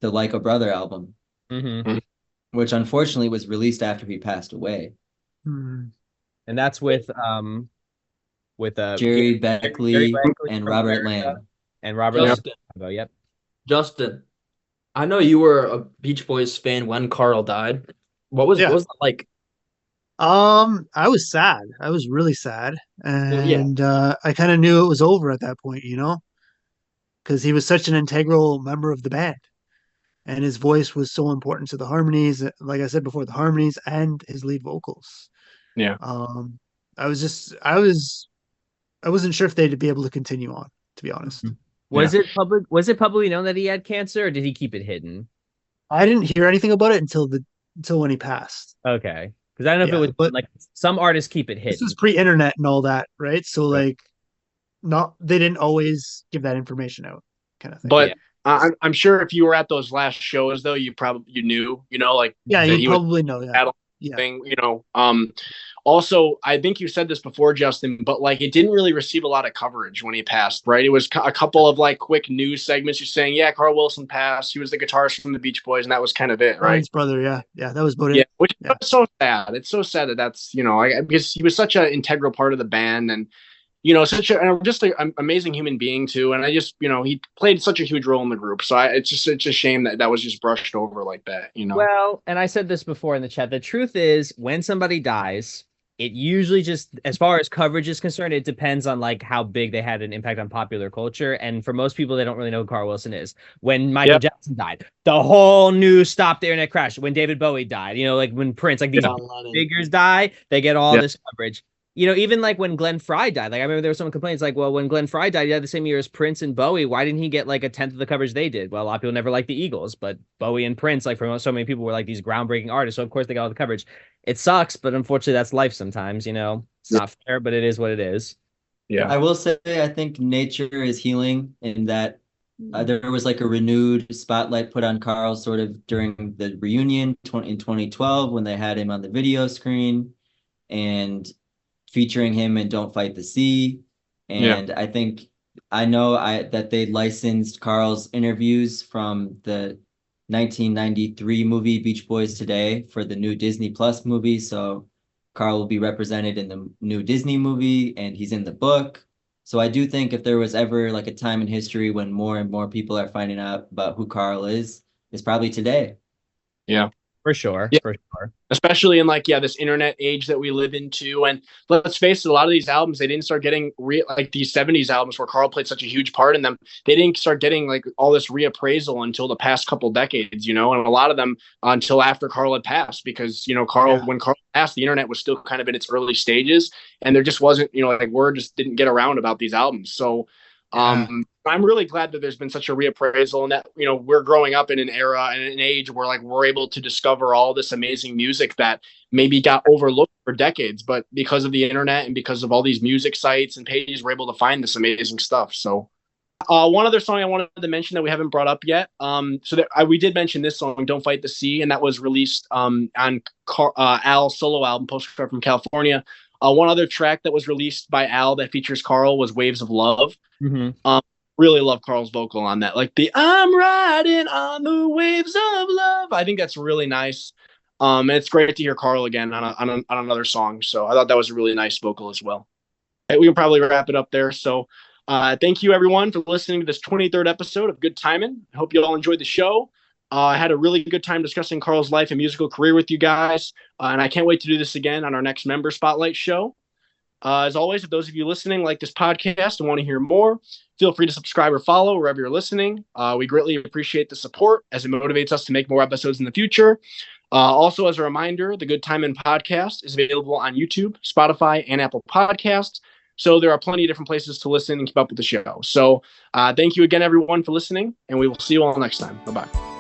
Like a Brother album, which unfortunately was released after he passed away. And that's with Jerry Beckley and Robert Lamb. And Robert Justin. Lamb. Yep. Justin, I know you were a Beach Boys fan when Carl died. What was that like? I was sad. I was really sad, and I kind of knew it was over at that point, because he was such an integral member of the band, and his voice was so important to the harmonies. Like I said before, the harmonies and his lead vocals. Yeah. I wasn't sure if they'd be able to continue on, to be honest. Was it publicly known that he had cancer, or did he keep it hidden? I didn't hear anything about it until when he passed. Okay. Because I don't know if it was like some artists keep it hidden. This was pre-internet and all that, right? So like they didn't always give that information out, kind of thing. But I'm sure if you were at those last shows though, you knew, like you probably know that. Thing, also, I think you said this before, Justin, but like it didn't really receive a lot of coverage when he passed, right? It was a couple of like quick news segments just saying, yeah, Carl Wilson passed. He was the guitarist from the Beach Boys, and that was kind of it, right? His brother, yeah, that was about it. Which is so sad. It's so sad that's because he was such an integral part of the band, and such an amazing human being too. And I just, he played such a huge role in the group. So it's a shame that was just brushed over like that, Well, and I said this before in the chat. The truth is when somebody dies, it usually just, as far as coverage is concerned, it depends on like how big they had an impact on popular culture. And for most people, they don't really know who Carl Wilson is. When Michael Jackson died, the whole news stopped, the internet crashed. When David Bowie died, like when Prince, like these figures die, they get all this coverage. Even like when Glenn Frey died, like I remember there was someone complaining, it's like, well, when Glenn Frey died, he died the same year as Prince and Bowie. Why didn't he get like a tenth of the coverage they did? Well, a lot of people never liked the Eagles, but Bowie and Prince, like for so many people, were like these groundbreaking artists. So of course they got all the coverage. It sucks, but unfortunately that's life sometimes. It's not fair, but it is what it is. Yeah, I will say I think nature is healing in that there was like a renewed spotlight put on Carl sort of during the reunion in 2012 when they had him on the video screen and featuring him in Don't Fight the Sea. And I know that they licensed Carl's interviews from the 1993 movie Beach Boys Today for the new Disney Plus movie. So Carl will be represented in the new Disney movie and he's in the book. So I do think if there was ever like a time in history when more and more people are finding out about who Carl is, it's probably today. Yeah. For sure. Yeah. For sure. Especially in like, this internet age that we live into. And let's face it, a lot of these albums, they didn't start getting like these 70s albums where Carl played such a huge part in them. They didn't start getting like all this reappraisal until the past couple decades, and a lot of them until after Carl had passed, because, when Carl passed, the internet was still kind of in its early stages and there just wasn't, like word just didn't get around about these albums. So Yeah. I'm really glad that there's been such a reappraisal and that, you know, we're growing up in an era and an age where like we're able to discover all this amazing music that maybe got overlooked for decades, but because of the internet and because of all these music sites and pages, we're able to find this amazing stuff. So one other song I wanted to mention that we haven't brought up yet. We did mention this song, "Don't Fight the Sea," and that was released on Al's solo album, "Postcard from California." One other track that was released by Al that features Carl was "Waves of Love." Mm-hmm. Really love Carl's vocal on that, like the "I'm riding on the waves of love." I think that's really nice. And it's great to hear Carl again on another song. So I thought that was a really nice vocal as well. We can probably wrap it up there. So thank you, everyone, for listening to this 23rd episode of Good Timin'. I hope you all enjoyed the show. I had a really good time discussing Carl's life and musical career with you guys, and I can't wait to do this again on our next Member Spotlight show. As always, if those of you listening like this podcast and want to hear more, feel free to subscribe or follow wherever you're listening. We greatly appreciate the support as it motivates us to make more episodes in the future. Also, as a reminder, the Good Timin' podcast is available on YouTube, Spotify, and Apple Podcasts. So there are plenty of different places to listen and keep up with the show. So thank you again, everyone, for listening, and we will see you all next time. Bye-bye.